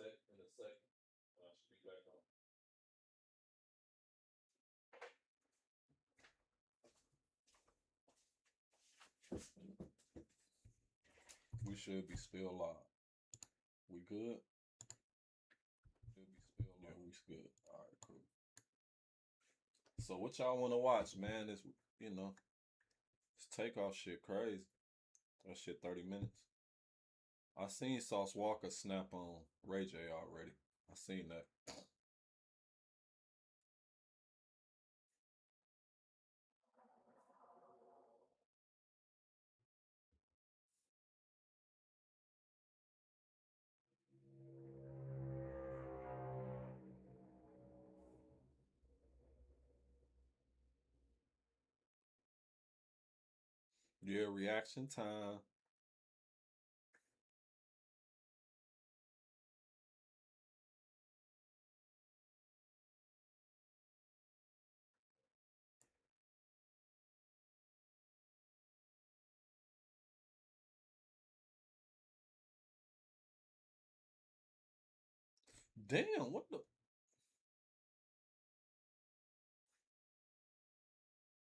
in a second. I should be back on. We should be still live. We good? Should be still live. Yeah, we good. All right, cool. So what y'all want to watch, man? Is you know, this takeoff shit crazy. That shit 30 minutes. I seen Sauce Walker snap on Ray J already. I seen that. Yeah, reaction time. Damn, what the?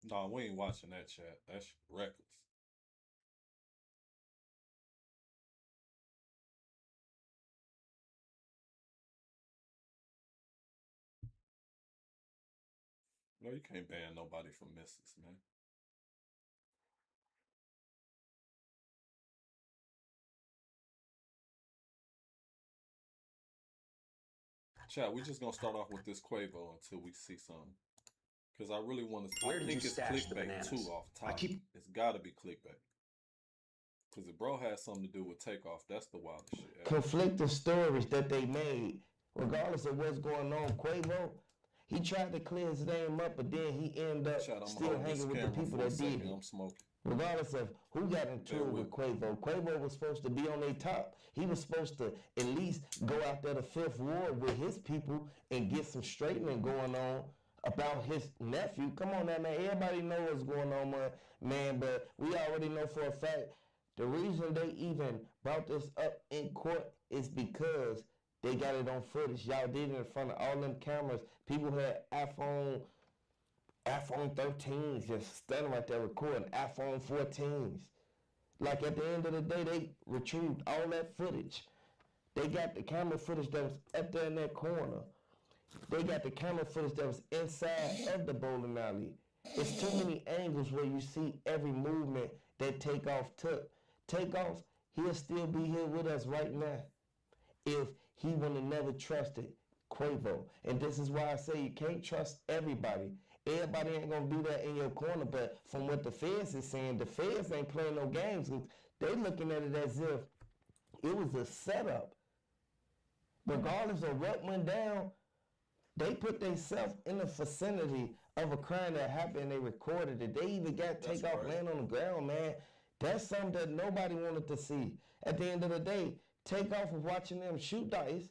Nah, we ain't watching that chat. That's reckless. No, you can't ban nobody from misses, man. Chat, we just gonna start off with this Quavo until we see something. Cause I really want to. Where I did think you it's stash the clickbait too bananas? off I top. keep It's gotta be clickbait. Cause if bro has something to do with takeoff, that's the wildest shit ever. Conflicting stories that they made, regardless of what's going on. Quavo, he tried to clear his name up, but then he ended up Chat, I'm still holding this hanging with the camera people for a that did second. it. I'm smoking. Regardless of who got into Bear it with with Quavo, Quavo was supposed to be on their top. He was supposed to at least go out there to Fifth Ward with his people and get some straightening going on about his nephew. Come on now, man. Everybody know what's going on, man. But we already know for a fact the reason they even brought this up in court is because they got it on footage. Y'all did it in front of all them cameras. People had iPhone 13s just standing right there recording, iPhone 14s. Like at the end of the day, they retrieved all that footage. They got the camera footage that was up there in that corner. They got the camera footage that was inside of the bowling alley. It's too many angles where you see every movement that Takeoff took. Takeoff, he'll still be here with us right now if he would have never trusted Quavo. And this is why I say you can't trust everybody. Everybody ain't gonna do that in your corner, but from what the feds is saying, the feds ain't playing no games. They looking at it as if it was a setup. Regardless of what went down, they put themselves in the vicinity of a crime that happened and they recorded it. They even got Takeoff right. laying on the ground, man. That's something that nobody wanted to see. At the end of the day, Takeoff was watching them shoot dice.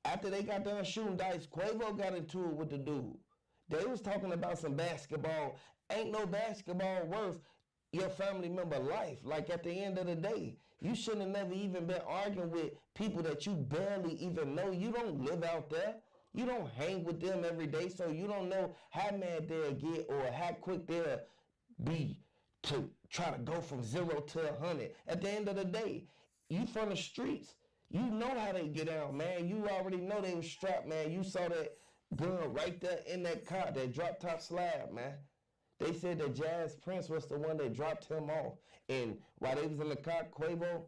After they got done shooting dice, Quavo got into it with the dude. They was talking about some basketball. Ain't no basketball worth your family member life. Like at the end of the day, you shouldn't have never even been arguing with people that you barely even know. You don't live out there. You don't hang with them every day, so you don't know how mad they'll get or how quick they'll be to try to go from 0 to 100. At the end of the day, you from the streets. You know how they get out, man. You already know they was strapped, man. You saw that gun right there in that car, that drop top slab, man. They said that Jazz Prince was the one that dropped him off. And while they was in the car, Quavo,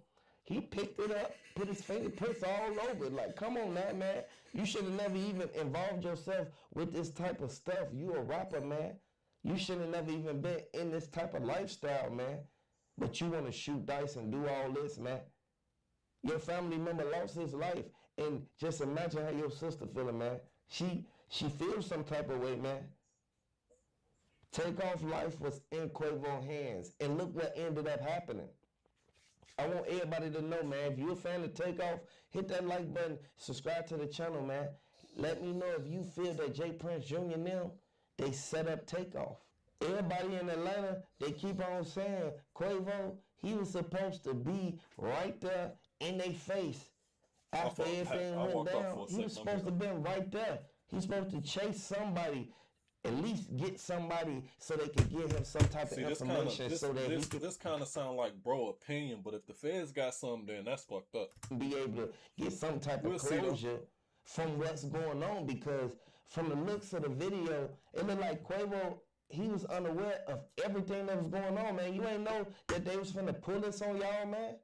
he picked it up, put his fingerprints all over it. Like, come on now, man. You should have never even involved yourself with this type of stuff. You a rapper, man. You should have never even been in this type of lifestyle, man. But you want to shoot dice and do all this, man. Your family member lost his life. And just imagine how your sister feeling, man. She feels some type of way, man. Takeoff life was in Quavo's hands. And look what ended up happening. I want everybody to know, man, if you're a fan of Takeoff, hit that like button, subscribe to the channel, man. Let me know if you feel that J. Prince Jr. now, they set up Takeoff. Everybody in Atlanta, they keep on saying, Quavo, he was supposed to be right there in their face after everything I went walked down, off for a he was second. supposed to been right there. He's supposed to chase somebody, at least get somebody so they could give him some type of information so that he could this kind of sound like bro opinion, but if the feds got something, then that's fucked up. be able to get some type We'll of see, though. closure from what's going on, because from the looks of the video, it looked like Quavo, he was unaware of everything that was going on, man. You ain't know that they was finna pull this on y'all, man.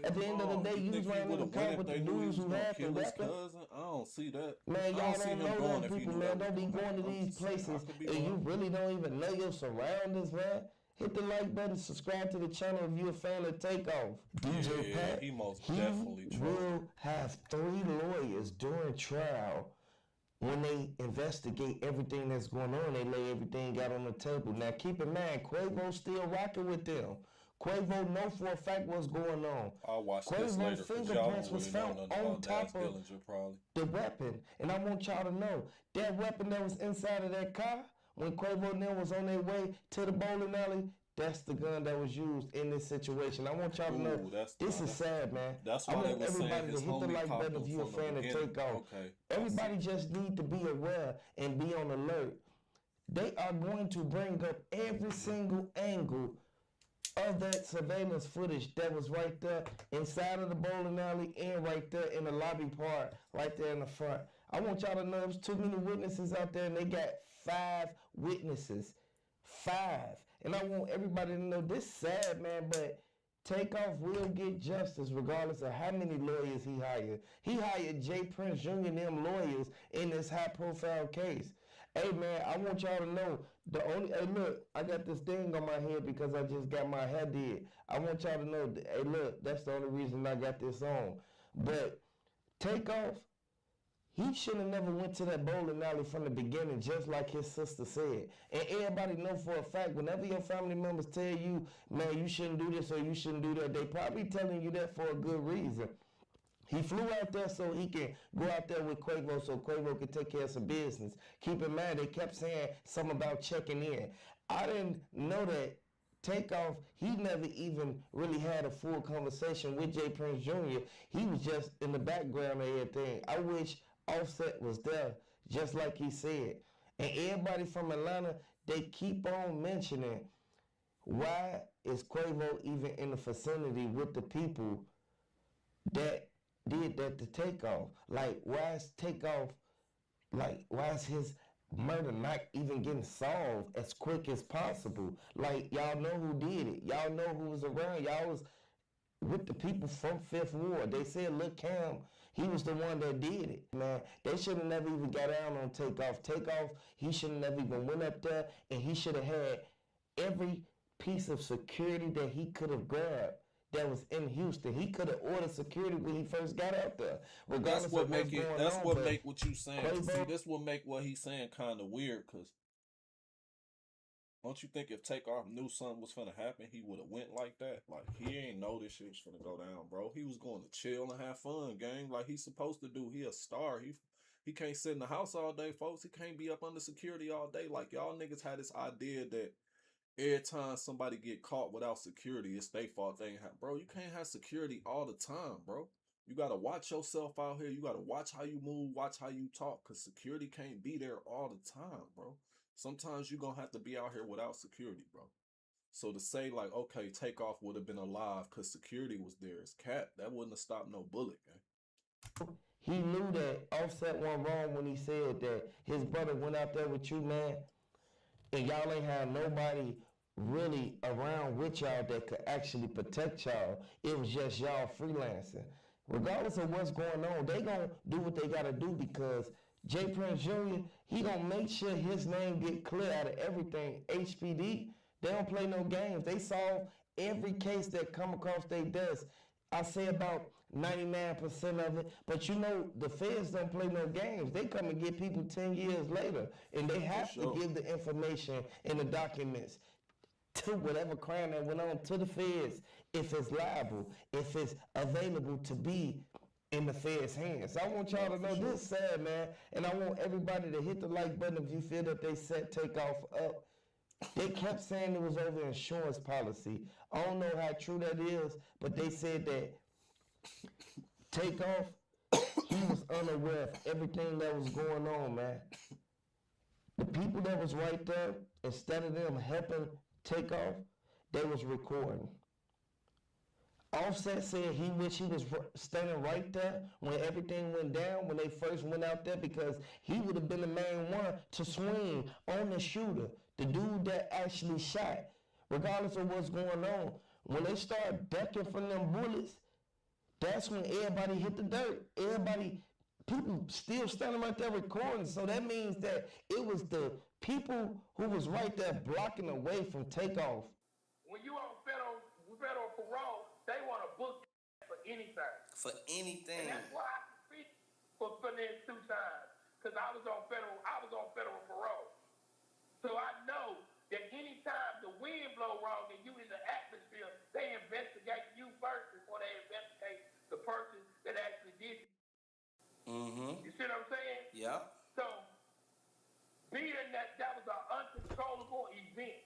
At the end of the day, you was running in the car with the dudes who had the weapon. I don't see that. Man, y'all see don't him know going them if he people, knew man. that Don't be was going to going. I'm these just saying, I places could be and you wrong. really don't even know your surroundings, man. Hit the like button, subscribe to the channel if you're a fan of Takeoff. DJ Yeah, Pat, he most he definitely trolled. will have 3 lawyers during trial. When they investigate everything that's going on, they lay everything out on the table. Now, keep in mind, Quavo's still rocking with them. Quavo know for a fact what's going on. I'll watch this Quavo's later because y'all fingerprints don't was really know found nothing on about top Daz of Dillinger, probably. the weapon. And I want y'all to know, that weapon that was inside of that car, when Quavo and them was on their way to the bowling alley, that's the gun that was used in this situation. I want y'all to know, Ooh, this is sad, man. That's I why they want was saying everybody his to hit the homie like popped button him if you're a from the fan of beginning. Takeoff. Okay. Everybody just need to be aware and be on alert. They are going to bring up every single angle of that surveillance footage that was right there inside of the bowling alley and right there in the lobby part, right there in the front. I want y'all to know there's too many witnesses out there, and they got 5 witnesses. 5. And I want everybody to know this sad, man, but Takeoff will get justice regardless of how many lawyers he hired. He hired Jay Prince Jr. and them lawyers in this high-profile case. Hey, man, I want y'all to know, hey, look, I got this thing on my head because I just got my hair did. I want y'all to know, hey, look, that's the only reason I got this on. But Takeoff, he should have never went to that bowling alley from the beginning, just like his sister said. And everybody know for a fact, whenever your family members tell you, man, you shouldn't do this or you shouldn't do that, they probably telling you that for a good reason. He flew out there so he can go out there with Quavo so Quavo can take care of some business. Keep in mind, they kept saying something about checking in. I didn't know that Takeoff, he never even really had a full conversation with Jay Prince Jr. He was just in the background of everything. I wish Offset was there, just like he said. And everybody from Atlanta, they keep on mentioning, why is Quavo even in the vicinity with the people that did that to Takeoff? Like, why is Takeoff, like, why is his murder not even getting solved as quick as possible? Like, y'all know who did it. Y'all know who was around. Y'all was with the people from Fifth Ward. They said, look, Cam, he was the one that did it, man. They should have never even got down on Takeoff. Takeoff, he should have never even went up there, and he should have had every piece of security that he could have grabbed that was in Houston. He could have ordered security when he first got out there. Regardless That's what of make what's it. going That's on, what but make what you saying. Quavo- See, this will make what he's saying kind of weird. Cause don't you think if Takeoff knew something was finna happen, he would have went like that? Like he ain't know this shit was finna go down, bro. He was going to chill and have fun, gang, like he's supposed to do. He a star. He can't sit in the house all day, folks. He can't be up under security all day. Like y'all niggas had this idea that every time somebody get caught without security, it's their fault. They ain't have, bro. You can't have security all the time, bro. You gotta watch yourself out here. You gotta watch how you move, watch how you talk, cause security can't be there all the time, bro. Sometimes you're gonna have to be out here without security, bro. So to say like, okay, Takeoff would have been alive because security was there, it's cap. That wouldn't have stopped no bullet, man. he knew that Offset went wrong when he said that his brother went out there with you, man, and y'all ain't had nobody really around with y'all that could actually protect y'all. It was just y'all freelancing. Regardless of what's going on, they gonna do what they gotta do because Jay Prince Jr., he gonna make sure his name get clear out of everything. HPD, they don't play no games. They solve every case that come across their desk. I say about 99% of it, but you know the feds don't play no games. They come and get people 10 years later, and they have to give the information and the documents to whatever crime that went on to the feds if it's liable, if it's available to be in the feds' hands. I want y'all to know this sad, man, and I want everybody to hit the like button if you feel that they set Takeoff up. They kept saying it was over insurance policy. I don't know how true that is, but they said that Takeoff, he was unaware of everything that was going on, man. The people that was right there, instead of them helping take off, they was recording. Offset said he wish he was standing right there when everything went down, when they first went out there, because he would have been the main one to swing on the shooter, the dude that actually shot, regardless of what's going on. When they start ducking from them bullets, that's when everybody hit the dirt. People still standing right there recording. So that means that it was the people who was right there blocking the way from takeoff. When you on federal parole, they want to book for anything. For anything. And that's why I speak for finesse 2 times, because I was on federal parole. So I know that anytime the wind blow wrong and you in the atmosphere, they investigate you first before they investigate the person that actually did it. Mm-hmm. You see what I'm saying? Yeah. So, being that was an uncontrollable event,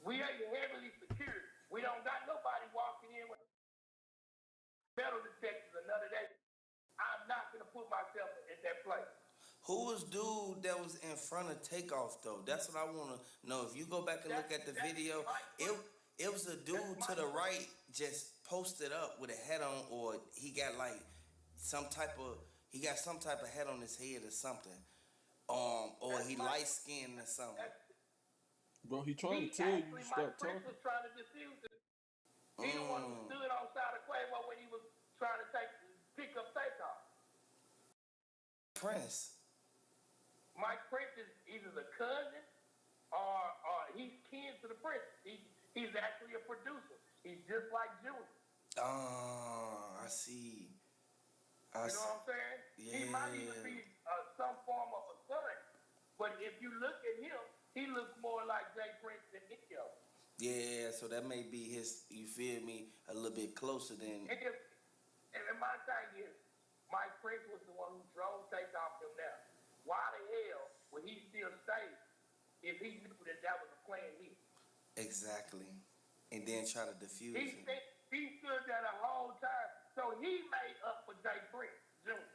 we are heavily secured. We don't got nobody walking in with metal detectors or none of that. I'm not going to put myself in that place. Who was dude that was in front of Takeoff though? That's what I want to know. If you go back and look at the video, it was a dude to the right just posted up with a hat on, or he got like some type of hat on his head or something, or he light skinned or something. Bro, he trying to tell you stop talking. Prince was trying to defuse it. He the one who stood on side of Quavo when he was trying to pick up Takeoff. Prince. Mike Prince is either the cousin or he's kin to the Prince. He's actually a producer. He's just like Junior. Oh, I see. You know what I'm saying? Yeah. He might even be some form of a son. But if you look at him, he looks more like Jay Prince than Nico. Yeah, so that may be his, you feel me, a little bit closer than... And my thing is, Mike Prince was the one who drove Takeoff him there. Why the hell would he still stay if he knew that was a planned hit? Exactly. And then try to defuse He it. stood there the whole time. So he made up for Jay Prince, Jr.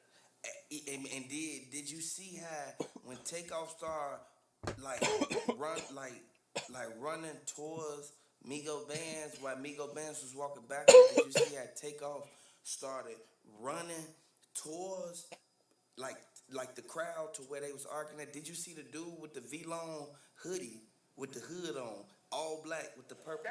And did you see how when Takeoff started running towards Migo Bands while Migo Bands was walking backwards? Did you see how Takeoff started running towards like the crowd to where they was arguing at? Did you see the dude with the V-Long hoodie with the hood on, all black with the purple?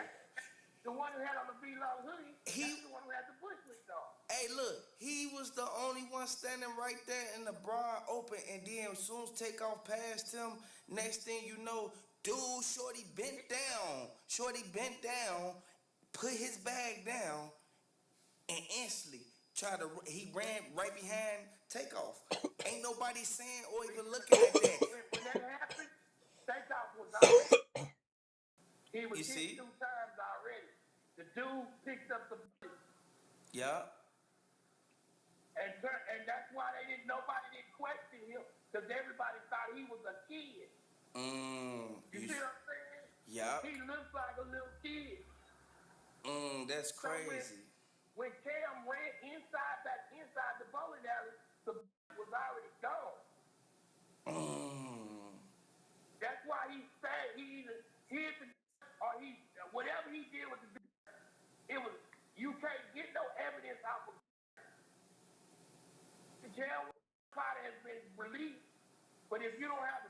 The one who had on the V-Long hoodie, that's the one who had the bush licked off. Hey, look, he was the only one standing right there in the broad open, and then as soon as Takeoff passed him, next thing you know, dude, Shorty bent down, put his bag down, and instantly he ran right behind Takeoff. Ain't nobody saying or even looking at that. When that happened, Takeoff was already. He was hit 2 times already. The dude picked up the bullet. Yeah. And that's why nobody didn't question him, because everybody thought he was a kid. You see what I'm saying? Yeah. He looks like a little kid. That's crazy. So when Cam ran back inside the bowling alley, the was already gone. That's why he said he either hit the or whatever he did with the it was, you can't get no evidence out of the jail spot has been released, but if you don't have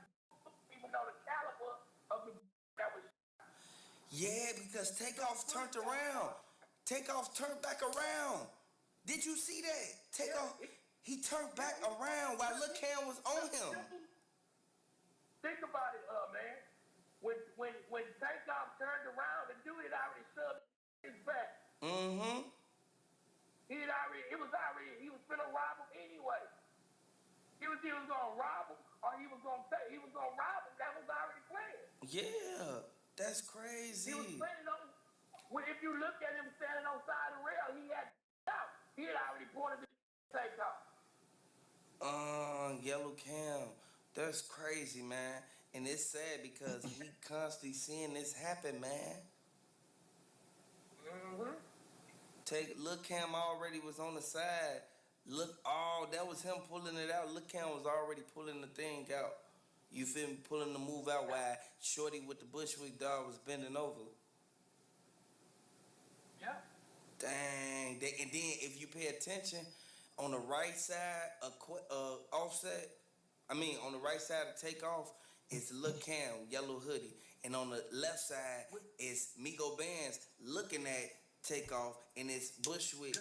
even know the caliber of the that was Yeah, because Takeoff turned around. Takeoff turned back around. Did you see that? Takeoff, he turned back around while Lil Cam was on him. Think about it, man. When Takeoff turned around, the dude had already shoved his back. Mm-hmm. He was finna rob him anyway. He was gonna rob him, or he was gonna rob him. That was already planned. Yeah, that's crazy. He was planning on. If you look at him standing on side of the rail, he had out. He had already pointed the Takeoff. Yellow Cam, that's crazy, man. And it's sad because we constantly seeing this happen, man. Mm-hmm. Lil Cam already was on the side Look, oh, that was him pulling it out. Look, Cam was already pulling the thing out. You feel me? Pulling the move out while Shorty with the Bushwick dog was bending over. Yeah. Dang. And then if you pay attention, on the right side of Offset, on the right side of Takeoff, it's Lil Cam, yellow hoodie. And on the left side, it's Migo Bands looking at Takeoff, and it's Bushwick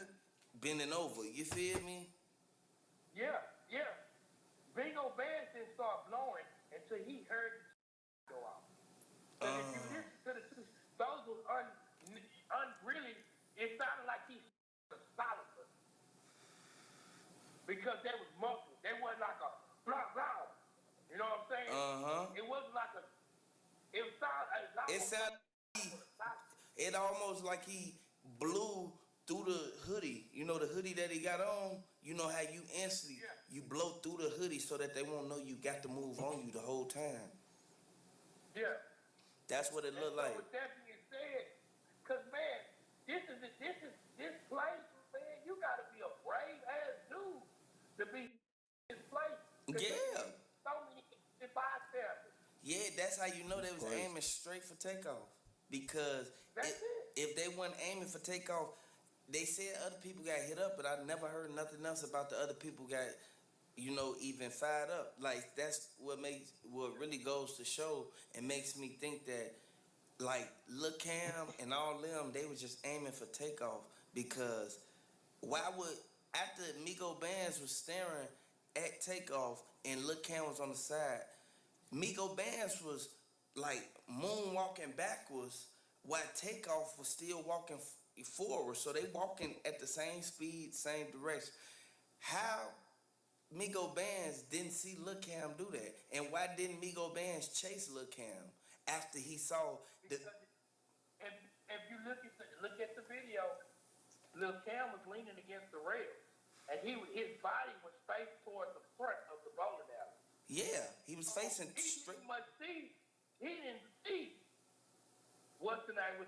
bending over. You feel me? Yeah. Bingo Bands didn't start blowing until he heard the go out. So if you listen to the two, those was really, it sounded like he was solid. Because they was muffled. They wasn't like a blah blah. You know what I'm saying? It wasn't like a. It almost like he blew through the hoodie. You know the hoodie that he got on. You know how you instantly you blow through the hoodie so that they won't know you got the move on you the whole time. Yeah. That's what it looked like. With that being said, cause man, this place, man. You gotta be a brave ass dude to be in this place. Yeah. So many bystanders. Yeah, that's how you know they was aiming straight for Takeoff. Because if they weren't aiming for Takeoff, they said other people got hit up, but I never heard nothing else about the other people got, even fired up. Like that's what really goes to show and makes me think that, like, Lil Cam and all them, they was just aiming for Takeoff. Because why would, after Migo Bands was staring at Takeoff and Lil Cam was on the side, Migo Bands was like moonwalking backwards while Takeoff was still walking forward. So they walking at the same speed, same direction. How Migo Bands didn't see Lil Cam do that? And why didn't Migo Bands chase Lil Cam after he saw the... If you look at the video, Lil Cam was leaning against the rail, and his body was faced toward the front of the bowling alley. Yeah, he was facing straight. He didn't see what's the name with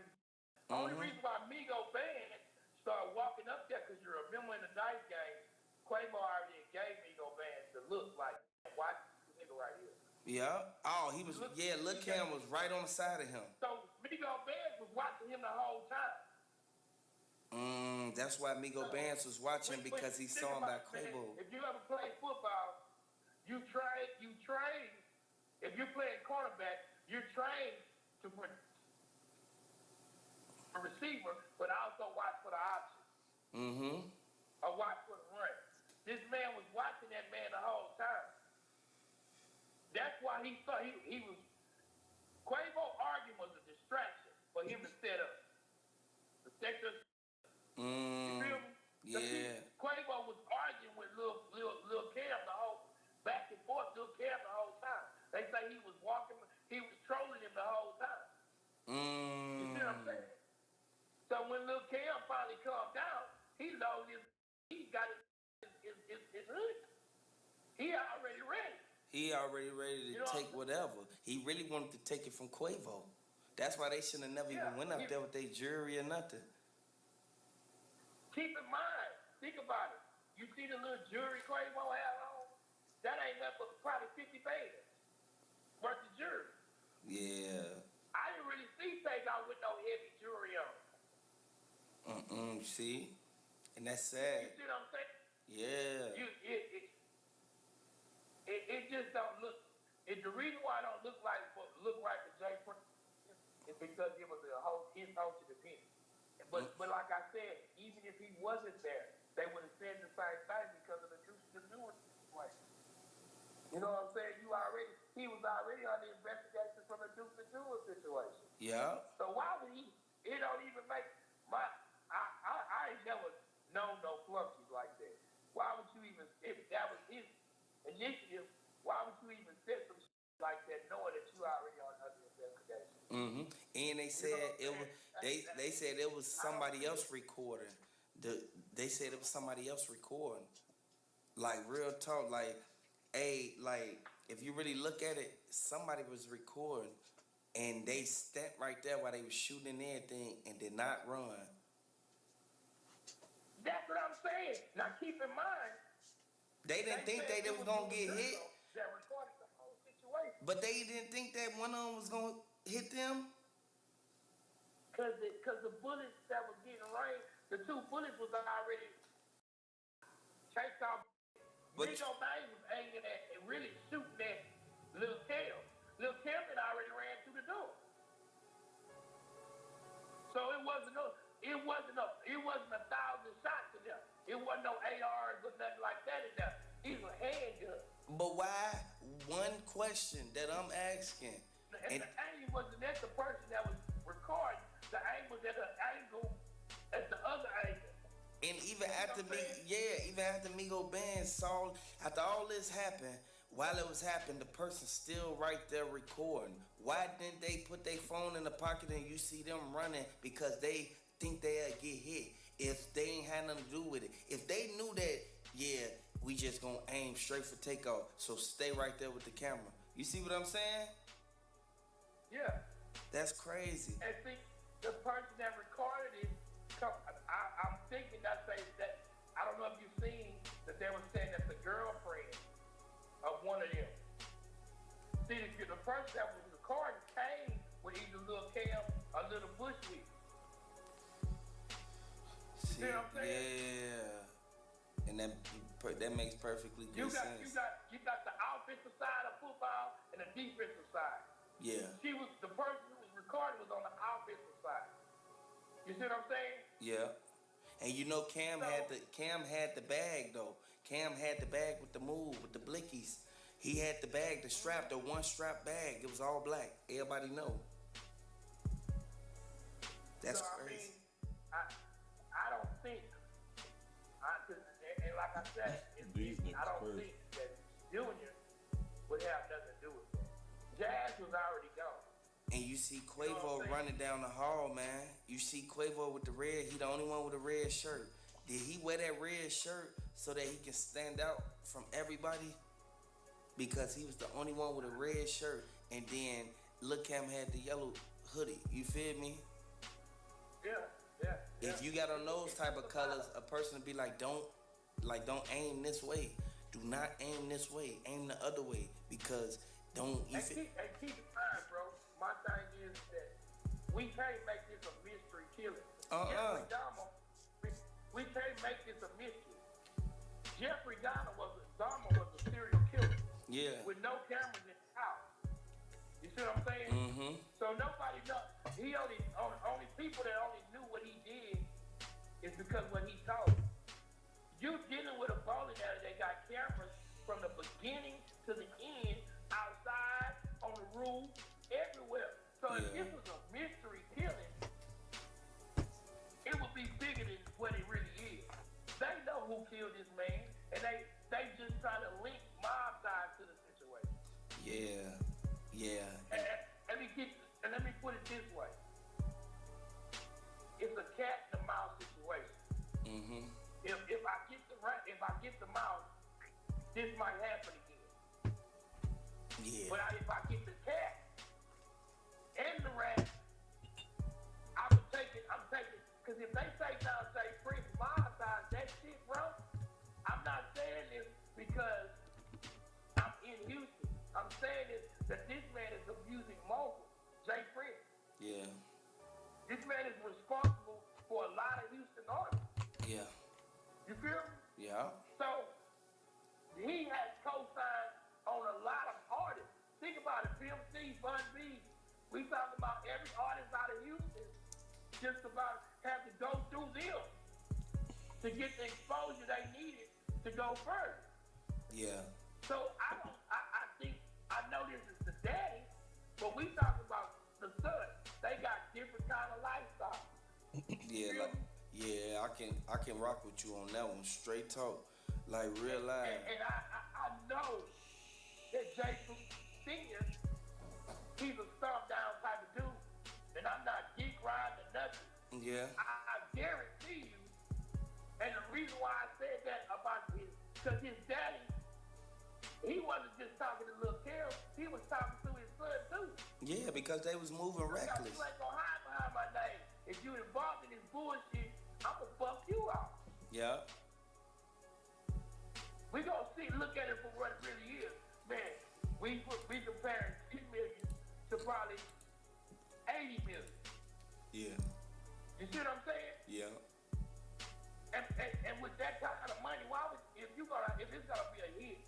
the only reason why Migo Band started walking up there, because you remember in the dice game, Quavo already gave Migo Band the look like, watch this nigga right here. Yeah. Oh, he was. Lil Cam was right on the side of him. So Migo Bands was watching him the whole time. That's why Migo Bands was watching, because he saw him by Quavo. If you ever play football, you train. If you're playing cornerback, you're trained to put a receiver, but also watch for the option. Or watch for the run. This man was watching that man the whole time. That's why he thought he was. Quavo arguing was a distraction for him to set up. The sector. You feel me? Yeah. Quavo was arguing with Lil Cam the whole back and forth. Lil Cam the whole time. They say he was trolling him the whole time. You see what I'm saying? So when Lil Cam finally calmed down, he got his hood. He already ready. He already ready to take whatever. He really wanted to take it from Quavo. That's why they shouldn't have never even went up there with their jury or nothing. Keep in mind, think about it. You see the little jewelry Quavo had on? That ain't nothing but probably 50 bands worth of jewelry. Yeah. I didn't really see Takeoff with no heavy jewelry on. You see? And that's sad. You see what I'm saying? Yeah. It just don't look. The reason why it don't look right for Jay Prince is because it was his host to the pin. But like I said, even if he wasn't there, they would have said the same thing because of the Deuce the Newer situation. You know what I'm saying? He was already under investigation from the Deuce the Newer situation. Yeah. So why would he? It don't even make my. I ain't never known no flunkies like that. Why would you even, if that was his initiative, why would you even say some shit like that, knowing that you already on under investigation? And they said they said it was somebody else recording. They said it was somebody else recording. Like real talk, like if you really look at it, somebody was recording, and they stepped right there while they was shooting everything and did not run. That's what I'm saying. Now keep in mind, They didn't think said they it was gonna get Lil hit, Duco that recorded the whole situation. but they didn't think that one of them was gonna hit them. Cause the bullets that was getting rained, the 2 bullets was already chased off. But- Nico Bain was aiming at and really shooting at Lil Kel. Lil Kel had already ran through the door. So it wasn't a 1,000 shots in there. It wasn't no ARs or nothing like that in there. These were handguns. But why? One question that I'm asking. And the aim wasn't at the person that was recording. The aim was at the angle at the other angle. And even after Migo Band saw, after all this happened, while it was happening, the person still right there recording. Why didn't they put their phone in the pocket and you see them running because they think they'll get hit if they ain't had nothing to do with it? If they knew that, yeah, we just gonna aim straight for takeoff, so stay right there with the camera. You see what I'm saying? Yeah. That's crazy. And see, the person that recorded it, I'm thinking that I don't know if you've seen that they were saying that the girlfriend of one of them. See, the person that was recording came with either Lil Cam or Little Bushwick. See, See what I'm saying? yeah. And that makes perfectly good sense. You got the offensive side of football and the defensive side. Yeah. The person who was recording was on the offensive side. You see what I'm saying? Yeah. And you know Cam had the bag though. Cam had the bag with the move, with the blickies. He had the bag, the strap, the one strap bag. It was all black. Everybody know. That's crazy. I don't think, and like I said, These niggas I don't crazy. think that Junior would have nothing to do with it. Jazz was already gone. And you see You know what Quavo I'm saying? running down the hall, man. You see Quavo with the red. He the only one with a red shirt. Did he wear that red shirt so that he can stand out from everybody? Because he was the only one with a red shirt. And then Lil Cam had the yellow hoodie. You feel me? Yeah. If you got on those type of colors, a person would be like, don't aim this way. Do not aim this way. Aim the other way. Because don't you And feel? keep in mind, bro, my thing is that we can't make this a mystery killing. Jeffrey Dahmer, we can't make this a mystery. Jeffrey Dahmer was a serial killer Yeah. with no cameras in his house. You see what I'm saying? Mm-hmm. So nobody knows. He only people that only knew what he did is because what he told. You dealing with a bowling alley that got cameras from the beginning to the end, outside, on the roof, everywhere. So if Yeah. this was a mystery killing, it would be bigger than what it really is. They know who killed this man, and they just trying to link mob ties to the situation. Yeah. And let me put it this way. It's a cat and a mouse situation. Mm-hmm. If I get the mouse, this might happen again. Yeah. But if I get the cat and the rat, I'm taking, because if they take down, say, Prince mob ties, that shit, bro, I'm not saying this because I'm in Houston. I'm saying this that this man is abusing mogul, Jay Prince. Yeah. This man is responsible for a lot of Houston artists. Yeah. You feel me? Yeah. So he has co-signed on a lot of artists. Think about it, Pimp C, Bun B. We talking about every artist out of Houston just about have to go through them to get the exposure they needed to go first. Yeah. So I think I know this is the daddy, but we talking about the son. They got different kind of lifestyle. Yeah. I can rock with you on that one. Straight talk. Like real life. And I know that Jason Senior, he's a stomp down type of dude, and I'm not geek riding or nothing. Yeah. I guarantee you, and the reason why I said that about his, because his daddy, he wasn't just talking to Lil Kel, he was talking to his son too. Yeah, because they was moving reckless. You ain't gonna hide behind my name. If you involved in this bullshit, I'm gonna fuck you out. Yeah. We gonna look at it for what it really is, man. We comparing 10 million to probably 80 million. Yeah. You see what I'm saying? Yeah. And with that kind of money, why would if it's gonna be a hit,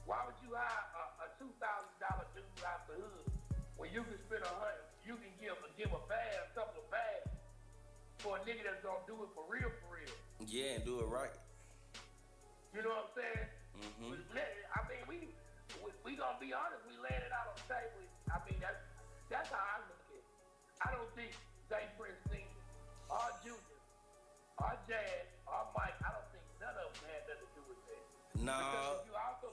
why would you hire a $2,000 dude out the hood when you can spend $100? You can give a bag, a couple of bags for a nigga that's gonna do it for real, for real. Yeah, and do it right. You know what I'm saying? Mm-hmm. I mean, we gonna be honest. We laying it out on the table. I mean, that's how I look at it. I don't think Jay Prince Sr., or Junior, or Jazz, or Mike, I don't think none of them had nothing to do with that. No. Because if you also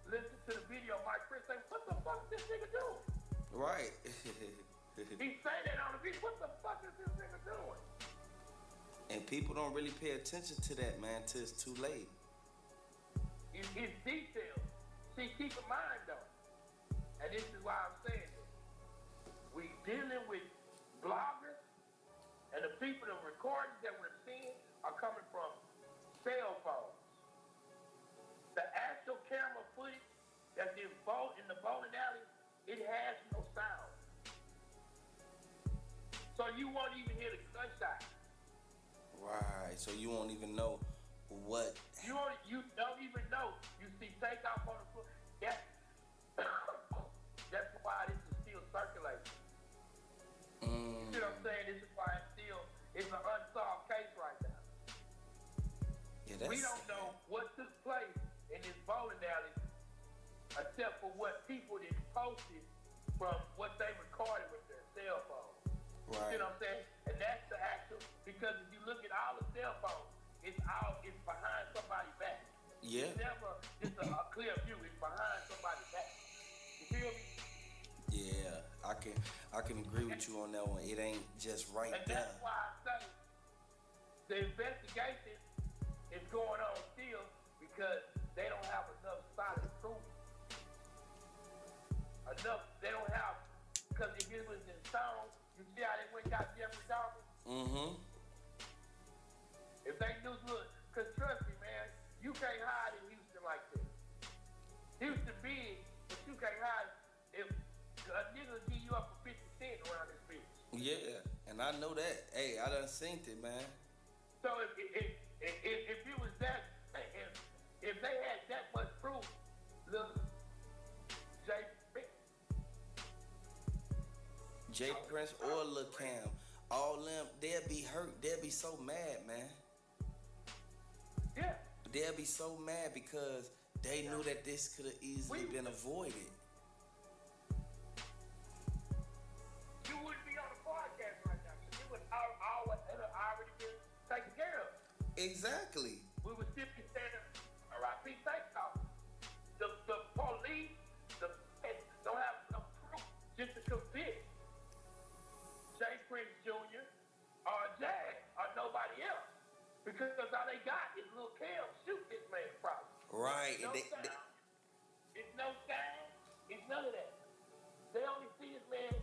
listen to the video, Mike Prince say, what the fuck is this nigga doing? Right. He say that on the video. What the fuck is this nigga doing? And people don't really pay attention to that, man, till it's too late. It's details. See, keep in mind though, and this is why I'm saying this. We dealing with bloggers, and the people, the recordings that we're seeing are coming from cell phones. The actual camera footage that's in the bowling alley, it has no sound. So you won't even hear the gunshot. Right. So you won't even know what. You don't even know. You see takeoff on the foot. That's why this is still circulating. You see what I'm saying? This is why it's an unsolved case right now. Yeah, We don't know what took place in this bowling alley except for what people that posted from what they recorded with their cell phone. Right. You know what I'm saying? And that's the actual, because if you look at all the cell phones, it's behind somebody's back. Yeah. It's never just a clear view. It's behind somebody's back. You feel me? Yeah, I can agree with you on that one. It ain't just right And there. that's why I say the investigation is going on still because they don't have enough solid proof. They don't have, because if it was in stone, you see how they went and got Jeffrey Dahmer? Mm-hmm. If they knew, look, because trust me, man, you can't hide in Houston like this. Houston big, but you can't hide. If a nigga give you up for 50 cents around this bitch. Yeah, and I know that. Hey, I done seen it, man. So if it was that, if they had that much proof, look, Jay Prince or Lil Cam, all them, they'll be hurt. They'll be so mad, man. Yeah. They'll be so mad because they knew that this could have easily been avoided. You wouldn't be on the podcast right now. It would already been taken care of. Exactly. We would still be standing R.I.P. Takeoff. The police don't have enough proof just to convict Jay Prince Jr. or Jazz or nobody else. Because all they got is Lil Cam shoot this man probably. Right. It's no sound. It's none of that. They only see this man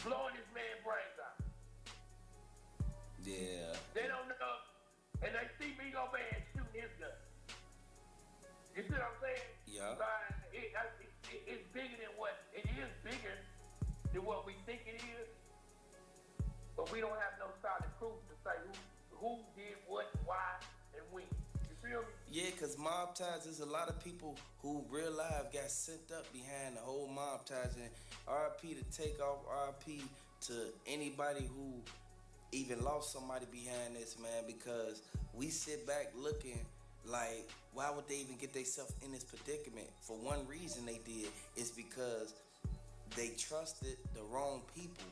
blowing this man's brains out. Yeah. They don't know. And they see me go back and shooting his gun. You see what I'm saying? Yeah. It's bigger than what it is, bigger than what we think it is. But we don't have no solid proof to say who did what, why, and when. You feel me? Yeah, because mob ties, there's a lot of people who real life got sent up behind the whole mob ties. And RIP to Takeoff, RIP to anybody who even lost somebody behind this, man, because we sit back looking like, why would they even get themselves in this predicament? For one reason they did is because they trusted the wrong people.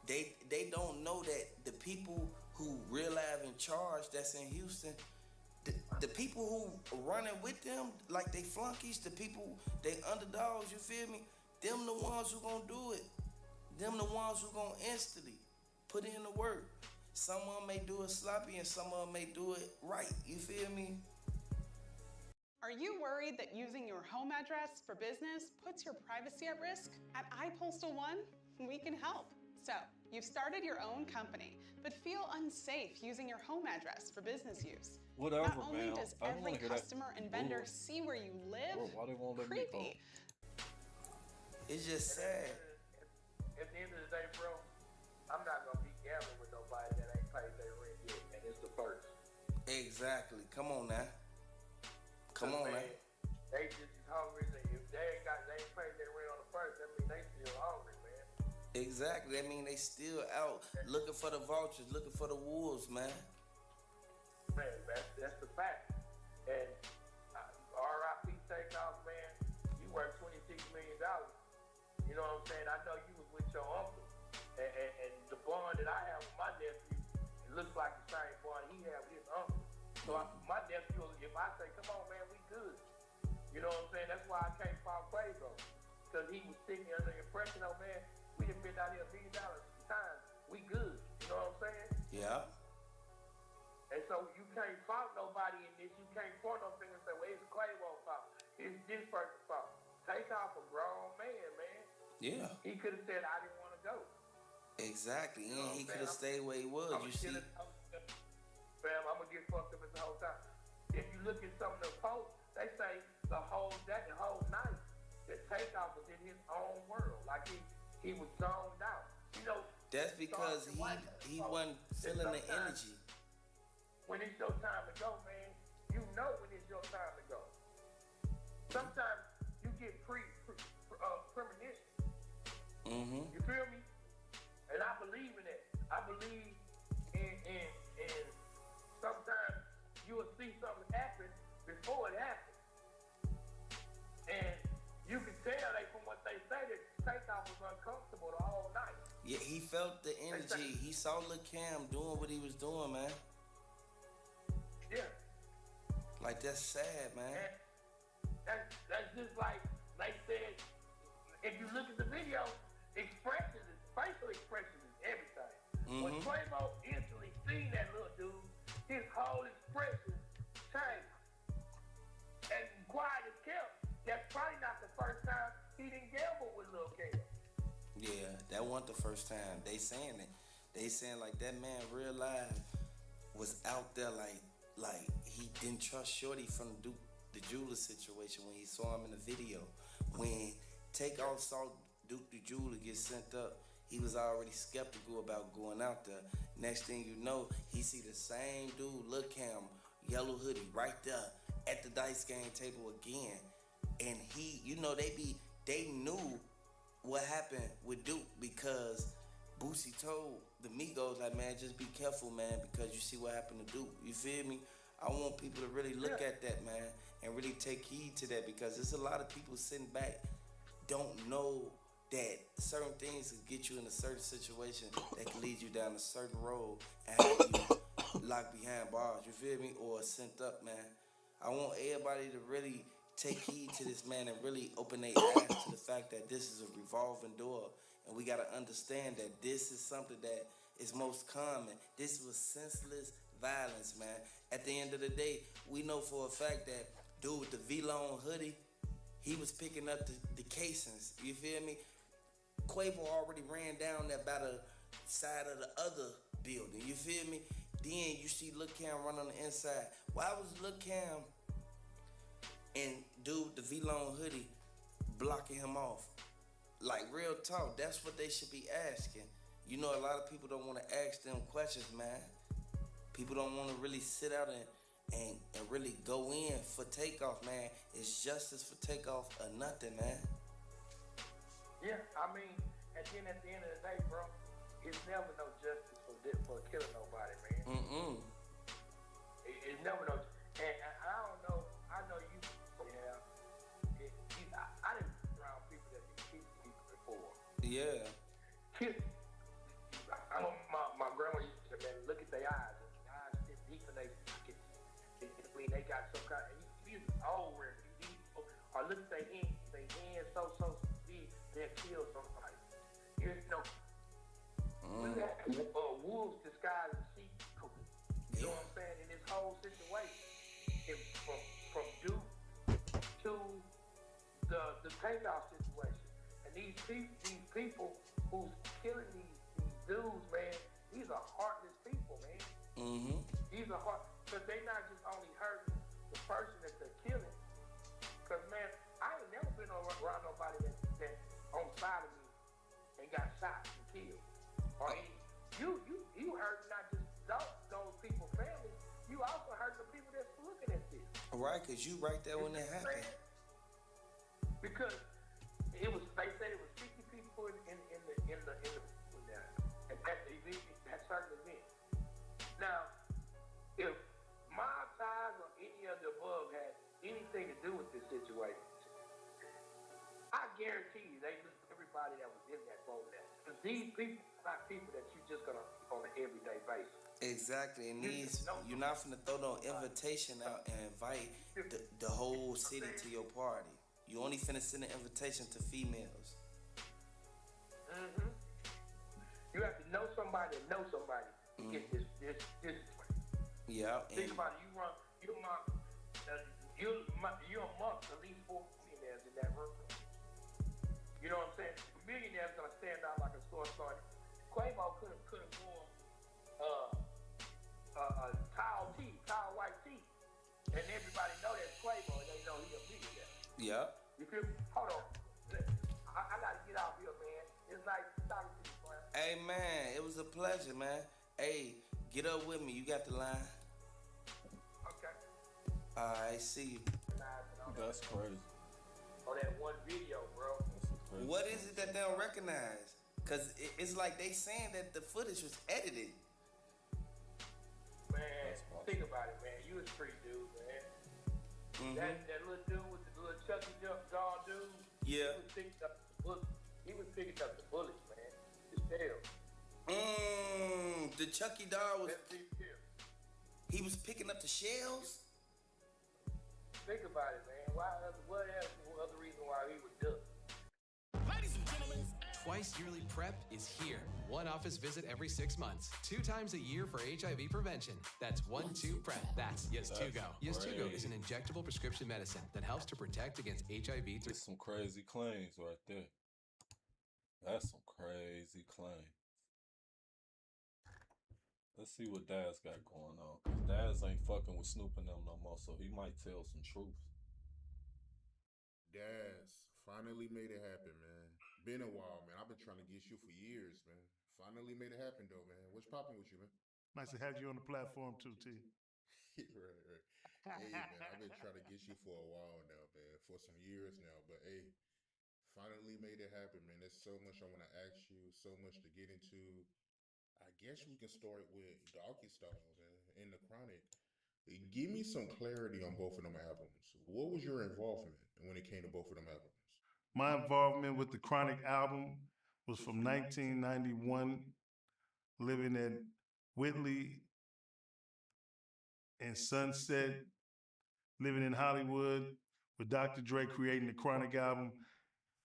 They don't know that the people who real live in charge that's in Houston, the people who running with them, like they flunkies, the people, they underdogs, you feel me? Them the ones who gonna do it. Them the ones who gonna instantly put in the work. Some of them may do it sloppy and some of them may do it right, you feel me? Are you worried that using your home address for business puts your privacy at risk? At iPostal One, we can help. So, you've started your own company, but feel unsafe using your home address for business use. Whatever, Not only man. does I don't every wanna hear that customer and vendor bull. see where you live, Bro, why they won't let me creepy. It's just sad. At the end of the day, bro, I'm not gonna be gambling with nobody that ain't paid their rent yet, and it's the first. Exactly. Come on now. Come on now. They just as hungry as if they ain't paid their rent on the first. That means they still hungry, man. Exactly. That mean they still out looking for the vultures, looking for the wolves, man. Man, that's the fact. And R.I.P. Takeoff, man. You worth $26 million. You know what I'm saying? I know you was with your uncle, and the bond that I have with my nephew, it looks like the same bond he had with his uncle. So my nephew, if I say, come on, man, we good. You know what I'm saying? That's why I can't fall Quavo. Because he was sitting under the impression, oh, man, we done been out here $1 million times. We good. You know what I'm saying? Yeah. And so you can't fault nobody in this. You can't point no finger and say, well, it's Quavo's fault. It's this person's fault. Takeoff a grown man, man. Yeah. He could have said, I didn't want to go. Exactly. You know And he what I'm could have saying? stayed where he was. You see? Fam, I'm going to get fucked up the whole time. If you look at some of the posts, they say the whole night, that Takeoff was in his own world. Like he was zoned out. You know, That's because he wasn't feeling the energy. When it's your time to go, man, you know when it's your time to go. Sometimes you get premonition. Mm-hmm. You feel me? And I believe in that. I believe in sometimes you will see something happen before it happens. And you can tell from what they say that Takeoff was uncomfortable the whole night. Yeah, he felt the energy. He saw Lil Cam doing what he was doing, man. Yeah. Like, that's sad, man. And that's just like they said, if you look at the video, facial expressions is everything. When Quavo instantly seen that little dude, his whole expression changed. And quiet as kept, that's probably not the first time he didn't gamble with Lil Cam. Yeah, that wasn't the first time. They saying it. They saying like that man real life was out there like he didn't trust Shorty from the jeweler situation when he saw him in the video. When Takeoff saw Duke the jeweler get sent up, he was already skeptical about going out there. Next thing you know, he see the same dude, Lil Cam, yellow hoodie, right there at the dice game table again. And he, you know, they knew what happened with Duke because Boosie told the Migos, like, man, just be careful, man, because you see what happened to Duke. You feel me? I want people to really look at that, man, and really take heed to that because there's a lot of people sitting back don't know that certain things can get you in a certain situation that can lead you down a certain road and have you locked behind bars, you feel me, or sent up, man. I want everybody to really take heed to this, man, and really open their eyes to the fact that this is a revolving door, and we got to understand that this is something that is most common. This was senseless violence, man. At the end of the day, we know for a fact that dude with the V-Long hoodie, he was picking up the casings, you feel me? Quavo already ran down there by the side of the other building, you feel me? Then you see Lil Cam run on the inside. Why was Lil Cam and dude with the V-Long hoodie blocking him off? Like, real talk, that's what they should be asking. You know, a lot of people don't want to ask them questions, man. People don't want to really sit out and really go in for Takeoff, man. It's justice for Takeoff or nothing, man. Yeah, I mean, and then at the end of the day, bro, it's never no justice for killing nobody, man. It's never no. And I don't know. I know you. Yeah. I didn't around people that kiss people before. Yeah. Kiss. My grandma used to say, man, look at their eyes. The eyes sit deep in their pockets. When they got some kind of, these old where or look at their hands so deep, they'll kill somebody. You know, wolves disguised as sheep. You know what I'm saying? In this whole situation, from Duke to the Takeoff situation, and these people who's killing these dudes, man, these are heartless people, man. Mm-hmm. These are hard, because they not just only hurting the person that they're killing. Because, man, I ain't never been around nobody that on the side of me and got shot and killed. Or you hurt not just those people's families, you also hurt the people that's looking at this. Right, because you right there when it happened. Because they said it was 50 people at that certain event. Now, if mob ties or any of the above had anything to do with this situation, I guarantee you they knew everybody that was in that boat. Because these people are not people that you're just gonna on an everyday basis. Exactly, and you're not finna throw no invitation out and invite the whole city to your party. You only finna send an invitation to females. Mm-hmm. You have to know somebody to know somebody to get this. Yeah. Think about it. You're amongst at least 4 millionaires in that room. You know what I'm saying? The millionaire's gonna stand out like a sore thumb. Quavo could have worn towel white tee, and everybody know that's Quavo, and they know he a millionaire. Yeah. You feel me? Hold on. I gotta get out here, man. It's nice talking to you, man. Hey, man, it was a pleasure, man. Hey, get up with me. You got the line. Okay. All right, see you. That's crazy. On that one video, bro. Crazy. What is it that they don't recognize? Because it's like they saying that the footage was edited. Man, think about it, man. You a street dude, man. Mm-hmm. That little dude with the little Chucky doll dude. Yeah. He was picking up the bullets, man. His tail. The Chucky doll was. That's his tail. He was picking up the shells. Think about it, man. What other reason why he would do it? Ladies and gentlemen, Twice Yearly Prep is here. One office visit every 6 months. 2 times a year for HIV prevention. That's 1-2 PrEP. That's Yeztugo. Yeztugo is an injectable prescription medicine that helps to protect against HIV through... That's some crazy claims right there. That's some crazy claims. Let's see what Daz got going on. Cause Daz ain't fucking with Snoop and them no more, so he might tell some truth. Daz finally made it happen, man. Been a while, man. I've been trying to get you for years, man. Finally made it happen, though, man. What's popping with you, man? Nice to have you on the platform too, T. right. Hey, man, I've been trying to get you for a while now, man. For some years now, but hey, finally made it happen, man. There's so much I want to ask you, so much to get into. I guess we can start with Doggy Style, man, and The Chronic. Give me some clarity on both of them albums. What was your involvement when it came to both of them albums? My involvement with the Chronic album was from 1991, living at Whitley and Sunset, living in Hollywood with Dr. Dre creating the Chronic album,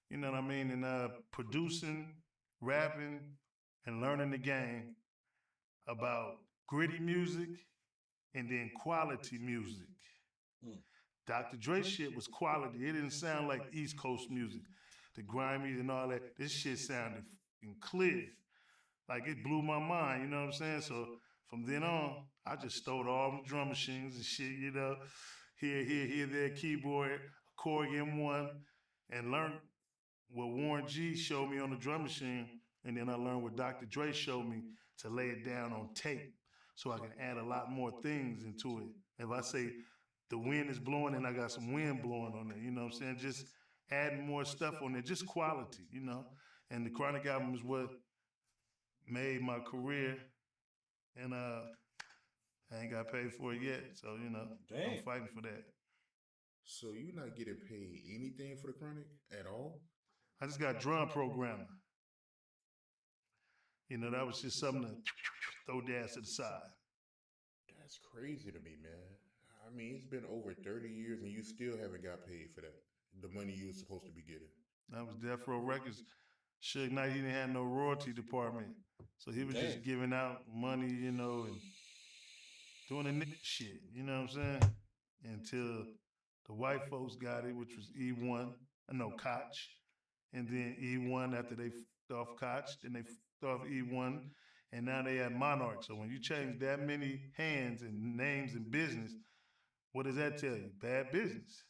you know what I mean? And producing, rapping, and learning the game about gritty music and then quality music. Dr. Dre shit was quality. It didn't sound like East Coast music, the grimy and all that. This shit sounded clear. Like it blew my mind, you know what I'm saying? So from then on, I just stole all the drum machines and shit, you know, here, there, keyboard, Korg M1, and learned what Warren G showed me on the drum machine. And then I learned what Dr. Dre showed me to lay it down on tape so I can add a lot more things into it. If I say the wind is blowing and I got some wind blowing on it, you know what I'm saying? Just adding more stuff on it, just quality, you know? And the Chronic album is what made my career, and I ain't got paid for it yet, so, you know, I'm fighting for that. So you're not getting paid anything for The Chronic at all? I just got drum programming. You know, that was just something to throw Daz to the side. That's crazy to me, man. I mean, it's been over 30 years and you still haven't got paid for that. The money you were supposed to be getting. That was Death Row Records. Suge Knight, he didn't have no royalty department. So he was just giving out money, you know, and doing the nigga shit, you know what I'm saying? Until the white folks got it, which was E1, Koch. And then E1, after they f***ed off Koch, then they off E1, and now they at Monarch. So when you change that many hands and names in business, what does that tell you? Bad business.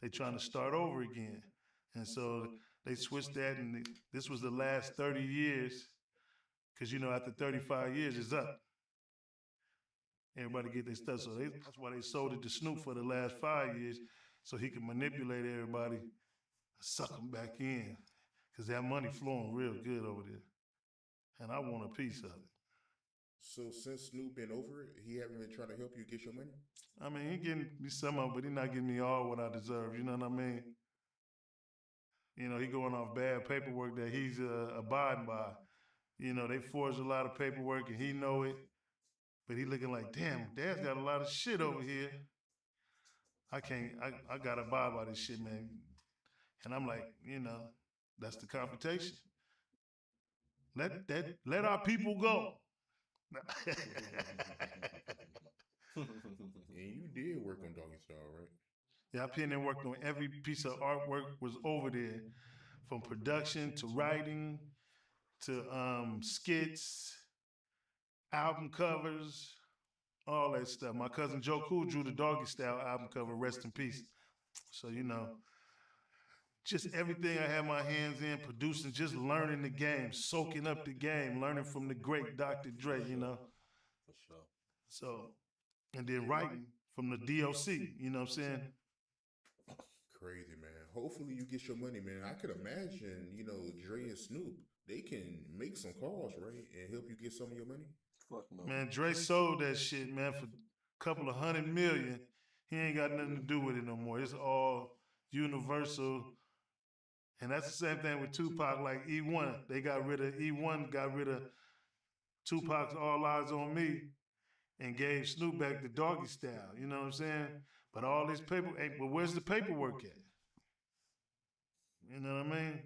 They trying to start over again. And so they switched that, and this was the last 30 years, because, you know, after 35 years, it's up. Everybody get their stuff. So that's why they sold it to Snoop for the last 5 years, so he could manipulate everybody, suck them back in, because that money flowing real good over there. And I want a piece of it. So since Snoop been over it, he haven't been trying to help you get your money? I mean, he getting me some of it, but he not getting me all what I deserve. You know what I mean? You know, he going off bad paperwork that he's abiding by. You know, they forged a lot of paperwork, and he know it. But he looking like, damn, Dad's got a lot of shit over here. I can't, I gotta abide by this shit, man. And I'm like, you know, that's the confrontation. Let our people go. And you did work on Doggy Style, right? Yeah, I put in work on every piece of artwork was over there, from production to writing to skits, album covers, all that stuff. My cousin Joe Cool drew the Doggy Style album cover, rest in peace. So, you know, just everything I had my hands in, producing, just learning the game, soaking up the game, learning from the great Dr. Dre, you know. For sure. So, and then writing from the DOC, you know what I'm saying? Crazy, man. Hopefully you get your money, man. I could imagine, you know, Dre and Snoop, they can make some calls, right, and help you get some of your money. Fuck no. Man, Dre sold that shit, man, for a couple of $100 million. He ain't got nothing to do with it no more. It's all Universal. And that's the same thing with Tupac, like E1. They got rid of E1, got rid of Tupac's All Eyes on Me, and gave Snoop back the Doggy Style. You know what I'm saying? But all this paper, but where's the paperwork at? You know what I mean?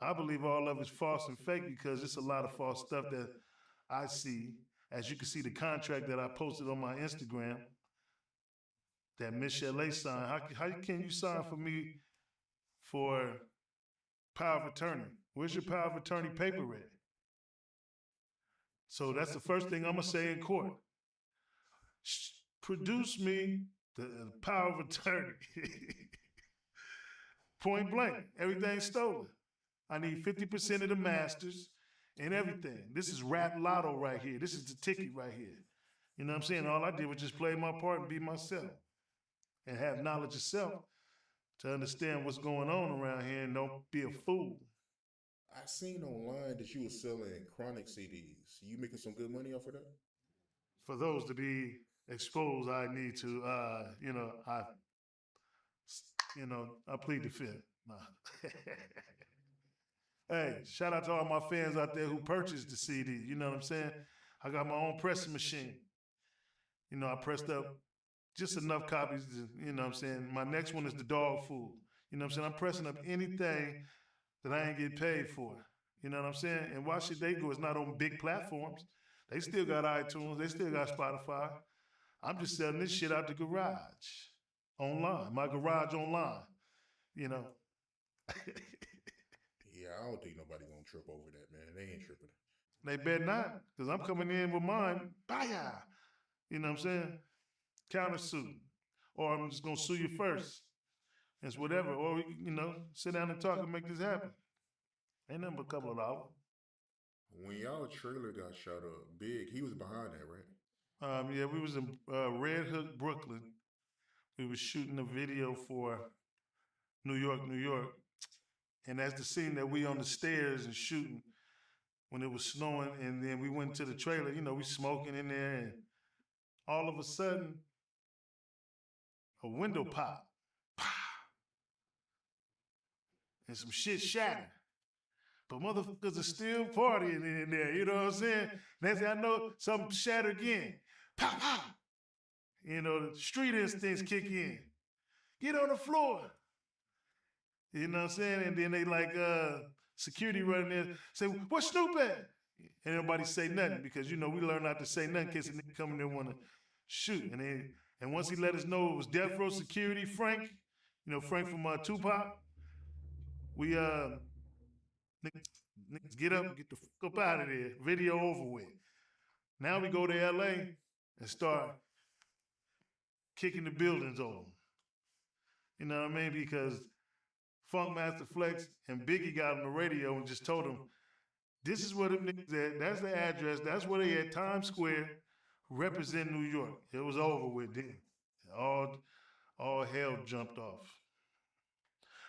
I believe all of it's false and fake, because it's a lot of false stuff that I see. As you can see, the contract that I posted on my Instagram that Miss Chalet signed. How can you sign for me for power of attorney? Where's your power of attorney paper at? So that's the first thing I'm gonna say in court. Produce me the power of attorney. Point blank, everything's stolen. I need 50% of the masters and everything. This is rap lotto right here. This is the ticket right here. You know what I'm saying? All I did was just play my part and be myself, and have knowledge of self to understand what's going on around here and don't be a fool. I seen online that you were selling Chronic CDs. You making some good money off of that? For those to be exposed, I need to, I plead the fifth. Nah. Hey, shout out to all my fans out there who purchased the CD. You know what I'm saying? I got my own pressing machine. You know, I pressed up just enough copies to, you know what I'm saying? My next one is the dog food. You know what I'm saying? I'm pressing up anything that I ain't get paid for. You know what I'm saying? And why should they go? It's not on big platforms. They still got iTunes. They still got Spotify. I'm just selling this shit out the garage. Online. My garage online. You know? Yeah, I don't think nobody gonna trip over that, man. They ain't tripping. They bet not, because I'm coming in with mine. Baya. You know what I'm saying? Countersuit. Or I'm just gonna sue you first. It's whatever. Or, you know, sit down and talk and make this happen. Ain't nothing but a couple of dollars. When y'all trailer got shot up, Big, he was behind that, right? Yeah, we was in Red Hook, Brooklyn. We was shooting a video for New York, New York. And that's the scene that we on the stairs and shooting when it was snowing. And then we went to the trailer, you know, we smoking in there, and all of a sudden, a window popped. And some shit shattered. But motherfuckers are still partying in there, you know what I'm saying? Next thing I know, something shattered again. Pow, pow. You know, the street instincts kick in. Get on the floor. You know what I'm saying? And then they like security running there, say, what's Snoop at? And everybody say nothing, because, you know, we learn not to say nothing in case a nigga come in there and want to shoot. And once he let us know it was Death Row Security, Frank, you know, Frank from Tupac, we Niggas get up, get the fuck up out of there. Video over with. Now we go to LA and start kicking the buildings over. You know what I mean? Because Funkmaster Flex and Biggie got on the radio and just told them, this is where them niggas at. That's the address. That's where they at, Times Square, represent New York. It was over with then. All hell jumped off.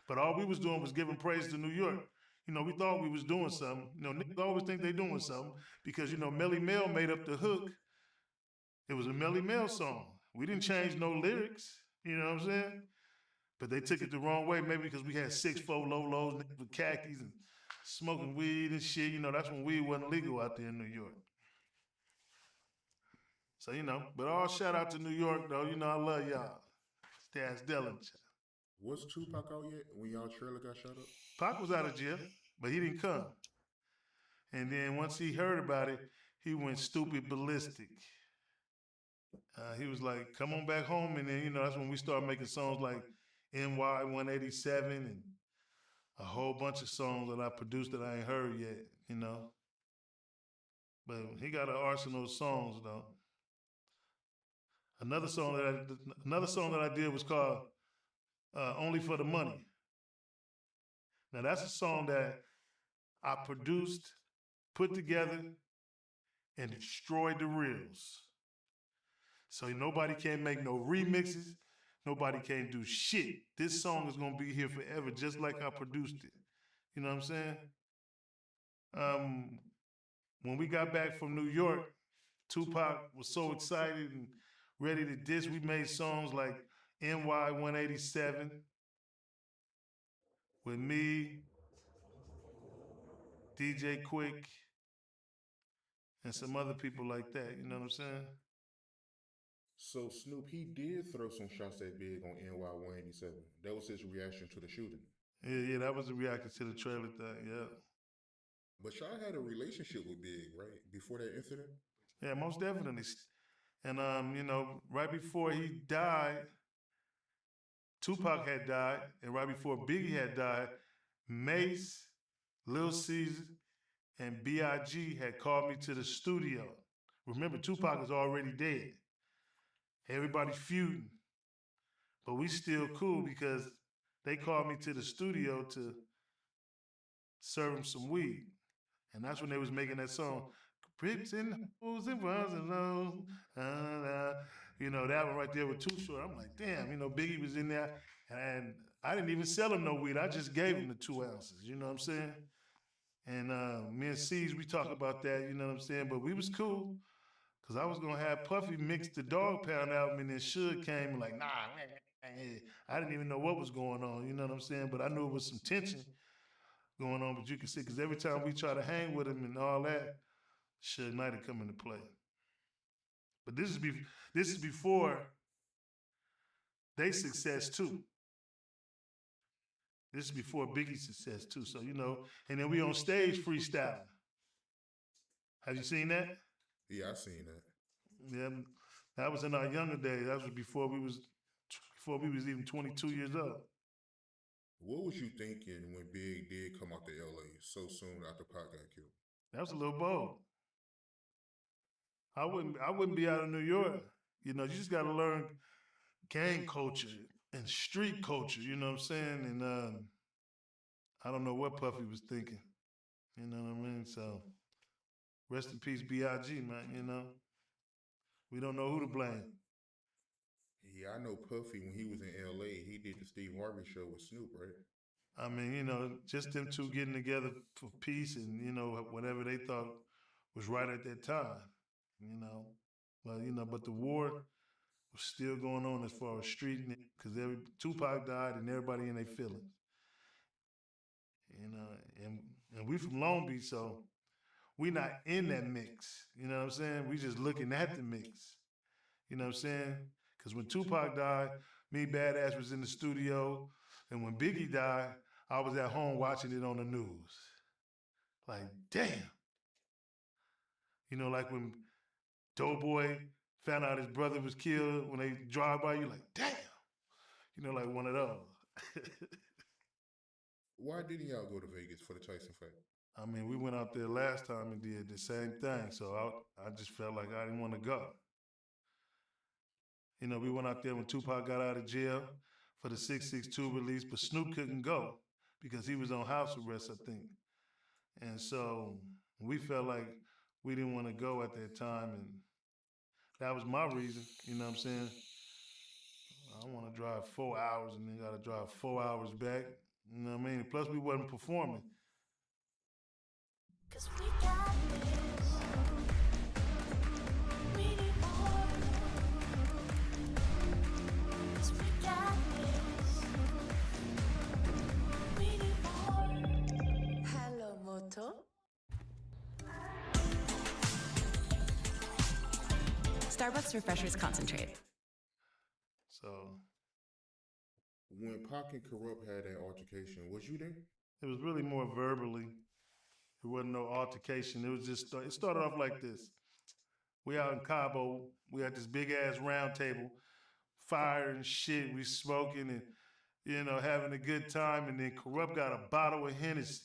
But all we was doing was giving praise to New York. You know, we thought we was doing something. You know, niggas always think they doing something because, you know, Melly Mel made up the hook. It was a Melly Mel song. We didn't change no lyrics. You know what I'm saying? But they took it the wrong way, maybe because we had 6'4" low-lows, niggas with khakis and smoking weed and shit. You know, that's when weed wasn't legal out there in New York. So, you know, but all shout out to New York, though. You know, I love y'all. Stas Dellinger. Was Tupac out yet when y'all trailer got shot up? Pac was out of jail, but he didn't come. And then once he heard about it, he went stupid ballistic. He was like, come on back home. And then, you know, that's when we started making songs like NY 187 and a whole bunch of songs that I produced that I ain't heard yet, you know. But he got an arsenal of songs, though. Another song that I did was called Only for the Money. Now that's a song that I produced, put together, and destroyed the reels. So nobody can make no remixes, nobody can do shit. This song is gonna be here forever, just like I produced it. You know what I'm saying? When we got back from New York, Tupac was so excited and ready to diss. We made songs like NY 187 with me, DJ Quick, and some other people like that. You know what I'm saying? So Snoop, he did throw some shots at Big on NY 187. That was his reaction to the shooting. Yeah, that was the reaction to the trailer thing, yeah. But y'all had a relationship with Big, right? Before that incident? Yeah, most definitely. And, you know, right before he died, Tupac had died, and right before Biggie had died, Mace, Lil Caesar, and B.I.G. had called me to the studio. Remember, Tupac is already dead. Everybody's feuding. But we still cool because they called me to the studio to serve them some weed. And that's when they was making that song, Bricks and Hoes and Bronze and Lows. You know, that one right there with Too Short. I'm like, damn, you know, Biggie was in there. And I didn't even sell him no weed. I just gave him the 2 ounces. You know what I'm saying? And me and C's, we talk about that, you know what I'm saying? But we was cool. Because I was going to have Puffy mix the Dog Pound album, and then Suge came and like, nah, I didn't even know what was going on, you know what I'm saying? But I knew it was some tension going on, but you can see, because every time we try to hang with him and all that, Suge Knight would come into play. But this is before they success too. This is before Biggie's success too. So, you know, and then we on stage freestyling. Have you seen that? Yeah, I seen that. Yeah, that was in our younger days. That was before we was even 22 years old. What was you thinking when Big did come out to LA so soon after Pac got killed? That was a little bold. I wouldn't be out of New York. You know, you just gotta learn gang culture and street culture, you know what I'm saying? And I don't know what Puffy was thinking. You know what I mean? So rest in peace, B.I.G., man, you know. We don't know who to blame. Yeah, I know Puffy, when he was in L.A., he did the Steve Harvey show with Snoop, right? I mean, you know, just them two getting together for peace and, you know, whatever they thought was right at that time, you know. But the war was still going on as far as street, because Tupac died and everybody in their feelings. You know, and we from Long Beach, so we not in that mix. You know what I'm saying? We just looking at the mix. You know what I'm saying? Because when Tupac died, me, Badass, was in the studio. And when Biggie died, I was at home watching it on the news. Like, damn. You know, like when Doughboy found out his brother was killed, when they drive by, you like, damn. You know, like one of those. Why didn't y'all go to Vegas for the Tyson fight? I mean, we went out there last time and did the same thing, so I just felt like I didn't want to go. You know, we went out there when Tupac got out of jail for the 662 release, but Snoop couldn't go because he was on house arrest, I think. And so we felt like we didn't want to go at that time, and that was my reason, you know what I'm saying? I want to drive 4 hours and then got to drive 4 hours back, you know what I mean? Plus we wasn't performing. 'Cause we got this. We need more. 'Cause we got this. We need more. Hello, Moto. Starbucks Refreshers Concentrate. So When Pac and Corrupt had that altercation, was you there? it was really more verbally. It wasn't no altercation. It was just, it started off like this. We out in Cabo, we had this big ass round table, fire and shit, we smoking and, you know, having a good time. And then Corrupt got a bottle of Hennessy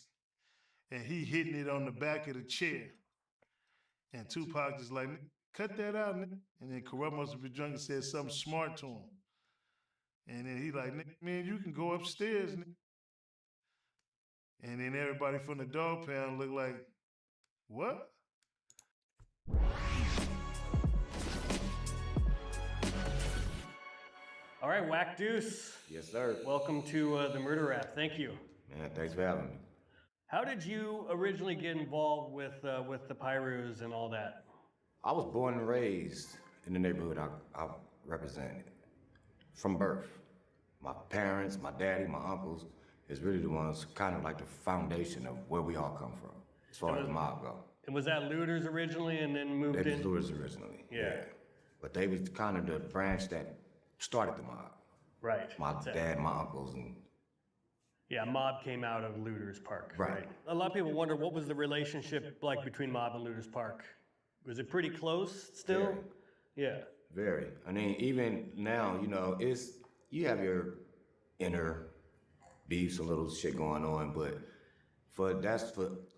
and he hitting it on the back of the chair. And Tupac just like, cut that out, nigga. And then Corrupt must have been drunk and said something smart to him. And then he like, man, you can go upstairs, nigga. And then everybody from the dog pound looked like, what? All right, Whack Deuce. Yes, sir. Welcome to the Murder Rap. Thank you. Man, thanks for having me. How did you originally get involved with the Pyrus and all that? I was born and raised in the neighborhood I represented from birth. My parents, my daddy, my uncles is really the ones kind of like the foundation of where we all come from, as far as the mob go. And was that Looters originally and then moved They in? was Looters originally. Yeah. But they was kind of the branch that started the mob. Right. My Exactly. dad, my uncles, and Yeah, Mob came out of Looters Park. Right. A lot of people wonder what was the relationship like between Mob and Looters Park? Was it pretty close still? Very. Yeah. Very. I mean, even now, you know, you have your inner beefs, a little shit going on, but for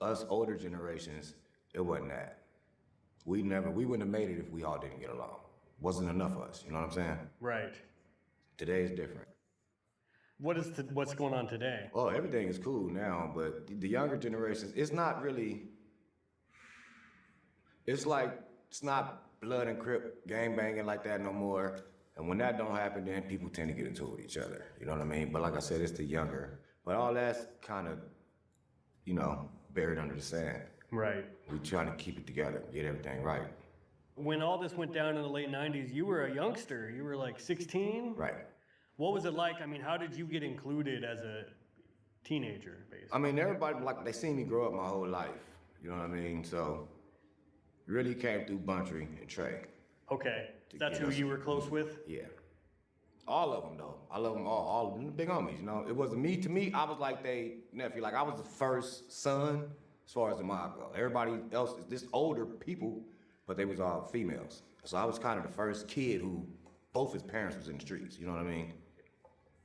us older generations, it wasn't that. We wouldn't have made it if we all didn't get along. Wasn't enough of us, you know what I'm saying? Right. Today is different. What's going on today? Oh, everything is cool now, but the younger generations, it's not really, it's not blood and crip gang banging like that no more. And when that don't happen, then people tend to get into it with each other. You know what I mean? But like I said, it's the younger. But all that's kind of, you know, buried under the sand. Right. We trying to keep it together, get everything right. When all this went down in the late 90s, you were a youngster. You were like 16? Right. What was it like? I mean, how did you get included as a teenager, basically? I mean, everybody, like, they seen me grow up my whole life. You know what I mean? So, really came through Buntry and Trey. Okay. That's who you were close with? Yeah. All of them, though. I love them all of them, the big homies, you know? It wasn't me. To me, I was like they nephew. Like, I was the first son as far as the mob go. Everybody else is just older people, but they was all females. So I was kind of the first kid who both his parents was in the streets, you know what I mean?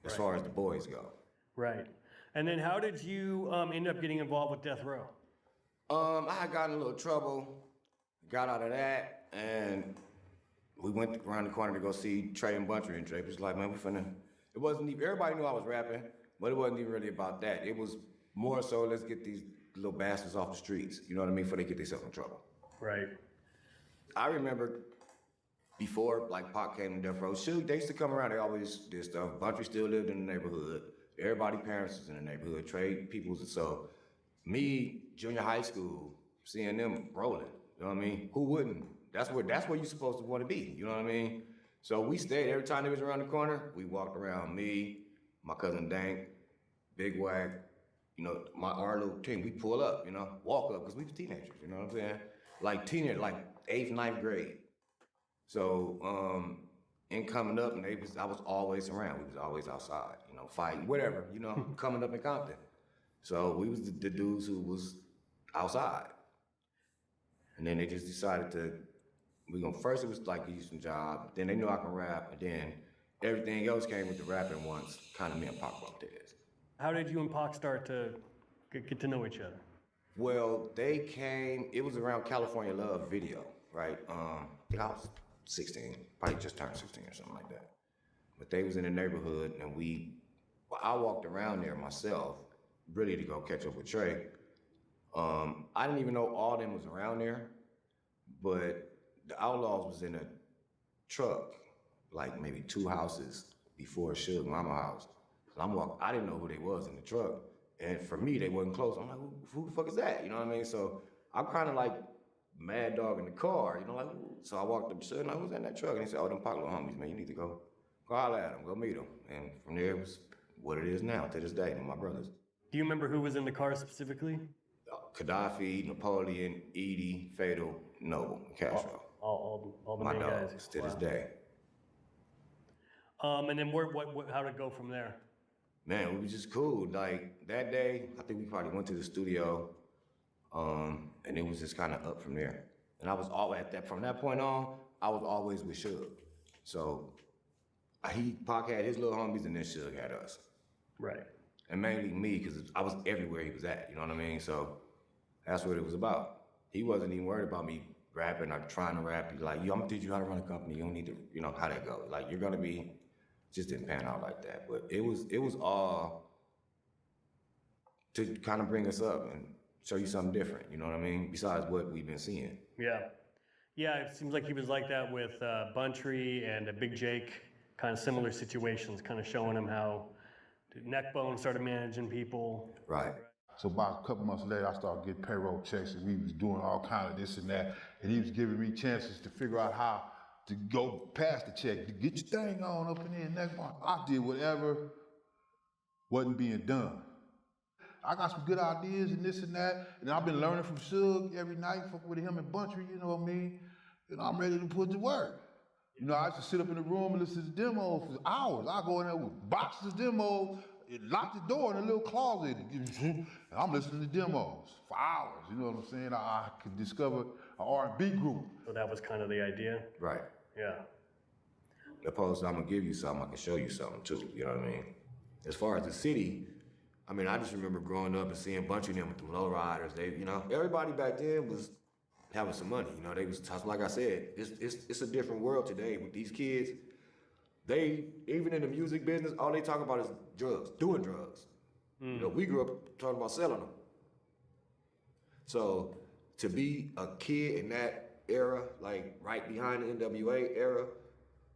As far as the boys go. Right. And then how did you end up getting involved with Death Row? I had gotten in a little trouble, got out of that, and we went around the corner to go see Trey and Buntry, and Trey was like, man, we finna, it wasn't even, everybody knew I was rapping, but it wasn't even really about that. It was more so, let's get these little bastards off the streets, you know what I mean, before they get themselves in trouble. Right. I remember before, like, Pac came to Death Row, shoot, they used to come around, they always did stuff. Buntry still lived in the neighborhood. Everybody's parents was in the neighborhood, Trey peoples, so me, junior high school, seeing them rolling, you know what I mean? Who wouldn't? That's where you're supposed to want to be, you know what I mean? So we stayed, every time they was around the corner, we walked around, me, my cousin Dank, Big Wag, you know, our little team, we pull up, you know, walk up, because we was teenagers, you know what I'm saying? Like teenagers, like 8th, 9th grade. So, in coming up, and I was always around, we was always outside, you know, fighting, whatever, you know, coming up in Compton. So we was the dudes who was outside. And then they just decided to, first it was like a Houston job, then they knew I can rap, and then everything else came with the rapping once kind of me and Pac bumped heads. How did you and Pac start to get to know each other? Well, they came, it was around California Love video, right? I think I was 16, probably just turned 16 or something like that. But they was in the neighborhood and I walked around there myself, really to go catch up with Trey. I didn't even know all them was around there, but the Outlaws was in a truck, like maybe 2 houses before Suge Mama house. So I didn't know who they was in the truck. And for me, they wasn't close. I'm like, who the fuck is that? You know what I mean? So I'm kind of like mad dog in the car, you know, like, so I walked up to Suge, like, who's in that truck? And he said, oh, them Paclo homies, man, you need to go holler at them, go meet them. And from there, it was what it is now, to this day, and my brothers. Do you remember who was in the car specifically? Gaddafi, Napoleon, Edie, Fatal, Noble, Castro. All the my main dogs, guys. to this day. And then how did it go from there? Man, it was just cool. Like, that day, I think we probably went to the studio, and it was just kind of up from there. And I was from that point on, I was always with Suge. So, Pac had his little homies, and then Suge had us. Right. And mainly me, because I was everywhere he was at, you know what I mean? So, that's what it was about. He wasn't even worried about me rapping or trying to rap. He's like, yo, I'm gonna teach you how to run a company. You don't need to, you know, how that goes. Like, you're gonna be, just didn't pan out like that. But it was all to kind of bring us up and show you something different, you know what I mean? Besides what we've been seeing. Yeah. Yeah, it seems like he was like that with Buntry and Big Jake, kind of similar situations, kind of showing him how Neckbone started managing people. Right. So about a couple months later, I started getting payroll checks, and we was doing all kind of this and that, and he was giving me chances to figure out how to go past the check, to get your thing on up in there, Neckbone. I did whatever wasn't being done. I got some good ideas and this and that, and I've been learning from Suge every night, fucking with him and Buntry, you know what I mean? And I'm ready to put to work. You know, I used to sit up in the room and listen to demos for hours. I go in there with boxes of demos, lock the door in a little closet, and I'm listening to demos for hours. You know what I'm saying? I could discover an R&B group. So that was kind of the idea? Right. Yeah. Opposed to I'm gonna give you something, I can show you something too, you know what I mean? As far as the city, I mean, I just remember growing up and seeing a bunch of them with the lowriders. They, you know, everybody back then was having some money. You know, they was, like I said, it's a different world today with these kids. They, even in the music business, all they talk about is drugs, doing drugs. You know, we grew up talking about selling them. So to be a kid in that era, like right behind the NWA era,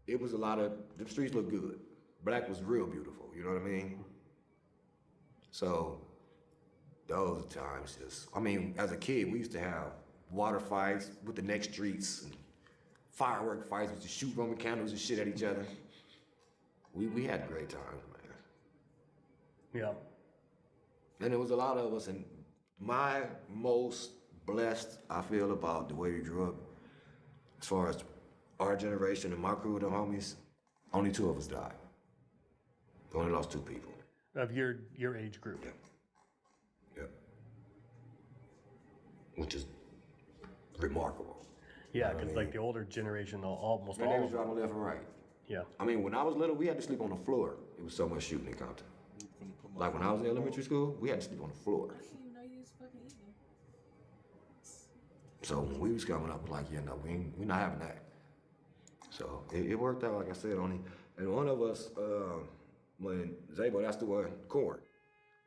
it was a lot of, the streets looked good. Black was real beautiful, you know what I mean? So those times just, I mean, as a kid, we used to have water fights with the next streets and firework fights. We used to shoot Roman candles and shit at each other. We had great times, man. Yeah. And there was a lot of us, and my most blessed I feel about the way we grew up, as far as our generation and my crew, the homies, only 2 of us died. We only lost 2 people. Of your age group. Yeah. Which is remarkable. Yeah, because like the older generation, almost all they of was them. driving left and right. Yeah. I mean, when I was little, we had to sleep on the floor. It was so much shooting in Compton. Like when I was in elementary school, we had to sleep on the floor. So when we was coming up, like, yeah, no, we not having that. So it worked out, like I said, only, and one of us, when Zabo, that's the one, Corn,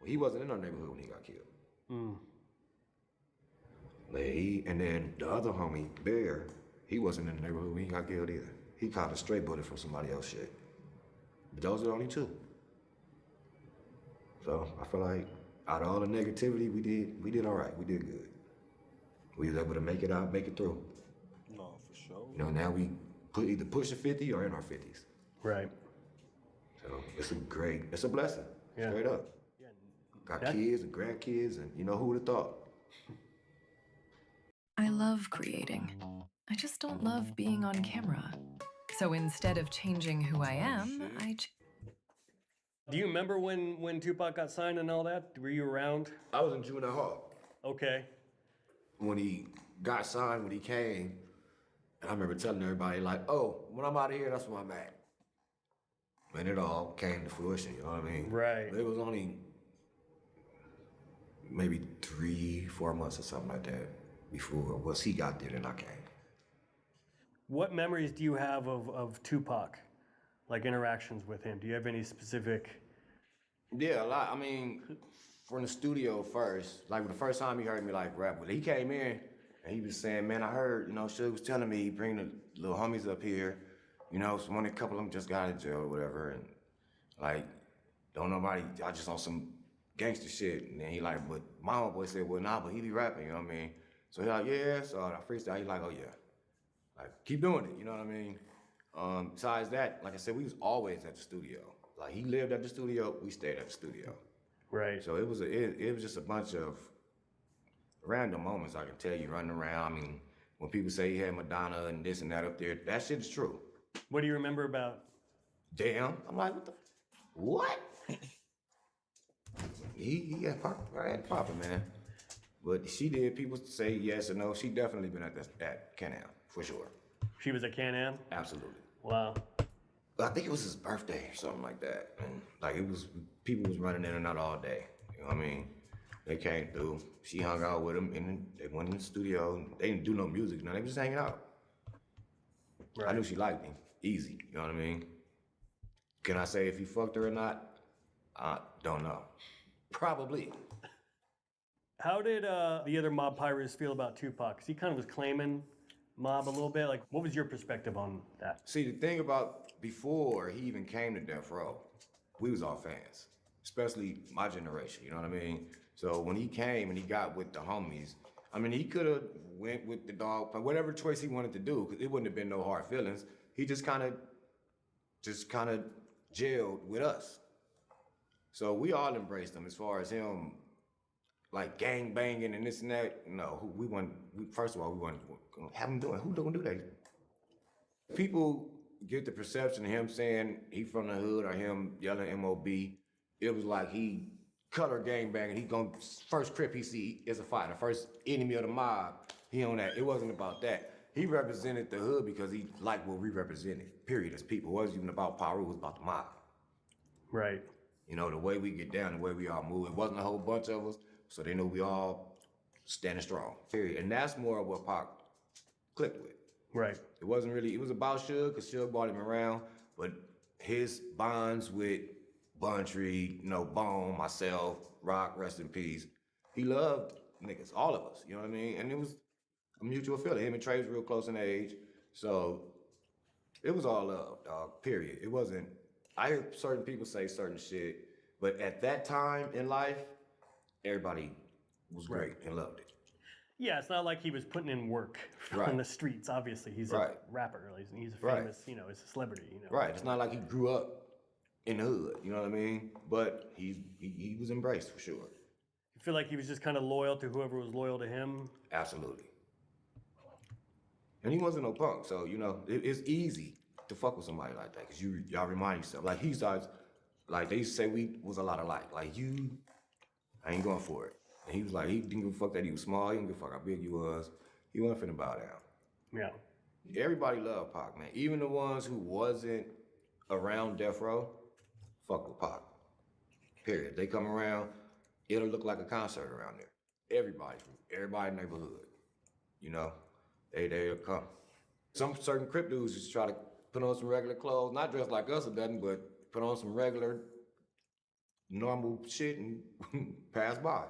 well, he wasn't in our neighborhood when he got killed. And then the other homie, Bear, he wasn't in the neighborhood when he got killed either. He caught a stray bullet from somebody else's shit. But those are the only 2. So I feel like out of all the negativity, we did all right. We did good. We was able to make it out, make it through. No, for sure. You know, now we either pushing 50 or in our 50s. Right. So it's a blessing, straight up. Yeah. Got kids and grandkids, and you know, who would have thought? I love creating. I just don't love being on camera. So instead of changing who I am, Do you remember when Tupac got signed and all that? Were you around? I was in Juvenile Hall. Okay. When he got signed, when he came, and I remember telling everybody, like, oh, when I'm out of here, that's where I'm at. And it all came to fruition, you know what I mean? Right. It was only maybe 3-4 months or something like that before. Once he got there, then I came. What memories do you have of Tupac? Like interactions with him? Do you have any specific? Yeah, a lot. I mean, from the studio first, like the first time he heard me like rap, when he came in and he was saying, man, I heard, you know, Suge was telling me he bring the little homies up here, you know, so a couple of them just got out of jail or whatever, and like, don't nobody, I just on some gangster shit. And then he like, but my homeboy said, well, nah, but he be rapping, you know what I mean? So he like, yeah, so I freestyle, he like, oh yeah. Like, keep doing it, you know what I mean? Besides that, like I said, we was always at the studio. Like, he lived at the studio, we stayed at the studio. Right. So it was just a bunch of random moments, I can tell you, running around. I mean, when people say he had Madonna and this and that up there, that shit is true. What do you remember about? Damn, I'm like, what? He had poppin', man. But she did, people say yes or no. She definitely been at Can-Am, for sure. She was at Can-Am? Absolutely. Wow. I think it was his birthday or something like that. And like people was running in and out all day. You know what I mean? They came through. She hung out with him and then they went in the studio. They didn't do no music, no, they was just hanging out. Right. I knew she liked me. Easy, you know what I mean? Can I say if he fucked her or not? I don't know. Probably. How did the other mob pirates feel about Tupac? Because he kind of was claiming mob a little bit. Like, what was your perspective on that? See, the thing about before he even came to Death Row, we was all fans, especially my generation, you know what I mean? So when he came and he got with the homies, I mean, he could have went with the dog, but whatever choice he wanted to do, because it wouldn't have been no hard feelings. He just kind of jailed with us. So we all embraced him as far as him, like gang banging and this and that. No, first of all, we weren't gonna have him doing. Who gonna do that? People get the perception of him saying he from the hood or him yelling MOB. It was like he color gang banging. He gonna first crip he see is a fighter. First enemy of the mob. He on that. It wasn't about that. He represented the hood because he liked what we represented. Period. As people, it wasn't even about power. It was about the mob. Right. You know, the way we get down, the way we all move. It wasn't a whole bunch of us, so they knew we all standing strong. Period. And that's more of what Pac clicked with. Right. It wasn't really, it was about Suge, because Suge brought him around, but his bonds with Buntry, you know, Bone, myself, Rock, rest in peace. He loved niggas, all of us, you know what I mean? And it was a mutual feeling. Him and Trey was real close in age, so it was all love, dog, period. It wasn't, I hear certain people say certain shit, but at that time in life, everybody was great and loved it. Yeah, it's not like he was putting in work on the streets. Obviously, he's a rapper. He's a famous, you know, he's a celebrity. You know. Right. It's not like he grew up in the hood. You know what I mean? But he was embraced for sure. You feel like he was just kind of loyal to whoever was loyal to him? Absolutely. And he wasn't no punk, so you know it's easy to fuck with somebody like that because y'all remind yourself. Like he starts, like they used to say we was a lot alike. Like I ain't going for it. And he was like, he didn't give a fuck that he was small. He didn't give a fuck how big you was. He wasn't finna bow down. Yeah. Everybody loved Pac, man. Even the ones who wasn't around Death Row, fuck with Pac. Period. They come around, it'll look like a concert around there. Everybody in the neighborhood, you know, they'll come. Some certain Crip dudes just try to put on some regular clothes, not dressed like us or nothing, but put on some regular, normal shit and pass by.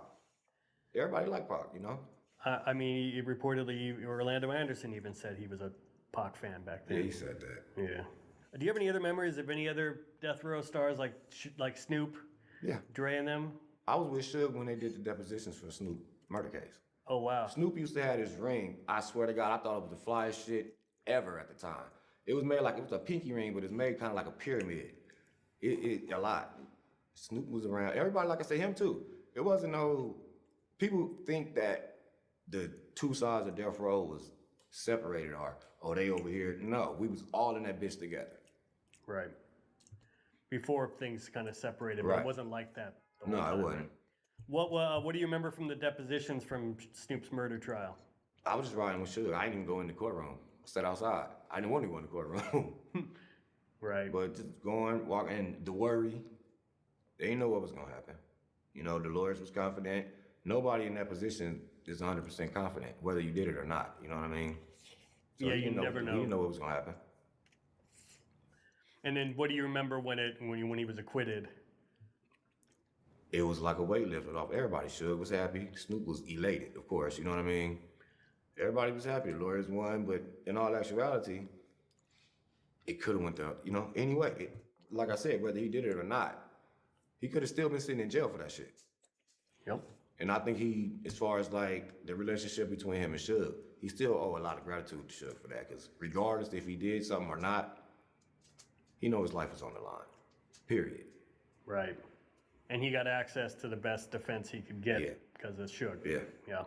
Everybody liked Pac, you know? I mean, reportedly, Orlando Anderson even said he was a Pac fan back then. Yeah, he said that. Yeah. Do you have any other memories of any other Death Row stars like Snoop? Yeah. Dre and them? I was with Suge when they did the depositions for Snoop murder case. Oh, wow. Snoop used to have this ring. I swear to God, I thought it was the flyest shit ever at the time. It was made like, it was a pinky ring, but it's made kind of like a pyramid. A lot. Snoop was around. Everybody, like I say, him too. It wasn't no... People think that the two sides of Death Row was separated or, oh, they over here. No, we was all in that bitch together. Right. Before things kind of separated, but it wasn't like that. No, it wasn't. What do you remember from the depositions from Snoop's murder trial? I was just riding with Suge. I didn't even go in the courtroom. I sat outside. I didn't want to go in the courtroom. Right. But just going, walking, and the worry, they didn't know what was going to happen. You know, the lawyers was confident. nobody in that position is 100% confident, whether you did it or not. You know what I mean? So Yeah, you never know. You didn't know what was gonna happen. And then what do you remember when he was acquitted? It was like a weight lifted off. Everybody was happy. Snoop was elated, of course. You know what I mean? Everybody was happy. The lawyers won, but in all actuality, it could have went to, anyway. Like I said, whether he did it or not, he could have still been sitting in jail for that shit. Yep. And I think as far as like the relationship between him and Suge, he still owe a lot of gratitude to Suge for that. Because regardless if he did something or not, he knows his life is on the line. Period. Right. And he got access to the best defense he could get because of Suge. Yeah. Yeah.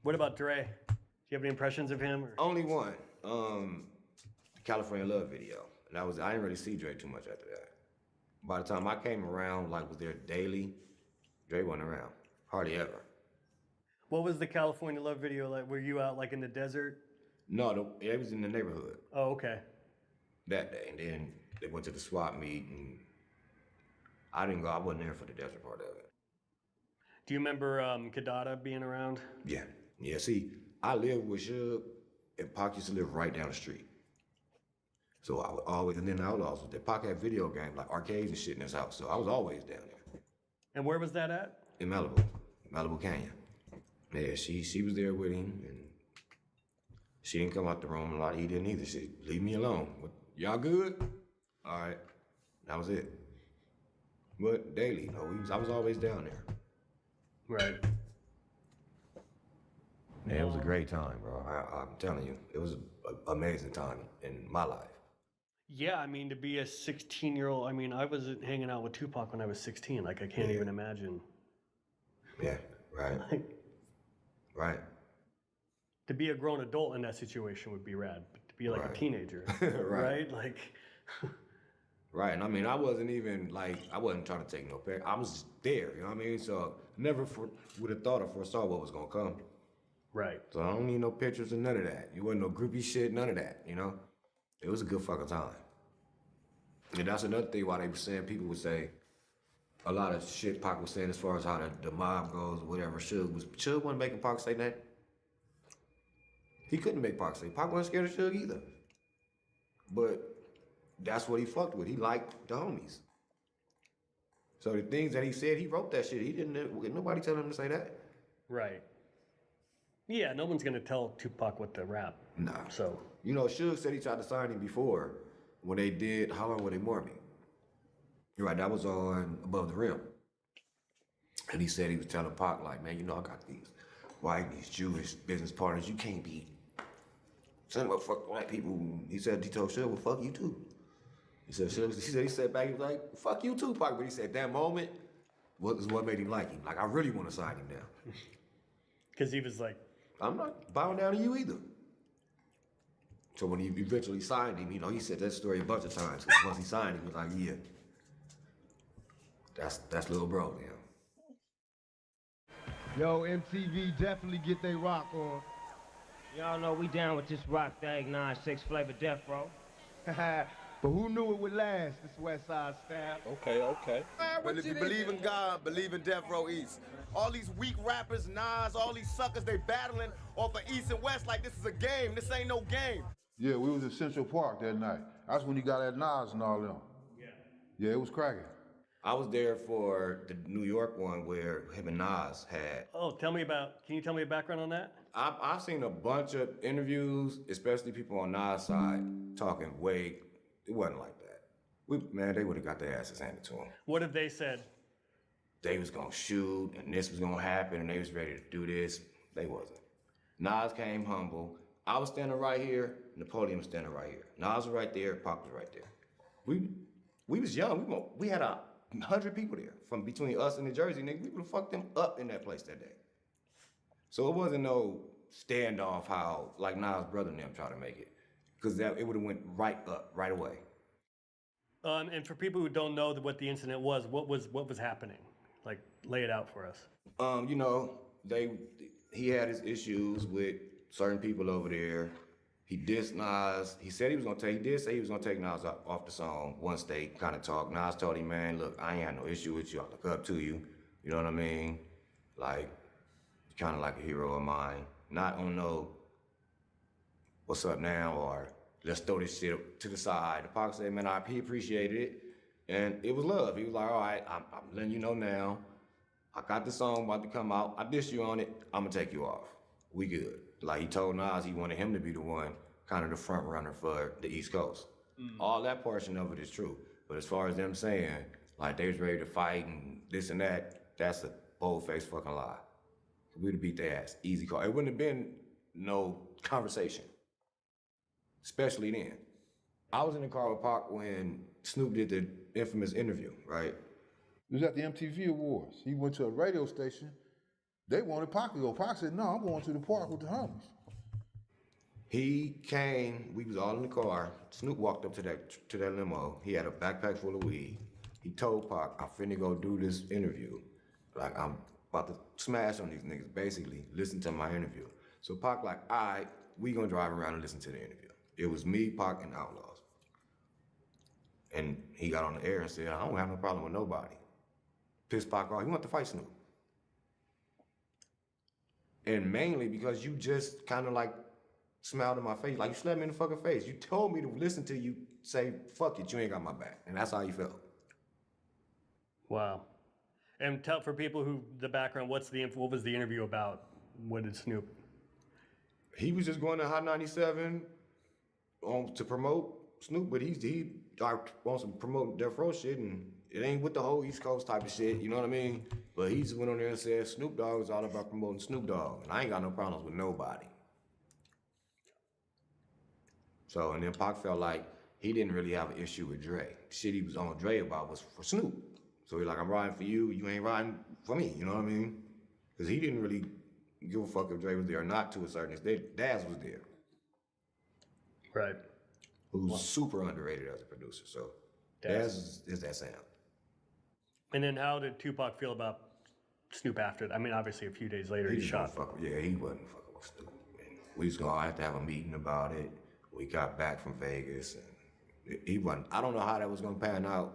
What about Dre? Do you have any impressions of him? Or? Only one. The California Love video. And I didn't really see Dre too much after that. By the time I came around, was there daily, Dre wasn't around. Hardly ever. What was the California Love video like? Were you out in the desert? No, it was in the neighborhood. Oh, okay. That day. And then they went to the swap meet and I didn't go. I wasn't there for the desert part of it. Do you remember Kadada being around? Yeah. Yeah, see, I lived with Suge and Pac used to live right down the street. So I would always, and then the Outlaws was there. Pac had video games, like arcades and shit in his house. So I was always down there. And where was that at? In Malibu Canyon. Yeah, she was there with him and she didn't come out the room a lot. He didn't either. She said, leave me alone. Y'all good? All right. That was it. But daily, I was always down there. Right. Yeah, it was a great time, bro. I'm telling you, it was an amazing time in my life. Yeah, I mean, to be a 16-year-old, I was hanging out with Tupac when I was 16. I can't even imagine. Yeah, right. Right. To be a grown adult in that situation would be rad, but to be a teenager, right? Right, and I wasn't even I wasn't trying to take no picture. I was just there, you know what I mean? So never would have thought or foresaw what was gonna come. Right. So I don't need no pictures or none of that. You wasn't no groupie shit, none of that, It was a good fucking time. And that's another thing why they were saying, people would say, a lot of shit Pac was saying as far as how the mob goes or whatever. Suge wasn't making Pac say that. He couldn't make Pac say. Pac wasn't scared of Suge either. But that's what he fucked with. He liked the homies. So the things that he said, he wrote that shit. He didn't, nobody tell him to say that. Right. Yeah, no one's gonna tell Tupac what to rap. Nah. So. Suge said he tried to sign him before when they did How Long Will They Mourn Me? You're right, that was on Above the Rim. And he said he was telling Pac, man, I got these white, these Jewish business partners. You can't be saying about fuck white people. He told Suge, well, fuck you too. He said back, he was like, fuck you too, Pac. But he said that moment was what made him like him. I really want to sign him now. Because he was like, I'm not bowing down to you either. So when he eventually signed him, he said that story a bunch of times. Once he signed him, he was like, yeah, that's little bro, Yo, MTV definitely get they rock on. Y'all know we down with this rock thing, 9-6 flavor death row. But who knew it would last, this West Side staff? Okay. Well, if you believe in God, believe in Death Row East. All these weak rappers, Nas, all these suckers, they battling off of East and West like this is a game. This ain't no game. Yeah, we was in Central Park that night. That's when you got that Nas and all them. Yeah, it was cracking. I was there for the New York one where him and Nas had. Oh, can you tell me a background on that? I've seen a bunch of interviews, especially people on Nas' side, talking it wasn't like that. They would have got their asses handed to them. What have they said? They was gonna shoot, and this was gonna happen, and they was ready to do this. They wasn't. Nas came humble. I was standing right here, Napoleon was standing right here. Nas was right there, Pac was right there. We was young, we had 100 people there from between us and the Jersey, nigga. We would have fucked them up in that place that day. So it wasn't no standoff how, like Nas' brother and them tried to make it. Because it would have went right up, right away. And for people who don't know what the incident was, what was happening? Lay it out for us. He had his issues with certain people over there. He dissed Nas. He said he was gonna take. He did say he was gonna take Nas off the song once they kind of talked. Nas told him, man, look, I ain't had no issue with you. I look up to you. You know what I mean? Like, kind of like a hero of mine. Not on no, what's up now, or let's throw this shit to the side. The Pac said, man, he appreciated it, and it was love. He was like, all right, I'm letting you know now. I got the song about to come out. I dissed you on it. I'm gonna take you off. We good. Like he told Nas he wanted him to be the one, kind of the front runner for the East Coast. All that portion of it is true. But as far as them saying, like they was ready to fight and this and that, that's a bold-faced fucking lie. We'd have beat their ass. Easy call. It wouldn't have been no conversation. Especially then. I was in the car with Pac when Snoop did the infamous interview, right? It was at the MTV Awards. He went to a radio station. They wanted Pac to go. Pac said, no, I'm going to the park with the homies. He came, we was all in the car. Snoop walked up to that limo. He had a backpack full of weed. He told Pac, I'm finna go do this interview. Like, I'm about to smash on these niggas, basically. Listen to my interview. So Pac like, all right, we gonna drive around and listen to the interview. It was me, Pac, and Outlaws. And he got on the air and said, I don't have no problem with nobody. Pissed Pac off, he wanted to fight Snoop. And mainly because you just kind of like smiled in my face, like you slapped me in the fucking face. You told me to listen to you say, fuck it, you ain't got my back. And that's how you felt. Wow. And tell for people who, the background, what was the interview about? What did Snoop? He was just going to Hot 97 to promote Snoop, but he wants to promote Death Row shit, and it ain't with the whole East Coast type of shit, you know what I mean? But he just went on there and said Snoop Dogg is all about promoting Snoop Dogg, and I ain't got no problems with nobody. So, and then Pac felt like he didn't really have an issue with Dre. Shit he was on Dre about was for Snoop. So he's like, I'm riding for you, you ain't riding for me, you know what I mean? Because he didn't really give a fuck if Dre was there or not to a certain extent. Daz was there. Right. Who's super underrated as a producer, so Daz is that sound. And then how did Tupac feel about Snoop after that? I mean, obviously a few days later he shot. He wasn't fucking with Snoop. And we was gonna have to have a meeting about it. We got back from Vegas and he wasn't. I don't know how that was gonna pan out.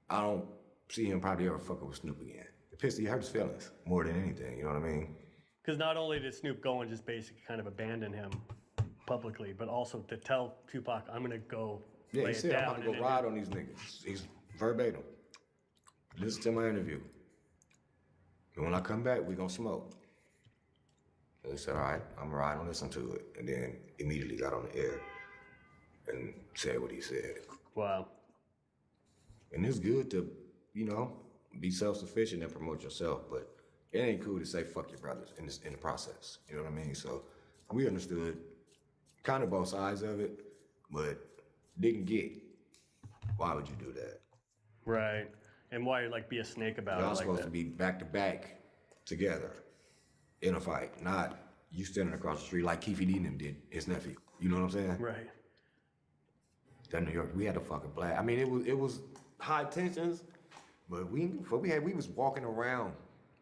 I don't see him probably ever fucking with Snoop again. He hurt his feelings more than anything, you know what I mean? Because not only did Snoop go and just basically kind of abandon him publicly, but also to tell Tupac, I'm gonna go lay he it said, down. I'm about to go ride on these niggas. He's verbatim. Listen to my interview. And when I come back, we gonna smoke. And he said, all right, I'm gonna ride and listen to it. And then immediately got on the air and said what he said. Wow. And it's good to, you know, be self-sufficient and promote yourself, but it ain't cool to say fuck your brothers in the process. You know what I mean? So we understood kind of both sides of it, but didn't get why would you do that? Right. And why like be a snake about Y'all it like supposed that? to be back to back together in a fight, not you standing across the street like Keefe D. did his nephew. You know what I'm saying? Right. That New York, we had a fucking blast. I mean, it was high tensions, but we was walking around,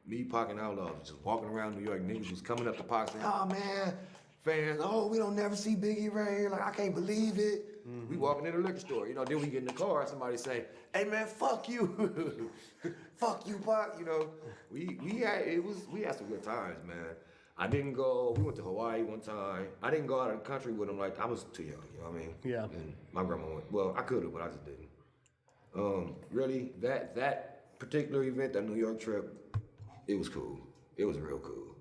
me, Pac, and Outlaws, just walking around New York. Niggas was coming up to Pac saying, oh man, fans, oh, we don't never see Biggie right here. Like, I can't believe it. Mm-hmm. We walking in the liquor store, you know, then we get in the car, somebody say, hey man, fuck you. Fuck you, Pac, you know. We had some good times, man. We went to Hawaii one time. I didn't go out of the country with him, like, I was too young, you know what I mean? Yeah. And my grandma went, well, I could have, but I just didn't. Really, that particular event, that New York trip, it was cool. It was real cool.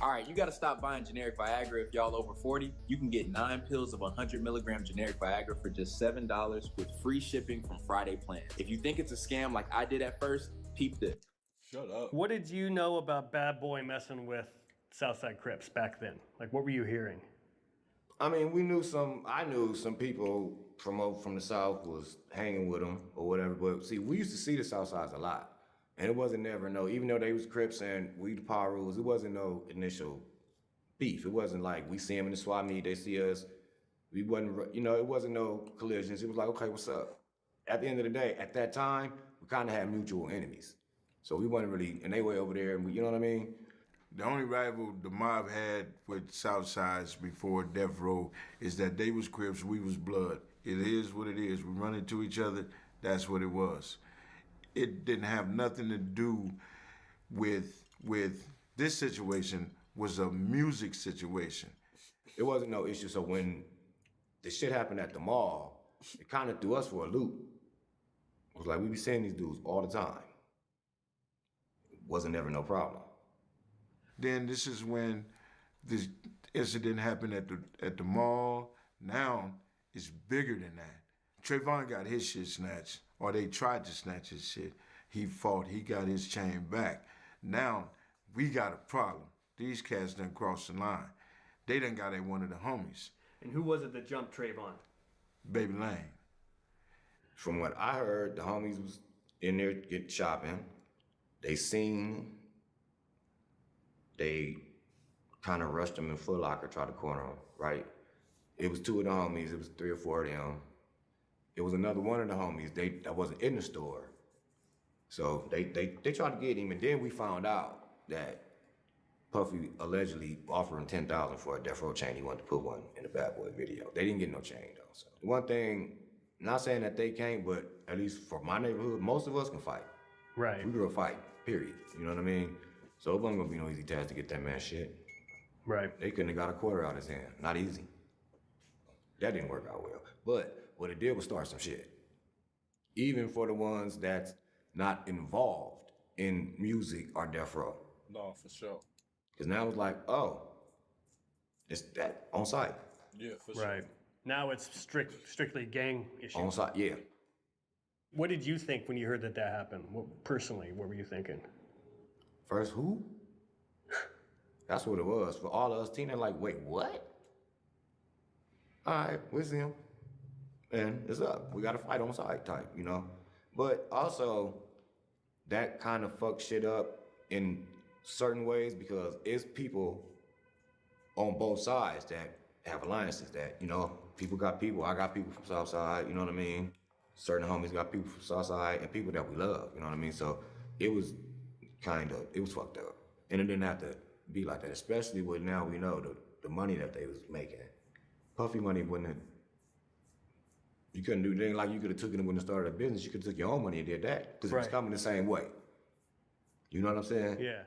All right, you got to stop buying generic Viagra if y'all over 40. You can get 9 pills of 100 milligram generic Viagra for just $7 with free shipping from Friday Plan. If you think it's a scam like I did at first, peep this. Shut up. What did you know about Bad Boy messing with Southside Crips back then? Like, what were you hearing? I mean, I knew some people from the South was hanging with them or whatever, but see, we used to see the Southsides a lot. And it wasn't never even though they was Crips and we the Power Rules, it wasn't no initial beef. It wasn't like we see them in the swap meet, they see us. We wasn't, it wasn't no collisions. It was like, okay, what's up? At the end of the day, at that time, we kind of had mutual enemies. So we wasn't really, and they way over there, and you know what I mean? The only rival the mob had with Southsides before Death Row is that they was Crips, we was Blood. It is what it is. We run into each other, that's what it was. It didn't have nothing to do with this situation was a music situation. It wasn't no issue. So when the shit happened at the mall, it kind of threw us for a loop. It was like we be seeing these dudes all the time. It wasn't ever no problem. Then this is when this incident happened at the mall. Now it's bigger than that. Trayvon got his shit snatched, or they tried to snatch his shit. He fought, he got his chain back. Now we got a problem. These cats done crossed the line. They done got at one of the homies. And who was it that jumped Trayvon? Baby Lane. From what I heard, the homies was in there getting shopping. They seen, they kind of rushed him in Foot Locker, tried to corner him, right? It was two of the homies, it was 3 or 4 of them. It was another one of the homies that wasn't in the store. So they tried to get him, and then we found out that Puffy allegedly offered him $10,000 for a Death Row chain. He wanted to put one in the Bad Boy video. They didn't get no chain though. So one thing, not saying that they can't, but at least for my neighborhood, most of us can fight. Right. We grew up fighting, period. You know what I mean? So it wasn't gonna be no easy task to get that man shit. Right. They couldn't have got a quarter out of his hand. Not easy. That didn't work out well. But what it did was start some shit. Even for the ones that's not involved in music or Death Row. No, for sure. Because now it's like, oh, it's that on site. Yeah, for sure. Right. Now it's strictly gang issue. On site, yeah. What did you think when you heard that happened? Personally, what were you thinking? First, who? That's what it was. For all of us, Tina, like, wait, what? All right, we see him. And it's up. We got to fight on site type, you know? But also, that kind of fucked shit up in certain ways because it's people on both sides that have alliances that, you know, people got people. I got people from Southside, you know what I mean? Certain homies got people from Southside and people that we love, you know what I mean? So it was it was fucked up. And it didn't have to be like that, especially with now we know the money that they was making. Puffy money wouldn't have, you couldn't do anything like you could have took it when you started a business. You could have took your own money and did that because it was coming the same way. You know what I'm saying? Yeah.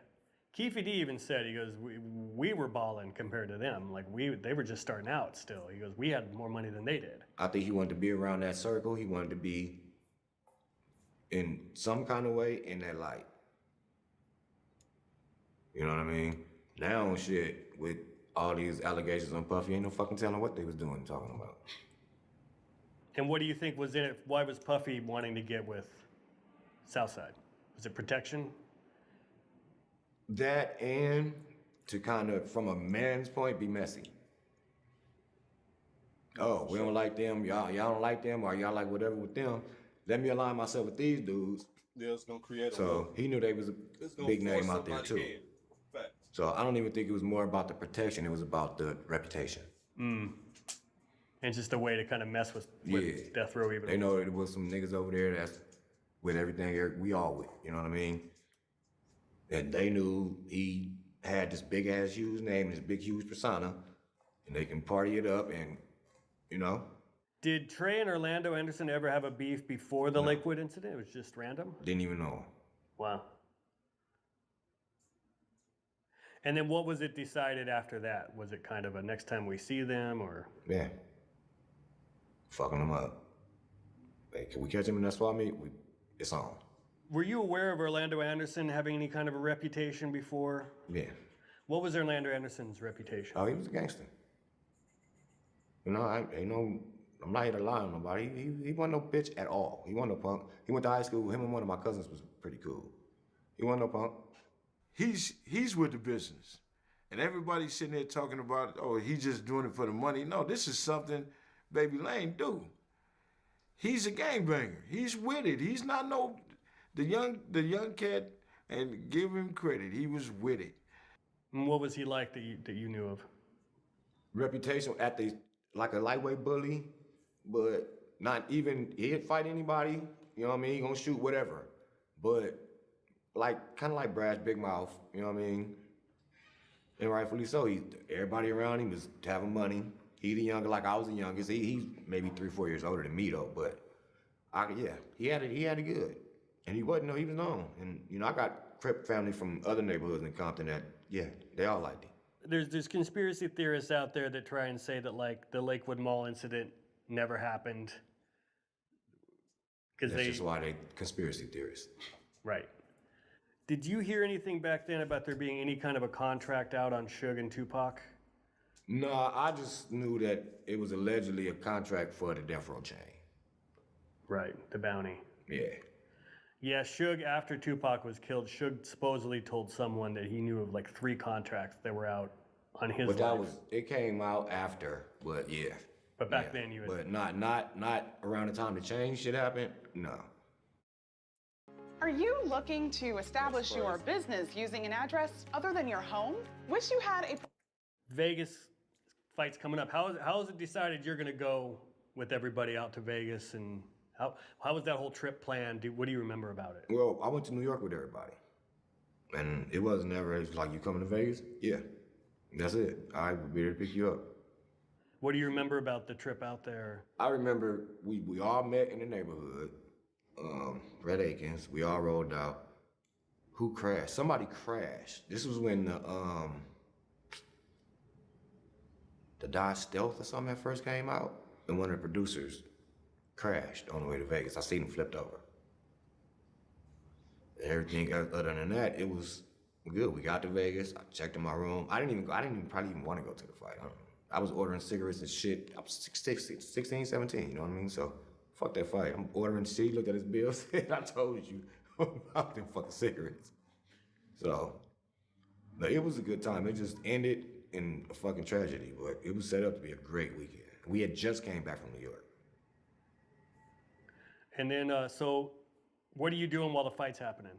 Keefe D even said, he goes, we were balling compared to them. Like they were just starting out still. He goes, we had more money than they did. I think he wanted to be around that circle. He wanted to be in some kind of way in that light. You know what I mean? Now shit, with all these allegations on Puffy, ain't no fucking telling what they was doing and talking about. And what do you think was in it? Why was Puffy wanting to get with Southside? Was it protection? That and to kind of, from a man's point, be messy. Oh, we don't like them, y'all don't like them, or y'all like whatever with them. Let me align myself with these dudes. Yeah, it's gonna create So he knew they was a big name out there too. So I don't even think it was more about the protection, it was about the reputation. And just a way to kind of mess with Death Row even. They know there was some niggas over there that's with everything we all with, you know what I mean? And they knew he had this big ass huge name, this big huge persona, and they can party it up and, you know. Did Trey and Orlando Anderson ever have a beef before the Lakewood incident? It was just random? Didn't even know. Wow. And then what was it decided after that? Was it kind of a next time we see them or? Yeah. Fucking them up. Hey, can we catch him in that swap meet? It's on. Were you aware of Orlando Anderson having any kind of a reputation before? Yeah. What was Orlando Anderson's reputation? Oh, he was a gangster. You know, I'm not here to lie on nobody. He wasn't no bitch at all. He wasn't no punk. He went to high school. Him and one of my cousins was pretty cool. He wasn't no punk. He's with the business. And everybody's sitting there talking about, oh, he's just doing it for the money. No, this is something Baby Lane do. He's a gangbanger. He's with it. He's not the young cat, and give him credit, he was with it. And what was he like that you knew of? Reputation like a lightweight bully, but not even, he'd fight anybody, you know what I mean? He gonna shoot whatever. But kind of like Brash Big Mouth, you know what I mean? And rightfully so. Everybody around him was having money. He the younger, like I was the youngest. He's maybe 3-4 years older than me though, but he had it good. And he wasn't, no, he was known. And I got Crip family from other neighborhoods in Compton that, they all liked him. There's conspiracy theorists out there that try and say that like the Lakewood Mall incident never happened. That's just why they conspiracy theorists. Right. Did you hear anything back then about there being any kind of a contract out on Suge and Tupac? No, I just knew that it was allegedly a contract for the Death Row chain. Right, the bounty. Yeah. Yeah, Suge, after Tupac was killed, Suge supposedly told someone that he knew of like 3 contracts that were out on his life. It came out after, but yeah. But back then you had... But not around the time the chain shit happened, no. Are you looking to establish your business using an address other than your home? Wish you had a... Vegas fight's coming up. How is it decided you're gonna go with everybody out to Vegas, and how was that whole trip planned? What do you remember about it? Well, I went to New York with everybody. And it wasn't ever, it was like, you coming to Vegas? Yeah, that's it. I'll be there to pick you up. What do you remember about the trip out there? I remember we all met in the neighborhood. Red Akins, we all rolled out. Who crashed? Somebody crashed. This was when the Dodge Stealth or something that first came out, and one of the producers crashed on the way to Vegas. I seen him flipped over. Everything other than that, it was good. We got to Vegas. I checked in my room. I didn't even probably even want to go to the fight. I was ordering cigarettes and shit. I was 16, 17, you know what I mean? So, fuck that fight. I'm ordering shit, looked at his bill, said, I told you about them fucking cigarettes. So, but it was a good time. It just ended in a fucking tragedy, but it was set up to be a great weekend. We had just came back from New York. And then, so what are you doing while the fight's happening?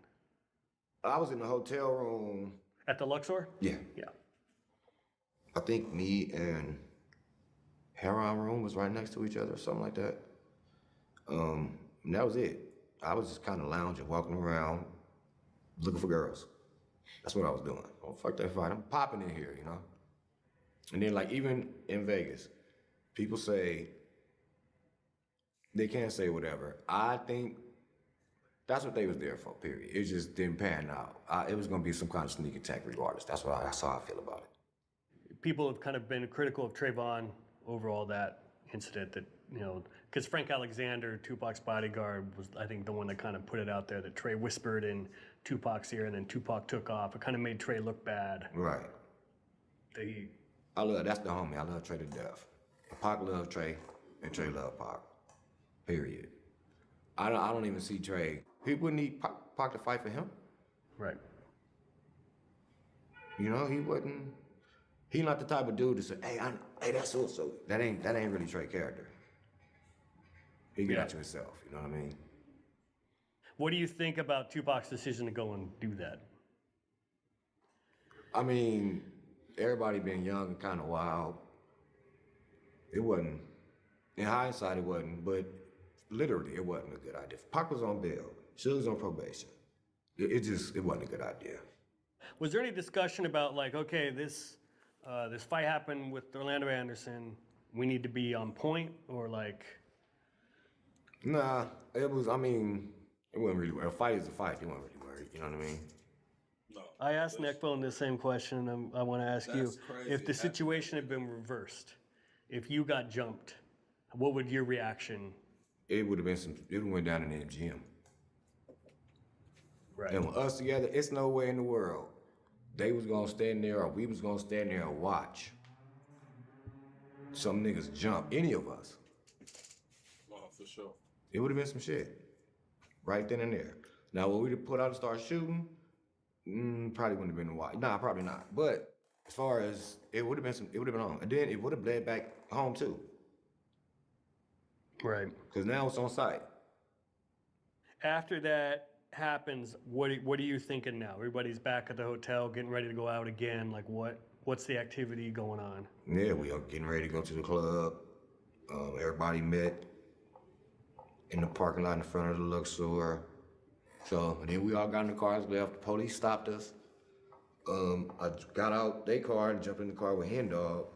I was in the hotel room. At the Luxor? Yeah. Yeah. I think me and Heron room was right next to each other or something like that. And that was it. I was just kind of lounging, walking around, looking for girls. That's what I was doing. Oh, fuck that fight. I'm popping in here, you know? And then, like, even in Vegas, people say they can't say whatever. I think that's what they was there for, period. It just didn't pan out. It was going to be some kind of sneak attack regardless. That's how I feel about it. People have kind of been critical of Trayvon over all that incident that, because Frank Alexander, Tupac's bodyguard, was, I think, the one that kind of put it out there that Trey whispered in Tupac's ear and then Tupac took off. It kind of made Trey look bad. Right. That's the homie. I love Trey to death. Pac loved Trey, and Trey loved Pac. Period. I don't even see Trey. He wouldn't need Pac to fight for him. Right. He wouldn't. He not the type of dude to say, hey, that's so. That ain't really Trey character. He get out to himself, you know what I mean? What do you think about Tupac's decision to go and do that? I mean, everybody being young and kind of wild. It wasn't, in hindsight it wasn't, but literally it wasn't a good idea. Pac was on bail, Suge was on probation. It wasn't a good idea. Was there any discussion about like, okay, this fight happened with Orlando Anderson, we need to be on point, or like? Nah, it wasn't really worried. A fight is a fight, they weren't really worried, you know what I mean? No. I asked Neckbone the same question, and I want to ask you, if the situation had been reversed, if you got jumped, what would your reaction? It would have went down in the MGM. Right. And with us together, it's no way in the world they was gonna stand there or we was gonna stand there and watch some niggas jump any of us. Oh, for sure. It would have been some shit right then and there. Now, when we'd put out and start shooting, probably wouldn't have been a while. Nah, probably not. But as far as it would have been on, and then it would have bled back home too. Right. Because now it's on site. After that happens, what are you thinking now? Everybody's back at the hotel, getting ready to go out again. Like, what's the activity going on? Yeah, we are getting ready to go to the club. Everybody met in the parking lot in front of the Luxor. So then we all got in the cars, left. The police stopped us. I got out their car and jumped in the car with Hen Dog.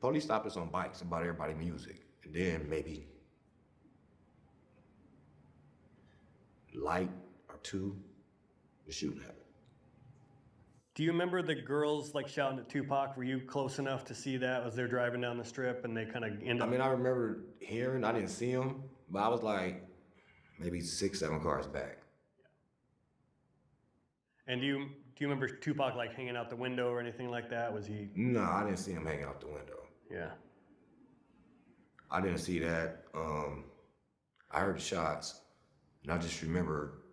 Police stopped us on bikes about everybody's music. And then maybe light or two, the shooting happened. Do you remember the girls like shouting at Tupac? Were you close enough to see that as they're driving down the strip and they kind of end up? I mean, I remember hearing, I didn't see them, but I was like maybe 6, 7 cars back. And do you remember Tupac like hanging out the window or anything like that? Was he? No, I didn't see him hanging out the window. Yeah. I didn't see that. I heard the shots, and I just remember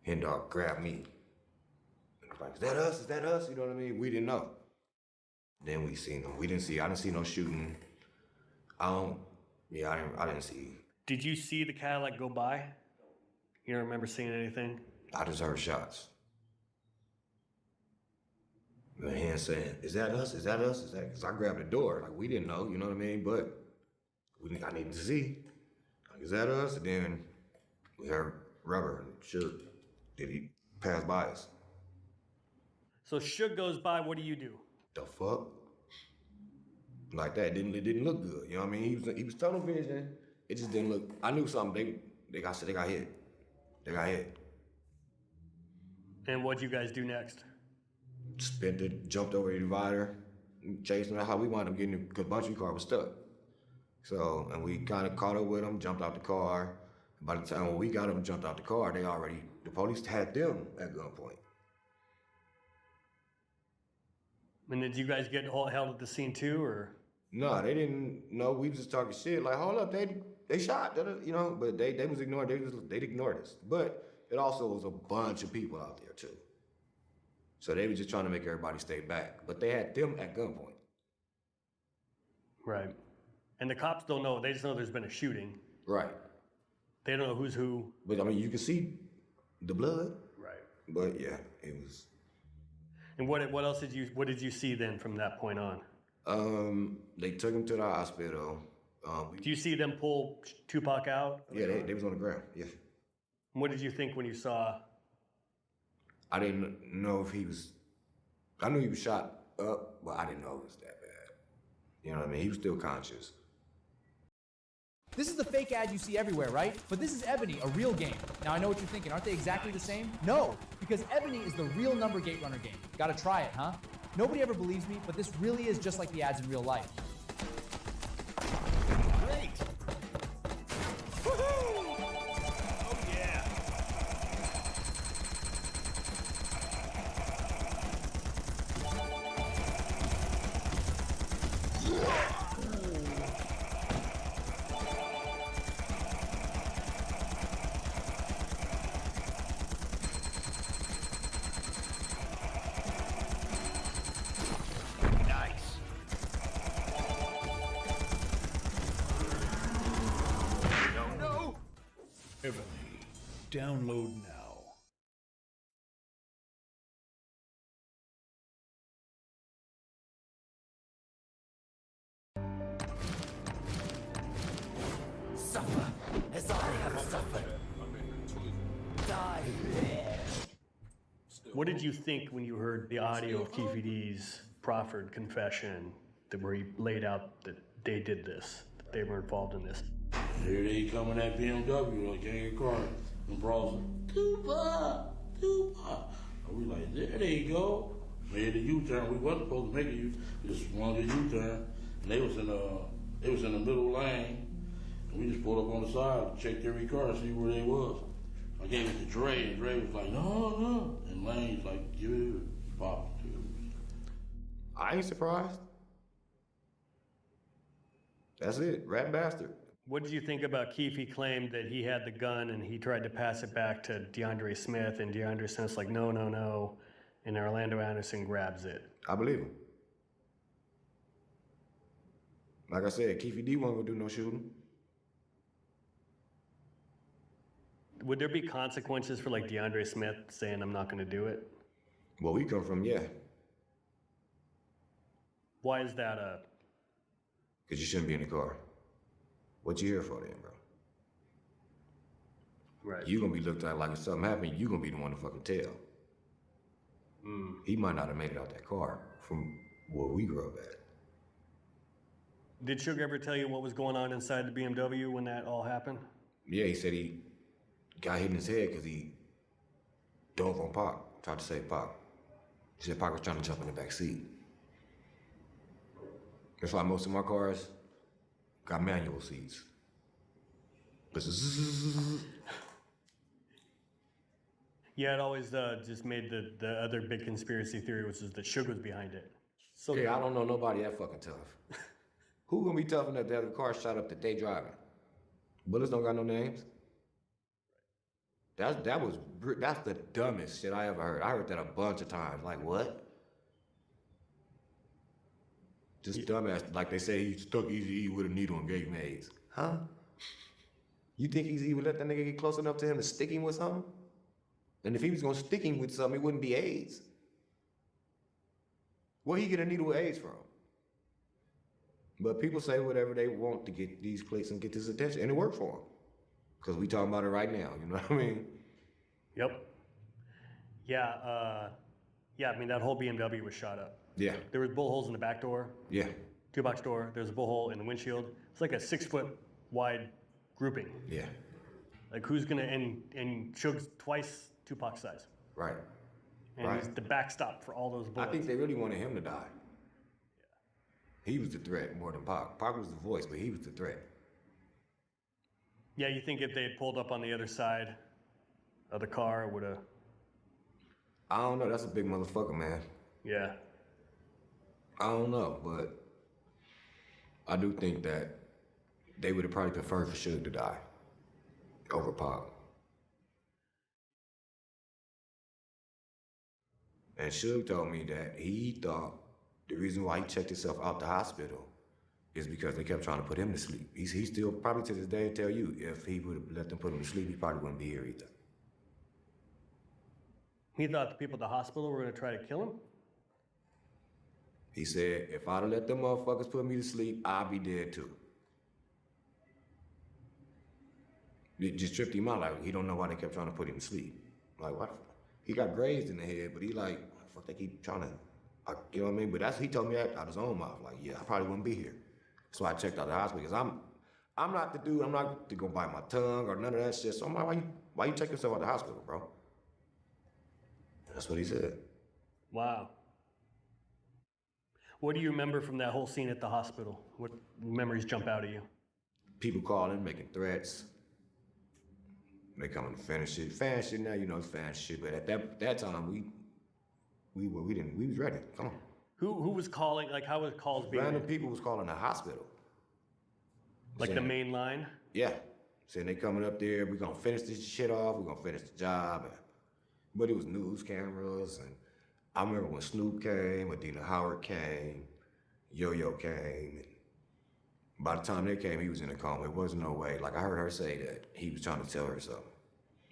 Hen Dog grabbed me. Like, is that us? Is that us? You know what I mean? We didn't know. Then we seen them. I didn't see no shooting. I didn't see. Did you see the Cadillac go by? You don't remember seeing anything? I just heard shots. The hand saying, is that us? Is that us? Is that? Because I grabbed the door. Like, we didn't know, you know what I mean? But I needed to see. Like, is that us? And then we heard rubber and Suge. Did he pass by us? So Suge goes by, what do you do? The fuck? Like that, it didn't look good. You know what I mean? He was tunnel vision. It just didn't look. I knew something. They got hit. They got hit. And what'd you guys do next? Jumped over the divider, chased them. That's how we wound up getting, because Bunchy car was stuck. So, and we kind of caught up with them, jumped out the car. By the time when we got them, jumped out the car, the police had them at gunpoint. And did you guys get held at the scene too, or? No, they didn't know. We was just talking shit. Like, hold up, they shot, you know. But they was ignored. They ignored us. But it also was a bunch of people out there too. So they were just trying to make everybody stay back. But they had them at gunpoint. Right. And the cops don't know. They just know there's been a shooting. Right. They don't know who's who. But I mean, you can see the blood. Right. But yeah, it was. And what else what did you see then from that point on? They took him to the hospital. Do you see them pull Tupac out? Yeah, they was on the ground. Yeah. And what did you think when you saw? I didn't know if he was. I knew he was shot up, but I didn't know it was that bad. You know what I mean? He was still conscious. This is the fake ad you see everywhere, right? But this is Ebony, a real game. Now I know what you're thinking, aren't they exactly the same? No, because Ebony is the real number gate runner game. Gotta try it, huh? Nobody ever believes me, but this really is just like the ads in real life. Great! Woohoo! Oh yeah! Download now. Suffer as I have suffered. Die. What did you think when you heard the audio of Keefe D's proffered confession where he laid out that they did this, that they were involved in this? Here they come in that BMW, like gang of cars, and brawls, Tupac. And we like, there they go. Made a U-turn. We wasn't supposed to make it. Just wanted a U-turn, and they was in the middle lane, and we just pulled up on the side, checked every car, see where they was. I gave it to Dre, and Dre was like, no. And Lane's like, give it, pop. I ain't surprised. That's it, rat bastard. What did you think about Keefe claimed that he had the gun and he tried to pass it back to DeAndre Smith, and DeAndre Smith's like, no, and Orlando Anderson grabs it? I believe him. Like I said, Keefe D wasn't gonna do no shooting. Would there be consequences for like DeAndre Smith saying, I'm not gonna do it? Well, we come from, yeah. Why is that Because you shouldn't be in the car. What you here for then, bro? Right. You gonna be looked at like if something happened, you gonna be the one to fucking tell. He might not have made it out that car from where we grew up at. Did Suge ever tell you what was going on inside the BMW when that all happened? Yeah, he said he got hit in his head because he dove on Pac, tried to save Pac. He said Pac was trying to jump in the back seat. That's why most of my cars got manual seats. Yeah, it always just made the other big conspiracy theory, which is that Suge was behind it. So yeah, I don't know nobody that fucking tough. Who gonna be tough enough to have the car shot up that they driving? Bullets don't got no names. That's the dumbest shit I ever heard. I heard that a bunch of times. Like what? Just dumbass. Like they say he stuck Eazy-E with a needle and gave him AIDS. Huh? You think Eazy-E would let that nigga get close enough to him to stick him with something? And if he was gonna stick him with something, it wouldn't be AIDS. Where he get a needle with AIDS from? But people say whatever they want to get these clicks and get this attention, and it worked for them. Because we talking about it right now, you know what I mean? Yep. Yeah, I mean, that whole BMW was shot up. Yeah. There was bullet holes in the back door. Yeah. Tupac's door. There's a bullet hole in the windshield. It's like a 6-foot wide grouping. Yeah. Like who's gonna, and Suge's twice Tupac's size. Right. And he's the backstop for all those bullets. I think they really wanted him to die. Yeah. He was the threat more than Pac. Pac was the voice, but he was the threat. Yeah, you think if they had pulled up on the other side of the car, it would have... I don't know. That's a big motherfucker, man. Yeah. I don't know, but I do think that they would have probably preferred for Suge to die over Pac. And Suge told me that he thought the reason why he checked himself out the hospital is because they kept trying to put him to sleep. He still, probably to this day, tell you, if he would have let them put him to sleep, he probably wouldn't be here either. He thought the people at the hospital were going to try to kill him? He said, if I'd have let them motherfuckers put me to sleep, I'd be dead too. It just tripped him out, like, he don't know why they kept trying to put him to sleep. Like, what? He got grazed in the head, but he like, what the fuck they keep trying to, you know what I mean? But that's, he told me that out his own mouth, like, yeah, I probably wouldn't be here. So I checked out the hospital, because I'm not the dude, I'm not to go bite my tongue or none of that shit. So I'm like, why you check yourself out the hospital, bro? That's what he said. Wow. What do you remember from that whole scene at the hospital? What memories jump out at you? People calling, making threats. They coming to finish shit. Fan shit now, you know it's fan shit. But at that time, we was ready. Come on. Who was calling? Like, how was calls being? Random people was calling the hospital. Like the main line? Yeah. Saying they coming up there, we gonna finish this shit off, we gonna finish the job. But it was news cameras, and I remember when Snoop came, when Dina Howard came, Yo-Yo came, and by the time they came, he was in a coma. It wasn't no way. Like, I heard her say that he was trying to tell her something.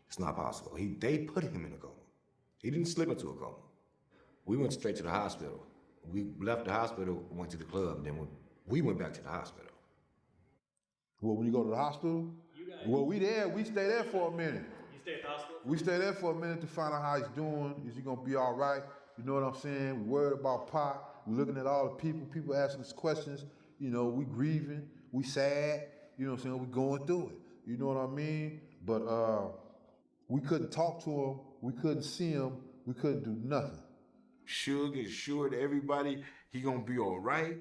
It's not possible. They put him in a coma. He didn't slip into a coma. We went straight to the hospital. We left the hospital, went to the club, then we went back to the hospital. Well, when you go to the hospital? Well, we stay there for a minute. You stay at the hospital? We stay there for a minute to find out how he's doing. Is he gonna be all right? You know what I'm saying? We're worried about Pac. We're looking at all the people asking us questions. You know, we grieving, we sad. You know what I'm saying? We going through it. You know what I mean? But we couldn't talk to him. We couldn't see him. We couldn't do nothing. Suge assured everybody he gonna be all right.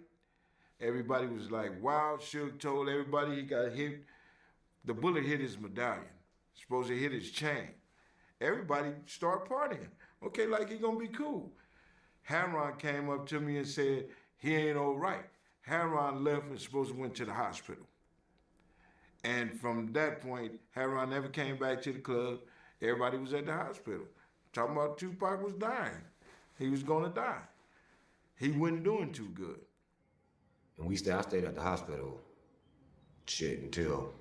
Everybody was like, wow. Suge told everybody he got hit. The bullet hit his medallion. Supposed to hit his chain. Everybody start partying. Okay, like he gonna be cool. Hamron came up to me and said he ain't all right. Hamron left and supposed to went to the hospital. And from that point, Hamron never came back to the club. Everybody was at the hospital. Talking about Tupac was dying. He was gonna die. He wasn't doing too good. And I stayed at the hospital, shit, until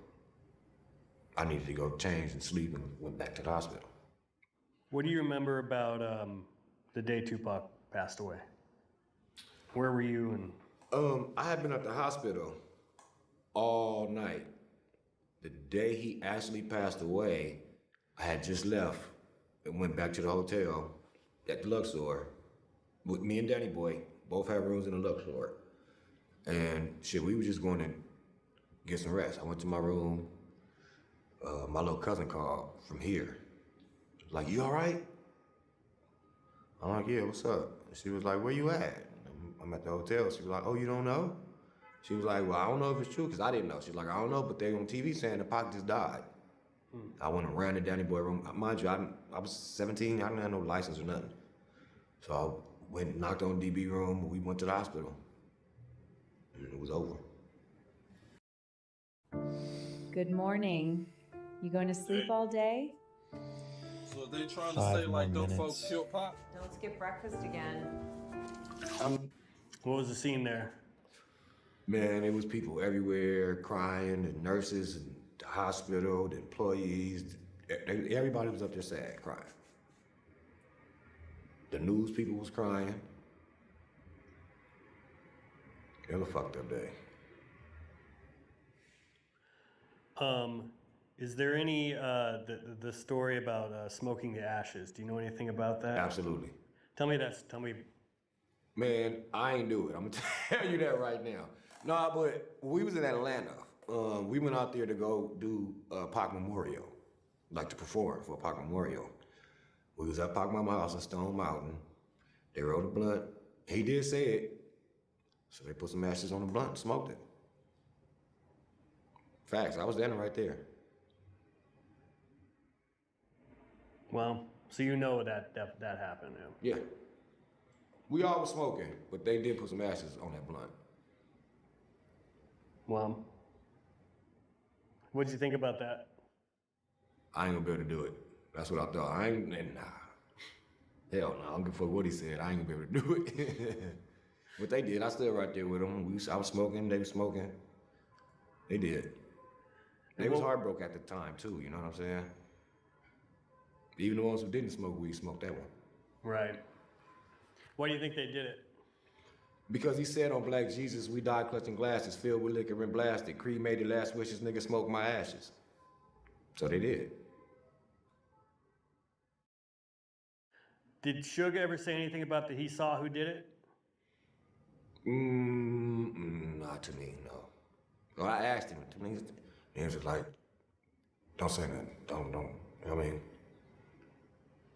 I needed to go change and sleep and went back to the hospital. What do you remember about the day Tupac passed away? Where were you? And I had been at the hospital all night. The day he actually passed away, I had just left and went back to the hotel at the Luxor with me and Danny Boy. Both had rooms in the Luxor. And shit, we were just going to get some rest. I went to my room. My little cousin called from here. Like, you all right? I'm like, yeah, what's up? And she was like, where you at? I'm at the hotel. She was like, oh, you don't know? She was like, well, I don't know if it's true, because I didn't know. She was like, I don't know, but they on TV saying the Pac just died. I went and ran the Danny Boy room. Mind you, I was 17. I didn't have no license or nothing. So I went and knocked on DB room. We went to the hospital. And it was over. Good morning. You going to sleep all day? So they trying to say like them folks killed Pop? Don't skip breakfast again. What was the scene there? Man, it was people everywhere crying, and nurses, and the hospital, the employees. Everybody was up there sad, crying. The news people was crying. It was a fucked up day. Is there any the story about smoking the ashes? Do you know anything about that? Absolutely. Tell me. Man, I ain't do it. I'm gonna tell you that right now. Nah, but we was in Atlanta. We went out there to go do Pac Memorial, like to perform for Pac Memorial. We was at Pac Mama house in Stone Mountain. They rolled a blunt. He did say it. So they put some ashes on the blunt and smoked it. Facts, I was standing right there. Well, so you know that happened. Yeah. We all was smoking, but they did put some ashes on that blunt. Well, what did you think about that? I ain't gonna be able to do it. That's what I thought. I ain't, nah. Hell no, I don't give a fuck what he said. I ain't gonna be able to do it. But they did. I stood right there with them. I was smoking, they was smoking. They did. They was heartbroken at the time too, you know what I'm saying? Even the ones who didn't smoke weed smoked that one. Right. Why do you think they did it? Because he said on Black Jesus, we died clutching glasses filled with liquor and blasted. Cremated last wishes, nigga smoke my ashes. So they did. Did Suge ever say anything about that he saw who did it? Not to me, no. Well, I asked him. To me, he was just like, don't say nothing. Don't. You know what I mean?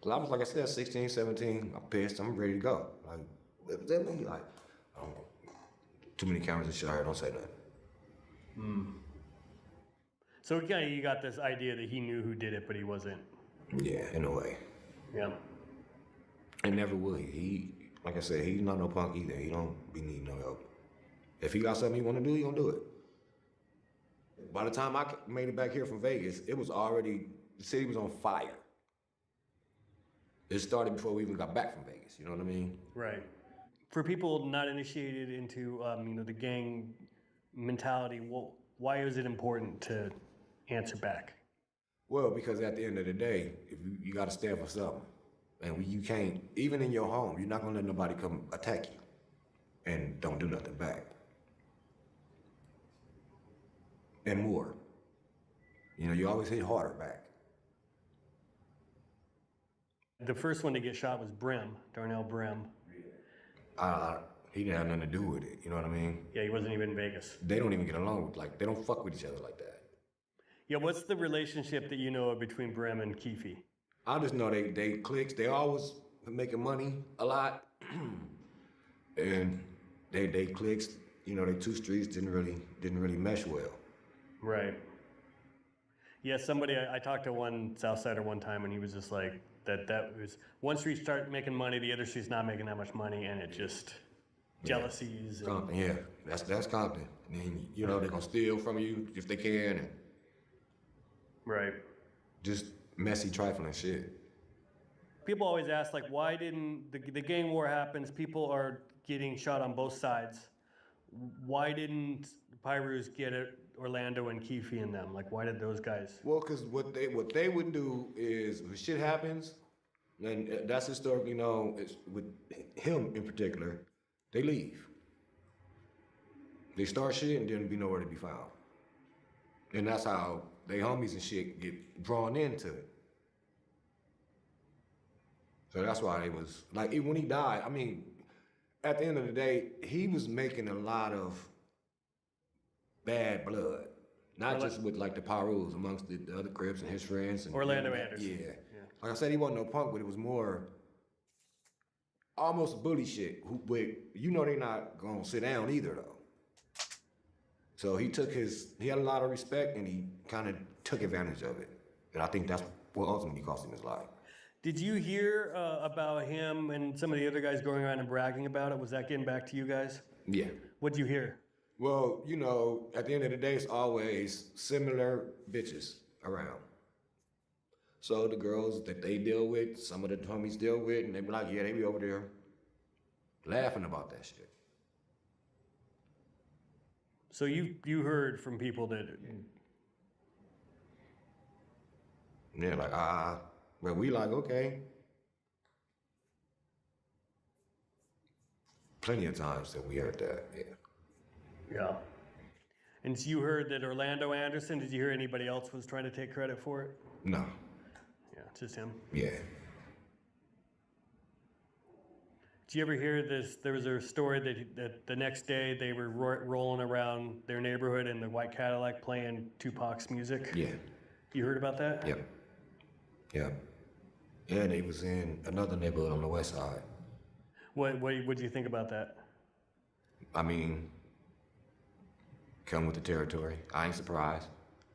Cause I was, like I said, 16, 17. I'm pissed. I'm ready to go. Like, what does that mean? Like, I don't know. Too many cameras and shit out here. Don't say nothing. So kind of you got this idea that he knew who did it, but he wasn't. Yeah, in a way. Yeah. And never will. He, like I said, he's not no punk either. He don't be needing no help. If he got something he want to do, he gonna do it. By the time I made it back here from Vegas, it was already, the city was on fire. It started before we even got back from Vegas, you know what I mean? Right. For people not initiated into, the gang mentality, why is it important to answer back? Well, because at the end of the day, if you got to stand for something. And you can't, even in your home, you're not going to let nobody come attack you and don't do nothing back. And more. You know, you always hit harder back. The first one to get shot was Brim, Darnell Brim. He didn't have nothing to do with it, you know what I mean? Yeah, he wasn't even in Vegas. They don't even get along, they don't fuck with each other like that. Yeah, what's the relationship that you know of between Brim and Keefe? I just know they cliques. They always making money a lot, and they cliques. You know, they two streets didn't really mesh well. Right. Yeah, somebody I talked to one Southsider one time, and he was just like that was one street start making money, the other street's not making that much money, and it just jealousies. Compton, yeah, that's Compton. And you know they're gonna steal from you if they can. And right. Just messy, trifling shit. People always ask, like, why didn't the gang war happens? People are getting shot on both sides. Why didn't Pyrus get it? Orlando and Keefe and them, like, why did those guys? Well, because what they would do is if shit happens, and that's historically known. With him in particular, they leave. They start shit and then be nowhere to be found. And that's how they homies and shit get drawn into it. So that's why it was like when he died. I mean, at the end of the day, he was making a lot of bad blood, not just with like the Pirus amongst the other Crips and his friends. And Orlando Anderson. Yeah. Like I said, he wasn't no punk, but it was more almost bully shit. But you know they're not gonna sit down either though. So he had a lot of respect and he kind of took advantage of it. And I think that's what ultimately cost him his life. Did you hear about him and some of the other guys going around and bragging about it? Was that getting back to you guys? Yeah. What'd you hear? Well, you know, at the end of the day, it's always similar bitches around. So the girls that they deal with, some of the homies deal with, and they be like, yeah, they be over there laughing about that shit. So you heard from people that... Yeah, like, but we like, okay. Plenty of times that we heard that, yeah. Yeah. And so you heard that Orlando Anderson, did you hear anybody else was trying to take credit for it? No. Yeah, just him. Yeah. Did you ever hear this? There was a story that the next day they were rolling around their neighborhood in the white Cadillac playing Tupac's music? Yeah. You heard about that? Yep. Yeah. And he was in another neighborhood on the west side. What do you think about that? I mean, come with the territory. I ain't surprised.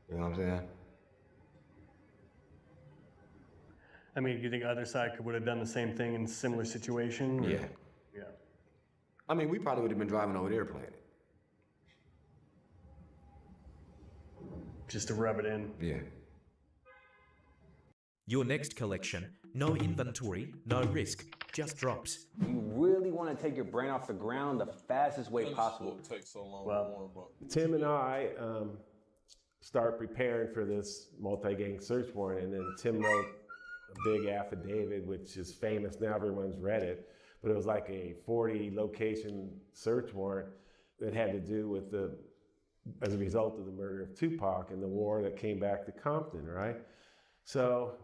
You know what I'm saying? I mean, do you think other side would have done the same thing in a similar situation? Or? Yeah. Yeah. I mean, we probably would have been driving over there playing it. Just to rub it in. Yeah. Your next collection, no inventory, no risk, just drops. You really want to take your brain off the ground the fastest way possible. It takes so long Well, to warm up. Tim and I start preparing for this multi-gang search warrant, and then Tim wrote a big affidavit, which is famous now, everyone's read it, but it was like a 40-location search warrant that had to do with as a result of the murder of Tupac and the war that came back to Compton, right? So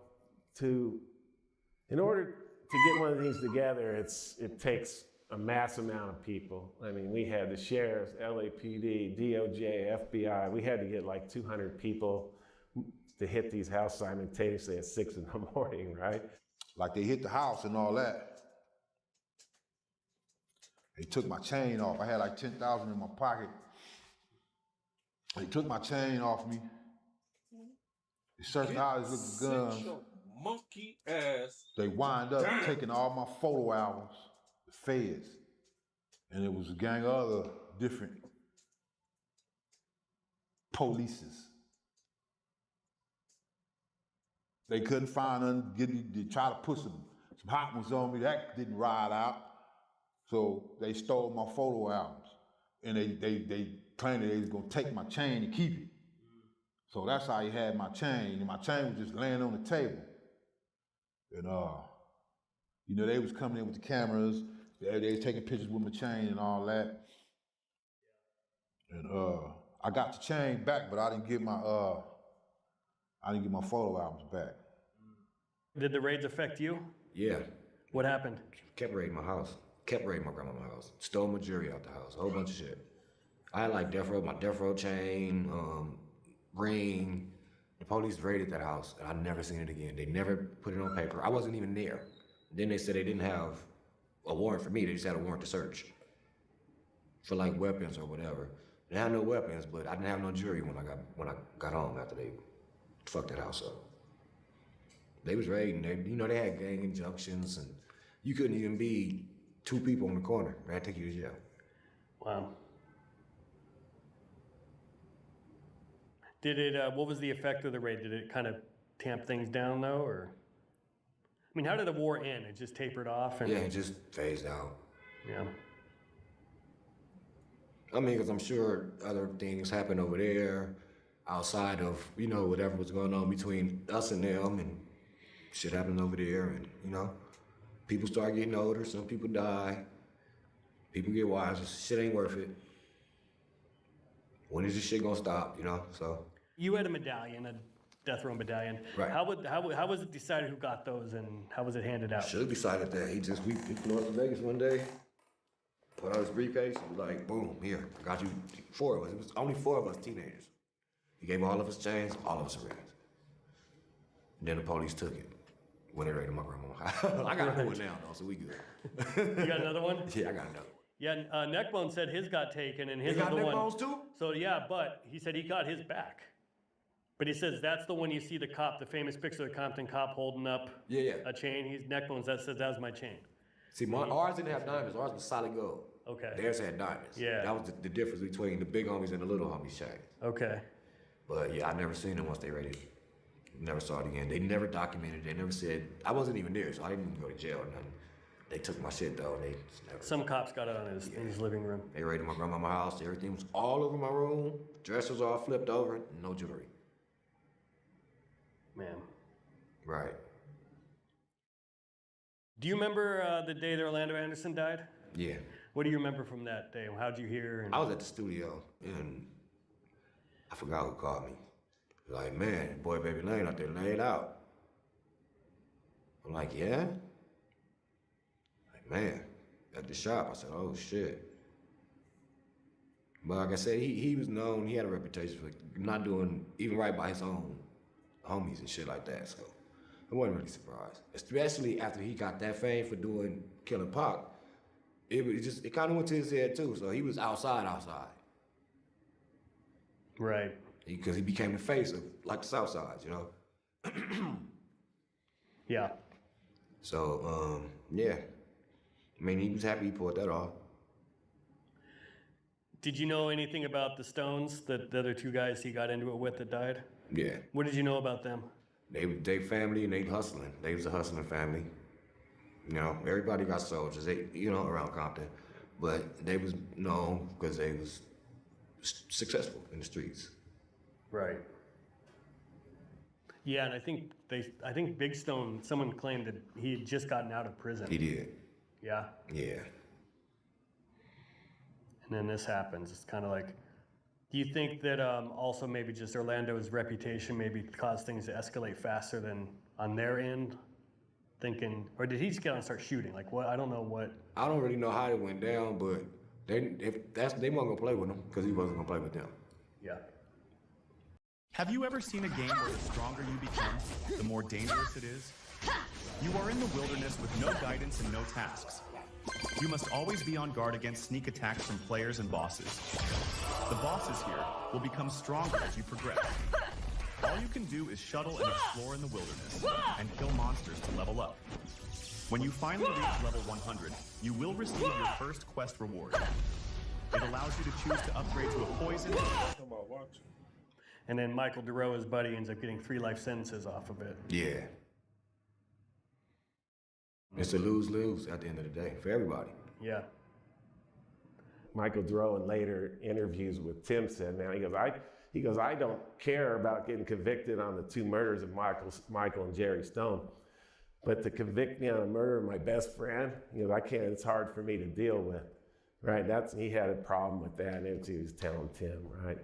in order to get one of these together, it takes a mass amount of people. I mean, we had the sheriffs, LAPD, DOJ, FBI. We had to get like 200 people to hit these houses simultaneously at 6 in the morning, right? Like they hit the house and all that. They took my chain off. I had like 10,000 in my pocket. They took my chain off me. They searched the house with the guns. Monkey ass. They wind up taking all my photo albums, the feds. And it was a gang of other different polices. They couldn't find none. They tried to put some hot ones on me. That didn't ride out. So they stole my photo albums. And they claimed that they was gonna take my chain and keep it. So that's how he had my chain. And my chain was just laying on the table. And you know, they was coming in with the cameras. They was taking pictures with my chain and all that. And I got the chain back, but I didn't get my photo albums back. Did the raids affect you? Yeah. What happened? Kept raiding my house. Kept raiding my grandma's house. Stole my jewelry out the house. A whole bunch of shit. I had like my death row chain, ring. The police raided that house, and I never seen it again. They never put it on paper. I wasn't even there. Then they said they didn't have a warrant for me. They just had a warrant to search for like weapons or whatever. They had no weapons, but I didn't have no jewelry when I got home after they fucked that house up. They was raiding. They had gang injunctions, and you couldn't even be 2 people in the corner. They had to take you to jail. Wow. Did it, what was the effect of the raid? Did it kind of tamp things down though, or? I mean, how did the war end? It just tapered off? And... Yeah, it just phased out. Yeah. I mean, because I'm sure other things happened over there outside of, whatever was going on between us and them, and shit happened over there, and, people start getting older, some people die, people get wiser, shit ain't worth it. When is this shit gonna stop, so? You had a medallion, Death Row Medallion. Right. How was it decided who got those, and how was it handed out? Should have decided that. We flew up to Vegas one day, put out his briefcase, and was like, boom, here, I got you 4 of us. It was only 4 of us teenagers. He gave all of us chains, all of us rings. And then the police took it when they raided my grandma's house. I got a new one now, though, so we good. You got another one? Yeah, I got another one. Yeah, Neckbone said his got taken, and his He got is the one. Neckbones too? So yeah, but he said he got his back. But he says that's the one you see the cop, the famous picture of the Compton cop holding up a chain. He's Neckbones. That says that was my chain. See, ours didn't have diamonds. Ours was solid gold. Okay. Theirs had diamonds. Yeah. That was the difference between the big homies and the little homies chains. Okay. But yeah, I never seen them once they raided it. Never saw it again. They never documented. They never said, I wasn't even there, so I didn't even go to jail or nothing. They took my shit though, and they just never. Some cops got it on in his living room. They raided my grandma's house. Everything was all over my room. Dressers all flipped over. No jewelry. Man. Right. Do you remember the day that Orlando Anderson died? Yeah. What do you remember from that day? How'd you hear? I was at the studio, and I forgot who called me. Like, man, boy Baby Lane out there laid out. I'm like, yeah? Like, man, at the shop. I said, oh, shit. But like I said, he was known, he had a reputation for not doing even right by his own homies and shit like that, so I wasn't really surprised. Especially after he got that fame for killing Pac, it kind of went to his head too, so he was outside. Right. Because he became the face of, like, the South Side, you know? Yeah. So, yeah. I mean, he was happy he pulled that off. Did you know anything about the Stones, the other 2 guys he got into it with that died? Yeah. What did you know about them? They family and they hustling. They was a hustling family. You know, everybody got soldiers, around Compton. But they was known because they was successful in the streets. Right. Yeah, and I think Big Stone, someone claimed that he had just gotten out of prison. He did. Yeah? Yeah. And then this happens. It's kind of like, do you think that also maybe just Orlando's reputation maybe caused things to escalate faster than on their end? Thinking, or did he just get on and start shooting? Like what? I don't know what. I don't really know how it went down, but they weren't gonna play with him because he wasn't gonna play with them. Yeah. Have you ever seen a game where the stronger you become, the more dangerous it is? You are in the wilderness with no guidance and no tasks. You must always be on guard against sneak attacks from players and bosses. The bosses here will become stronger as you progress. All you can do is shuttle and explore in the wilderness and kill monsters to level up. When you finally reach level 100, you will receive your first quest reward. It allows you to choose to upgrade to a poison. And then Michael Duro, his buddy, ends up getting 3 life sentences off of it. Yeah. It's a lose-lose at the end of the day for everybody. Yeah. Michael Duro in later interviews with Tim said, man, he goes, I don't care about getting convicted on the 2 murders of Michael and Jerry Stone, but to convict me on a murder of my best friend, I can't, it's hard for me to deal with, right? He had a problem with that, and he was telling Tim, right?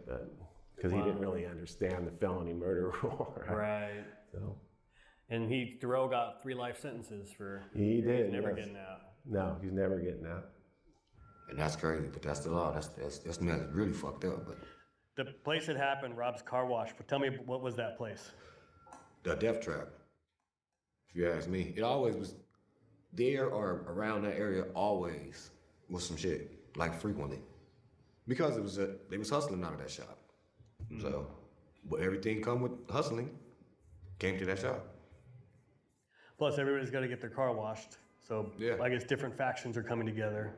Because he didn't really understand the felony murder rule, right? Right. So. And Duro got 3 life sentences for he did, never yes. getting out. No, he's never getting out. And that's crazy, but that's the law. That's really fucked up. But the place that happened, Rob's Car Wash. But tell me, what was that place? The Death Trap. If you ask me, it always was there or around that area. Always was some shit, like frequently, because they was hustling out of that shop. Mm-hmm. So, but everything come with hustling came to that shop. Plus, everybody's got to get their car washed. So yeah. I guess different factions are coming together.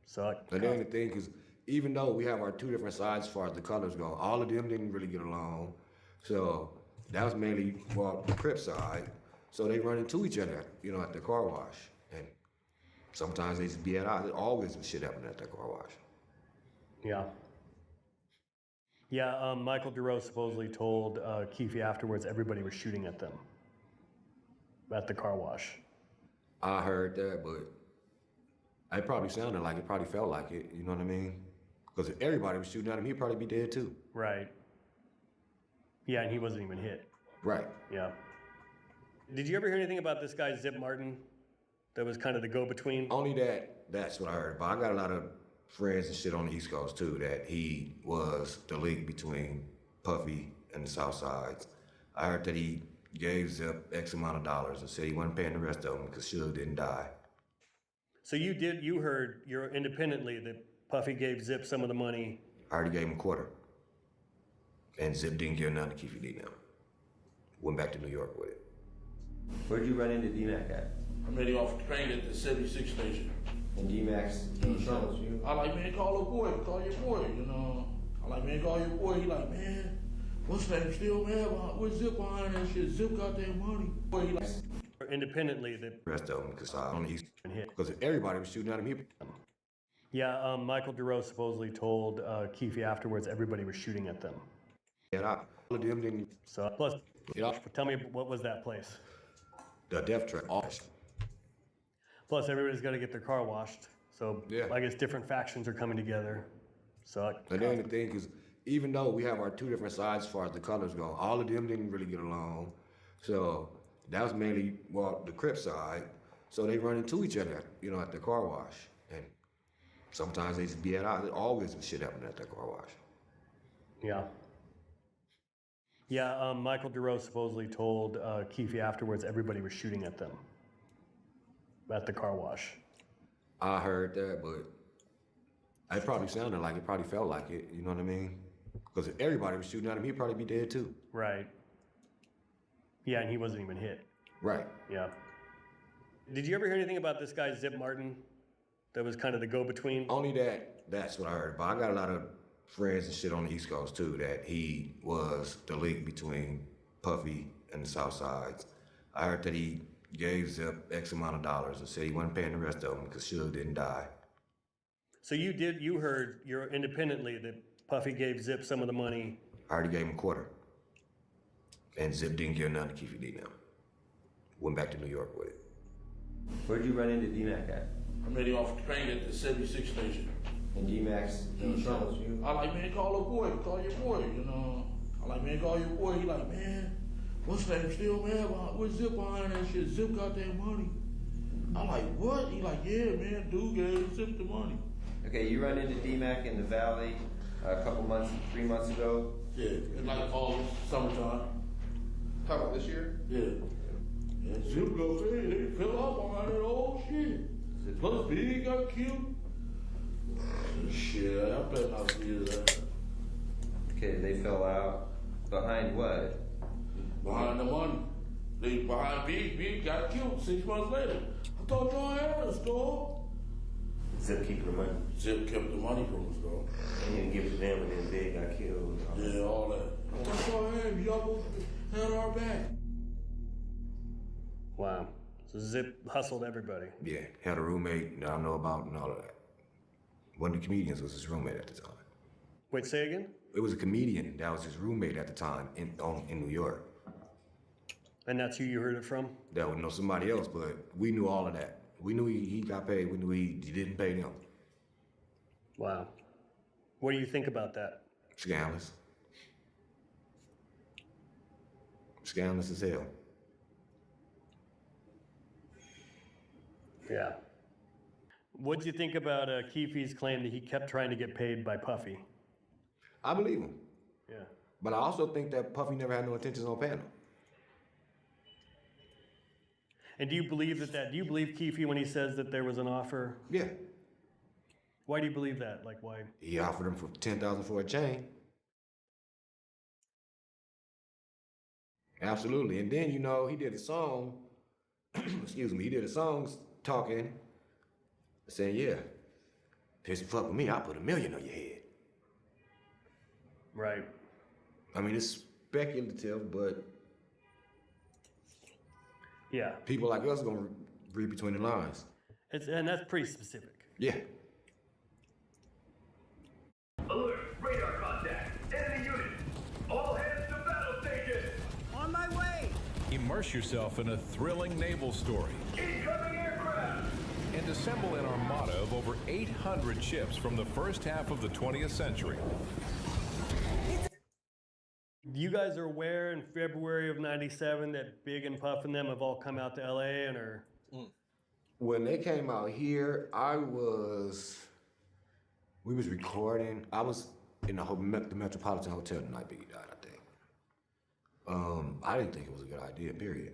So and then the thing is, even though we have our 2 different sides as far as the colors go, all of them didn't really get along. So that was mainly for the Crip side. So they run into each other, at the car wash. And sometimes they just be at odds. There's always shit happening at that car wash. Yeah. Yeah, Michael Duro supposedly told Keefe afterwards everybody was shooting at them at the car wash. I heard that, but it probably sounded like it, probably felt like it, you know what I mean? Because if everybody was shooting at him, he'd probably be dead too. Right. Yeah, and he wasn't even hit. Right. Yeah. Did you ever hear anything about this guy, Zip Martin, that was kind of the go-between? Only that's what I heard. But I got a lot of friends and shit on the East Coast, too, that he was the link between Puffy and the South Sides. I heard that he gave Zip X amount of dollars and said he wasn't paying the rest of them because Suge didn't die. So you heard independently that Puffy gave Zip some of the money. I already gave him a quarter. And Zip didn't give nothing to Keefe D now. Went back to New York with it. Where'd you run into D-Mac at? I met him off the train at the 76 station. And D-Mac's troubles you? I like, man, call a boy, call your boy, you know. I like, man, call your boy. He like, man, what's that name still, man? Where's Zip behind that shit? Zip got that money. Boy, he like... Independently, that... The rest of them, because on the East, because everybody was shooting at him. Yeah, Michael Duro supposedly told Keefe afterwards everybody was shooting at them. Yeah, all of them didn't... So, plus, tell me, what was that place? The Death Trap. Plus, everybody's got to get their car washed. So, yeah. I guess different factions are coming together. So, and then the thing is, even though we have our two different sides as far as the colors go, all of them didn't really get along. So, that was mainly, well, the Crip side. So they run into each other, you know, at the car wash. And sometimes they just be at odds. There's always some shit happening at that car wash. Yeah. Yeah, Michael Duro supposedly told Keefe afterwards everybody was shooting at them at the car wash. I heard that, but it probably sounded like it, probably felt like it, you know what I mean? Because if everybody was shooting at him, he'd probably be dead too. Right. Yeah, and he wasn't even hit. Right. Yeah. Did you ever hear anything about this guy, Zip Martin, that was kind of the go-between? Only that's what I heard, but I got a lot of friends and shit on the East Coast too, that he was the link between Puffy and the South Sides. I heard that he gave Zip X amount of dollars and said he wasn't paying the rest of them because Suge didn't die. So you heard independently that Puffy gave Zip some of the money. I already gave him a quarter. And Zip didn't give nothing to Keefe D now. Went back to New York with it. Where'd you run into D-Mac at? I met him off the train at the 76 station. And D-Mac's troubles you? I like, man, call a boy, call your boy, you know. I like, man, call your boy. He like, man, what's that name still, man? Where's Zip behind that shit? Zip got that money. I like, what? He like, yeah, man, dude gave Zip the money. Okay, you run into D-Mac in the Valley a couple months, 3 months ago? Yeah, in like August, summertime. Talking about this year? Yeah. And Zip goes, hey, they fell out behind that old shit. Plus Big got killed. Shit, I better not see that. Okay, they fell out. Behind what? Behind the money. They behind Big got killed 6 months later. I thought y'all had us, dog. Zip keep the money. Zip kept the money from us, dog. And he didn't give it to them, and then Big got killed. Yeah, all that. I thought y'all had our back. Wow. So Zip hustled everybody. Yeah, had a roommate that I know about and all of that. One of the comedians was his roommate at the time. Wait, say again? It was a comedian that was his roommate at the time in New York. And that's who you heard it from? That would know somebody else, but we knew all of that. We knew he got paid. We knew he didn't pay them. Wow. What do you think about that? Scandalous. Scandalous as hell. Yeah. What do you think about Keefe's claim that he kept trying to get paid by Puffy? I believe him. Yeah. But I also think that Puffy never had no intentions on paying him. And do you believe that? Do you believe Keefe when he says that there was an offer? Yeah. Why do you believe that? Like, why? He offered him for $10,000 for a chain. Absolutely. And then, you know, he did a song, excuse me, he did a song talking, saying, yeah, if you fuck with me, I'll put $1 million on your head. Right. I mean, it's speculative, but yeah, people like us are gonna read between the lines. And that's pretty specific. Yeah. Alert, radar contact, enemy unit. All hands to battle station. On my way. Immerse yourself in a thrilling naval story. Incoming aircraft. And assemble an armada of over 800 ships from the first half of the 20th century. You guys are aware in February of '97 that Big and Puff and them have all come out to LA and are. When they came out here, we was recording. I was in the Metropolitan Hotel the night Biggie died, I think. I didn't think it was a good idea, period.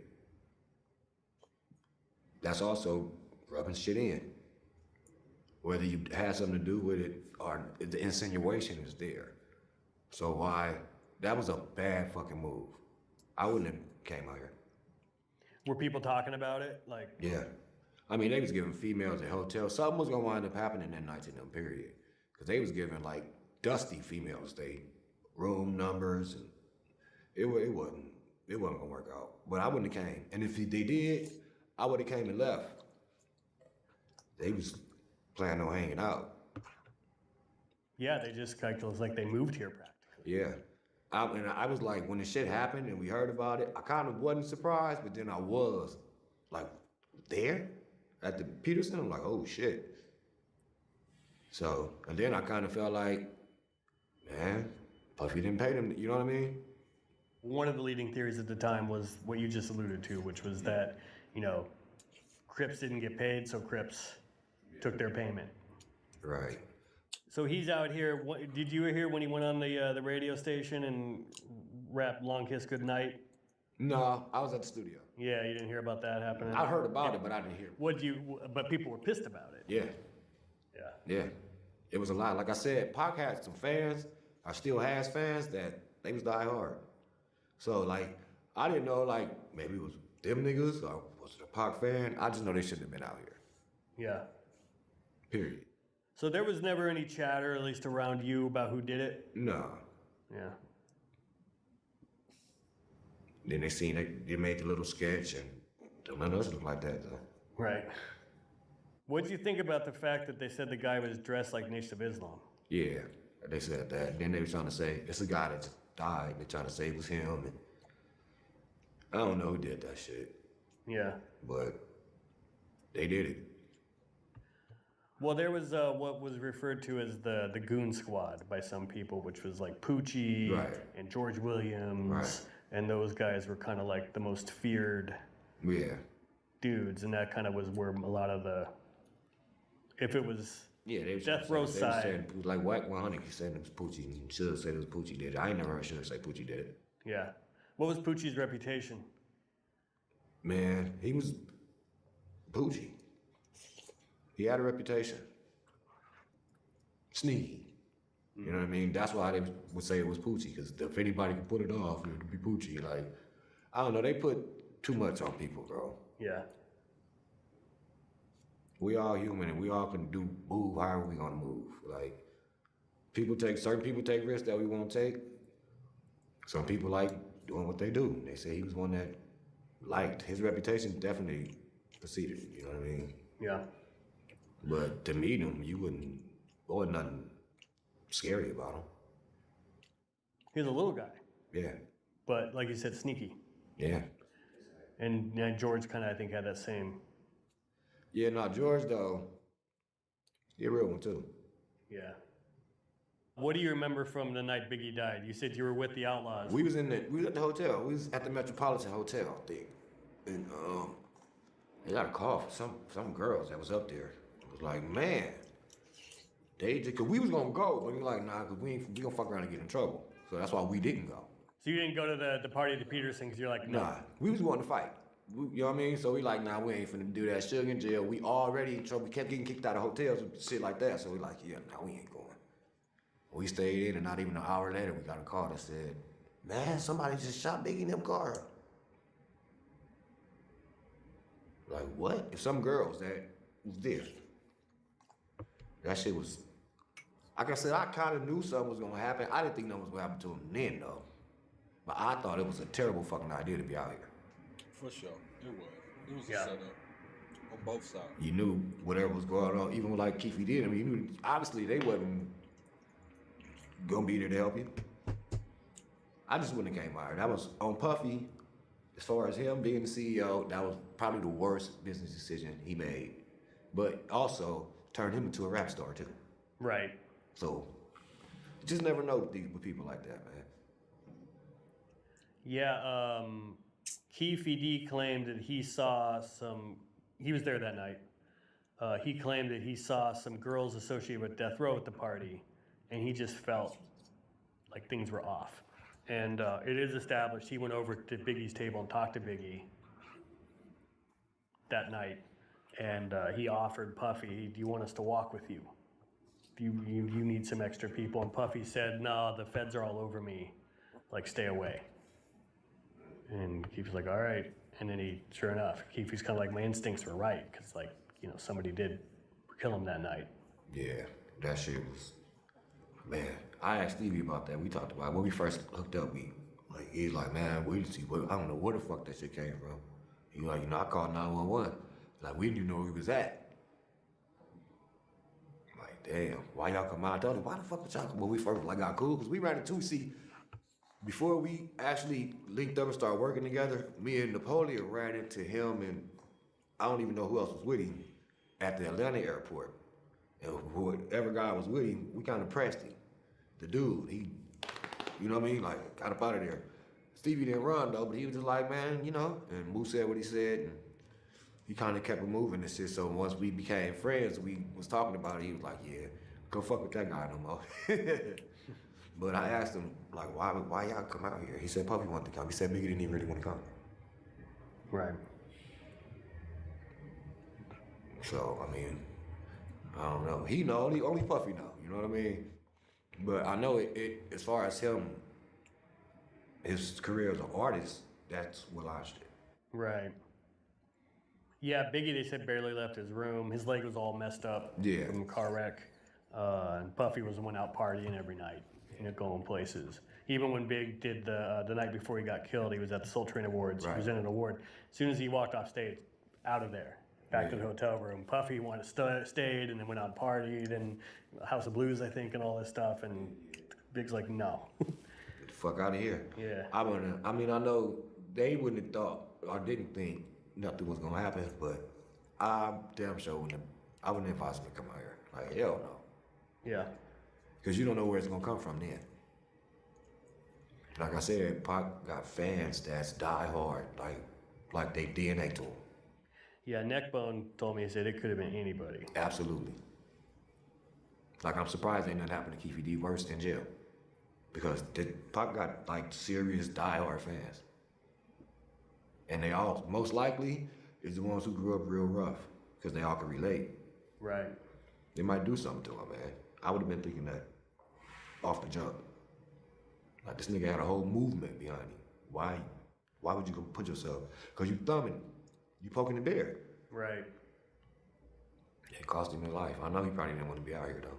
That's also rubbing shit in. Whether you had something to do with it or the insinuation is there. So that was a bad fucking move. I wouldn't have came out here. Were people talking about it? Like, yeah. I mean, they was giving females at hotels. Something was gonna wind up happening that night to them, period. Because they was giving like dusty females they room numbers, and it wasn't gonna work out. But I wouldn't have came. And if they did, I would have came and left. They was planning on hanging out. yeah, they just it was like they moved here practically. Yeah. I was like, when the shit happened and we heard about it, I kind of wasn't surprised, but then I was like, there at the Peterson, I'm like, oh shit. So, and then I kind of felt like, man, Puffy didn't pay them, you know what I mean? One of the leading theories at the time was what you just alluded to, which was that, Crips didn't get paid, so Crips took their payment. Right. So he's out here. Did you hear when he went on the radio station and rapped "Long Kiss Goodnight"? No, I was at the studio. Yeah, you didn't hear about that happening. I heard about it, but I didn't hear it. But people were pissed about it. Yeah. Yeah. Yeah. It was a lot. Like I said, Pac had some fans, or still has fans, that they was die hard. So like, I didn't know like maybe it was them niggas or was it a Pac fan? I just know they shouldn't have been out here. Yeah. Period. So there was never any chatter, at least around you, about who did it? No. Yeah. Then they made the little sketch, and don't let us look like that though. Right. What did you think about the fact that they said the guy was dressed like Nation of Islam? Yeah, they said that. Then they were trying to say it's a guy that just died. They're trying to say it was him, and I don't know who did that shit. Yeah. But they did it. Well, there was what was referred to as the Goon Squad by some people, which was like Poochie and George Williams, and those guys were kind of like the most feared dudes, and that kind of was where a lot of the, if it was they Death Row side. Saying, like Wack 100, he said it was Poochie, and Suge said it was Poochie did it. I ain't never heard Suge say Poochie did it. Yeah. What was Poochie's reputation? Man, he was Poochie. He had a reputation. Sneaky. You know what I mean? That's why they would say it was Poochie, because if anybody could put it off, it would be Poochie. Like, I don't know, they put too much on people, bro. Yeah. We all human, and we all can move however we gonna move. Like, certain people take risks that we won't take. Some people like doing what they do. They say he was one that liked. His reputation definitely preceded him, you know what I mean? Yeah. But to meet him, there wasn't nothing scary about him. He was a little guy. Yeah. But like you said, sneaky. Yeah. And George kind of, I think, had that same. Yeah, no, George, though, he a real one, too. Yeah. What do you remember from the night Biggie died? You said you were with the Outlaws. We was at the hotel. We was at the Metropolitan Hotel, I think. And they got a call from some girls that was up there. It was like, man, cause we was gonna go, but we were like, nah, cause we gonna fuck around and get in trouble. So that's why we didn't go. So you didn't go to the party at the Peterson because you're like, no. Nah, we was going to fight. You know what I mean? So we like, nah, we ain't finna do that. Suge in jail. We already in trouble. We kept getting kicked out of hotels and shit like that. So we like, yeah, nah, we ain't going. We stayed in, and not even an hour later, we got a call that said, man, somebody just shot Biggie in them car. Like, what? If some girls that was there. That shit was, like I said, I kind of knew something was gonna happen. I didn't think nothing was gonna happen to him then, though. But I thought it was a terrible fucking idea to be out here. For sure, it was. It was a setup on both sides. You knew whatever was going on, even like Keefe did. I mean, you knew, obviously they wasn't gonna be there to help you. I just wouldn't have came out here. That was on Puffy. As far as him being the CEO, that was probably the worst business decision he made. But also turned him into a rap star too. Right. So you just never know with people like that, man. Yeah, Keefe D claimed that he saw some. He was there that night. He claimed that he saw some girls associated with Death Row at the party, and he just felt like things were off. And it is established he went over to Biggie's table and talked to Biggie that night, and he offered Puffy, "Do you want us to walk with you? Do you need some extra people?" And Puffy said, "No, the feds are all over me. Like, stay away." And Keefe's like, "All right." And then sure enough, Keefe's kind of like, my instincts were right, because like, you know, somebody did kill him that night. Yeah, that shit was, man. I asked Stevie about that. We talked about it. When we first hooked up. He's like, man, I don't know where the fuck that shit came from. He was like, you know, I called 911. Like, we didn't even know where he was at. I'm like, damn, why y'all come out? I told him, why the fuck would y'all come? When we first got cool, because we ran into, before we actually linked up and started working together, me and Napoleon ran into him, and I don't even know who else was with him at the Atlanta airport. And whoever guy was with him, we kind of pressed him. The dude, you know what I mean? Like, got up out of there. Stevie didn't run though, but he was just like, man, you know, and Moose said what he said, and he kind of kept it moving and shit. So once we became friends, we was talking about it, he was like, yeah, go fuck with that guy no more. But I asked him, like, why y'all come out here? He said Puffy wanted to come. He said Biggie didn't even really want to come. Right. So, I mean, I don't know. He know, only Puffy know, you know what I mean? But I know it as far as him, his career as an artist, that's what launched it. Right. Yeah, Biggie, they said, barely left his room. His leg was all messed up from a car wreck. And Puffy was the one out partying every night, you know, going places. Even when Big did the night before he got killed, he was at the Soul Train Awards, presented an award. As soon as he walked off stage, out of there, back to the hotel room. Puffy wanted to stayed and then went out and partied and House of Blues, I think, and all this stuff. And Big's like, no. Get the fuck out of here. Yeah. I know they wouldn't have thought or didn't think nothing was gonna happen, but I'm damn sure I wouldn't advise him to come out here. Like, hell no. Yeah. Because you don't know where it's gonna come from then. Like I said, Pac got fans that's die hard, like they DNA to him. Yeah, Neckbone told me, he said it could have been anybody. Absolutely. Like, I'm surprised ain't nothing happened to Keefe D worse than jail. Because Pac got, like, serious diehard fans. And they all, most likely, is the ones who grew up real rough. Because they all can relate. Right. They might do something to him, man. I would have been thinking that off the jump. Like, this nigga had a whole movement behind him. Why would you go put yourself? Because you thumbing. You poking the bear. Right. It cost him his life. I know he probably didn't want to be out here, though.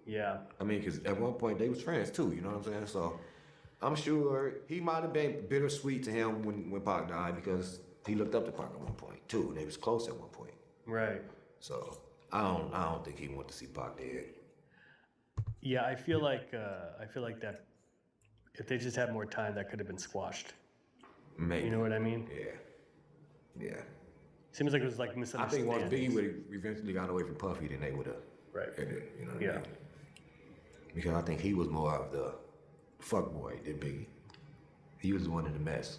Yeah. I mean, because at one point, they was friends, too, you know what I'm saying? So, I'm sure he might have been bittersweet to him when Pac died, because he looked up to Pac at one point, too, and they was close at one point. Right. So, I don't think he wanted to see Pac dead. Yeah, I feel like that if they just had more time, that could have been squashed. Maybe. You know what I mean? Yeah. Seems like it was like I misunderstanding. think once Biggie would have eventually gotten away from Puffy, then they would have ended it, you know what I mean? Because I think he was more of the fuck boy than Biggie. He was the one in the mess.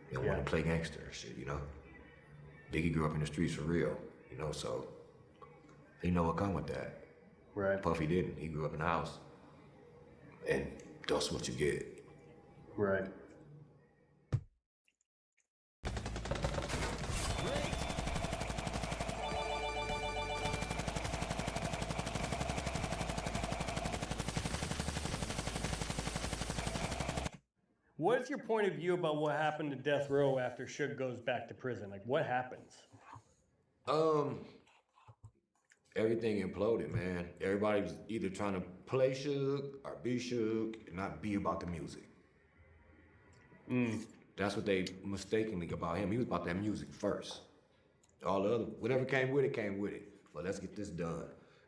He don't want to play gangster and shit, you know? Biggie grew up in the streets for real, you know, so he know what come with that. Right. Puffy didn't. He grew up in the house. And that's what you get. Right. What is your point of view about what happened to Death Row after Suge goes back to prison? Like, what happens? Everything imploded, man. Everybody was either trying to play Suge or be Suge and not be about the music. That's what they mistakenly about him. He was about that music first. All the other, whatever came with it, came with it. But let's get this done.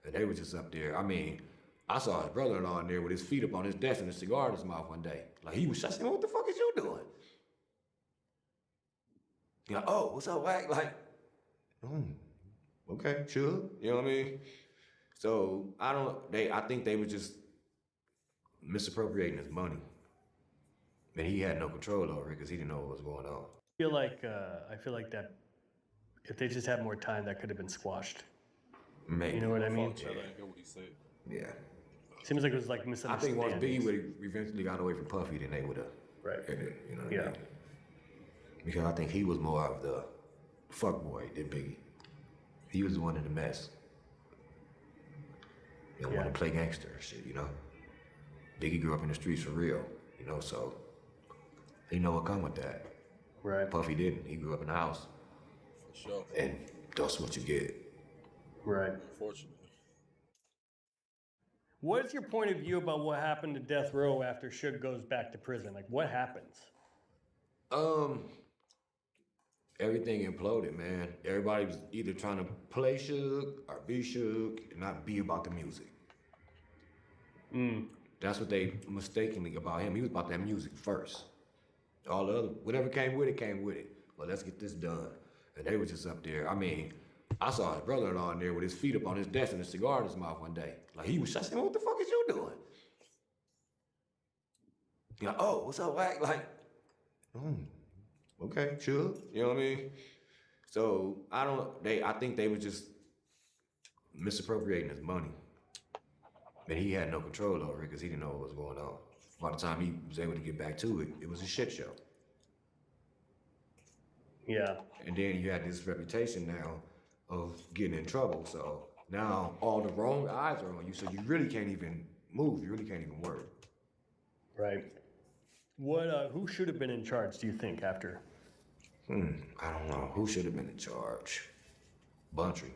And they were just up there. I mean, I saw his brother-in-law in there with his feet up on his desk and a cigar in his mouth one day. Like, he was shut. What the fuck is you doing? You know, oh, what's up, Wack? Like, okay, sure. You know what I mean? So I think they were just misappropriating his money. And he had no control over it because he didn't know what was going on. I feel like that if they just had more time, that could have been squashed. Maybe. You know what I mean? Yeah. Seems like it was like I misunderstanding. think once Biggie would have eventually got away from Puffy, then they would have. Right. You know what I mean? Because I think he was more of the fuck boy than Biggie. He was the one in the mess. You know, want to play gangster and shit, you know? Biggie grew up in the streets for real, you know, so he know what come with that. Right. Puffy didn't. He grew up in the house. For sure. And that's what you get. Right. Unfortunately. What is your point of view about what happened to Death Row after Suge goes back to prison? Like, what happens? Everything imploded, man. Everybody was either trying to play Suge or be Suge and not be about the music. That's what they mistakenly about him. He was about that music first. All the other, whatever came with it, came with it. Well, let's get this done. And they were just up there. I mean, I saw his brother-in-law in there with his feet up on his desk and a cigar in his mouth one day. Like, he was shut. What the fuck is you doing? You know, oh, what's up, Wack? Like, okay, sure. You know what I mean? So, I think they were just misappropriating his money. And he had no control over it because he didn't know what was going on. By the time he was able to get back to it, it was a shit show. Yeah. And then you had this reputation now of getting in trouble. So now all the wrong eyes are on you. So you really can't even move. You really can't even work. Right. Who should have been in charge, do you think, after? I don't know. Who should have been in charge? Buntry.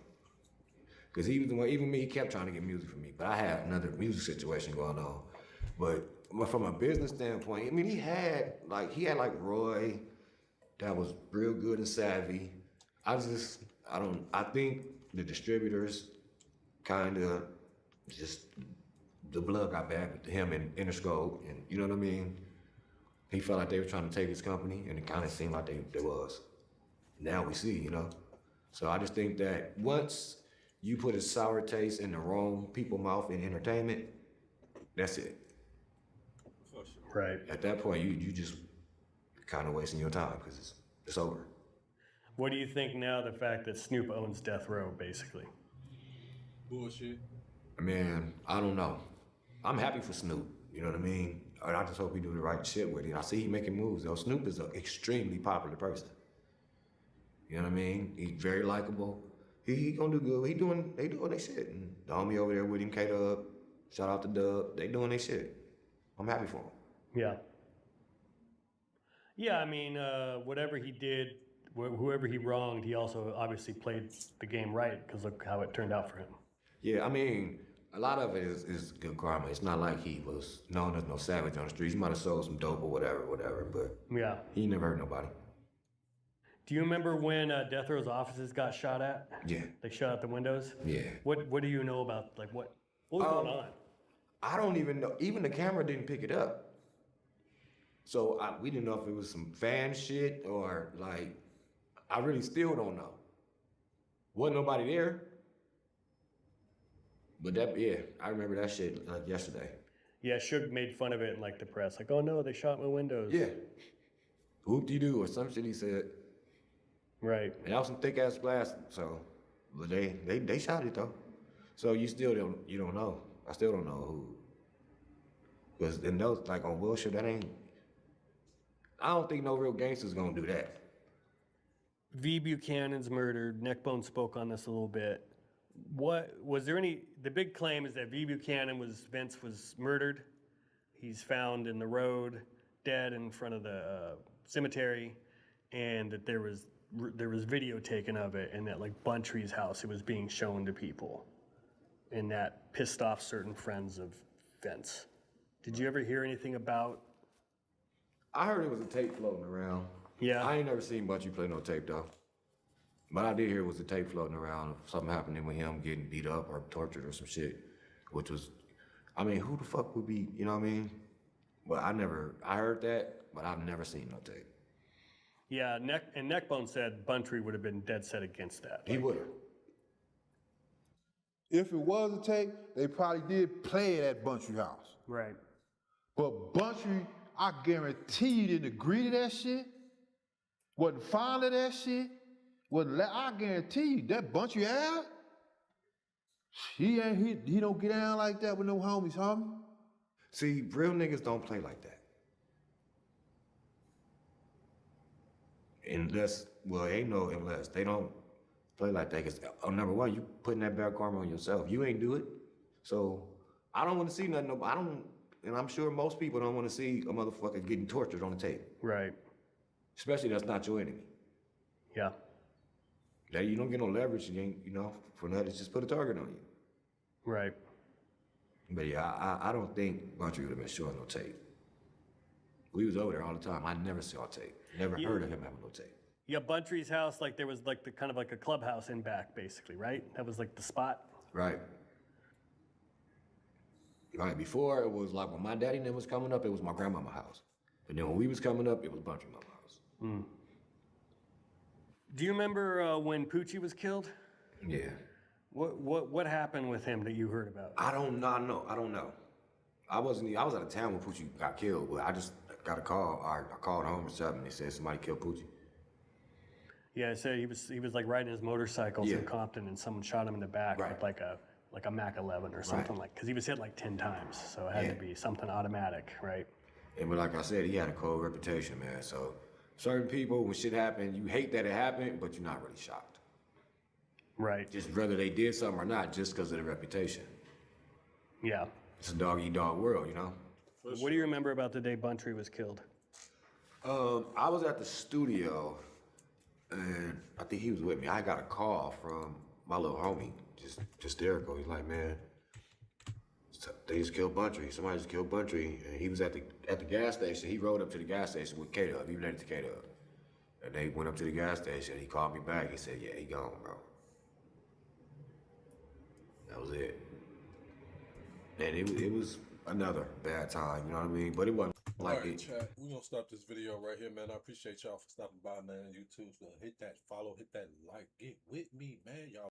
Because even me, he kept trying to get music from me. But I have another music situation going on. But from a business standpoint, I mean, he had like Roy that was real good and savvy. I think the distributors kind of just, the blood got bad with him and Interscope, and you know what I mean? He felt like they were trying to take his company, and it kind of seemed like they was. Now we see, you know? So I just think that once you put a sour taste in the wrong people's mouth in entertainment, that's it. Right. At that point, you just kind of wasting your time because it's over. What do you think now, the fact that Snoop owns Death Row, basically? Bullshit. Man, I don't know. I'm happy for Snoop, you know what I mean? And I just hope he do the right shit with it. I see he making moves, though. Snoop is an extremely popular person. You know what I mean? He's very likable. He gonna do good. They doing their shit. And the homie over there with him, K-Dub, shout out to Dub, they doing their shit. I'm happy for him. Yeah. Yeah, I mean, whatever he did, whoever he wronged, he also obviously played the game right, because look how it turned out for him. Yeah, I mean, a lot of it is good karma. It's not like he was known as no savage on the streets. He might have sold some dope or whatever, but yeah, he never hurt nobody. Do you remember when Death Row's offices got shot at? Yeah. They shot out the windows? Yeah. What do you know about, like, what was going on? I don't even know. Even the camera didn't pick it up. So we didn't know if it was some fan shit or, like, I really still don't know. Wasn't nobody there. But I remember that shit like yesterday. Yeah, Suge made fun of it in, like, the press. Like, oh no, they shot my windows. Yeah. Whoop-de-doo or some shit he said. Right. And that was some thick ass glass, so, but they shot it though. So you don't know. I still don't know who. Because in those, like on Wilshire, I don't think no real gangster's gonna do that. V. Buchanan's murdered. Neckbone spoke on this a little bit. The big claim is that V. Vince was murdered. He's found in the road, dead in front of the cemetery, and that there was video taken of it, and that, like, Buntry's house, it was being shown to people, and that pissed off certain friends of Vince. Did you ever hear anything about? I heard it was a tape floating around. Yeah. I ain't never seen Buntry play no tape though. But I did hear it was a tape floating around of something happening with him getting beat up or tortured or some shit, which was, I mean, who the fuck would be, you know what I mean? But I heard that, but I've never seen no tape. Yeah, Neckbone said Buntry would have been dead set against that. He would have. If it was a tape, they probably did play it at Buntry house. Right. But Buntry, I guarantee you didn't agree to that shit. Wasn't fond of that shit. I guarantee you that Buntry Al, he don't get down like that with no homies, homie. See, real niggas don't play like that. Unless, well, ain't no unless. They don't play like that. Because, number one, you putting that bad karma on yourself. You ain't do it. So, I don't want to see nothing. And I'm sure most people don't want to see a motherfucker getting tortured on the tape. Right. Especially that's not your enemy. Yeah. That you don't get no leverage, you ain't, for nothing, just put a target on you. Right. But yeah, I don't think Buntry would have been showing no tape. We was over there all the time. I never saw tape. Never heard of him having no tape. Yeah, Buntry's house, like there was like the kind of like a clubhouse in back, basically, right? That was like the spot. Right. Right. Before it was like when my daddy and them was coming up, it was my grandmama's house. But then when we was coming up, it was Buntry mama's house. Mm. Do you remember when Poochie was killed? Yeah. What happened with him that you heard about? I don't know. I was out of town when Poochie got killed, but I just got a call. I called home or something. They said somebody killed Poochie. Yeah, I said he was like riding his motorcycle through Compton, and someone shot him in the back with like a Mac 11 or something because he was hit like 10 times, so it had to be something automatic, right? And but like I said, he had a cold reputation, man. So certain people, when shit happened, you hate that it happened, but you're not really shocked. Right. Just whether they did something or not, just because of the reputation. Yeah. It's a dog-eat-dog world, What do you remember about the day Buntry was killed? I was at the studio, and I think he was with me. I got a call from my little homie, just hysterical. He's like, man, they just killed Buntry. Somebody just killed Buntry. And he was at the gas station. He rode up to the gas station with K-Dub. He related to K-Dub. And they went up to the gas station. He called me back. He said, yeah, he gone, bro. That was it. And it was another bad time, you know what I mean? But it wasn't like All right, it. chat. We're going to stop this video right here, man. I appreciate y'all for stopping by, man. YouTube. So hit that follow, hit that like. Get with me, man.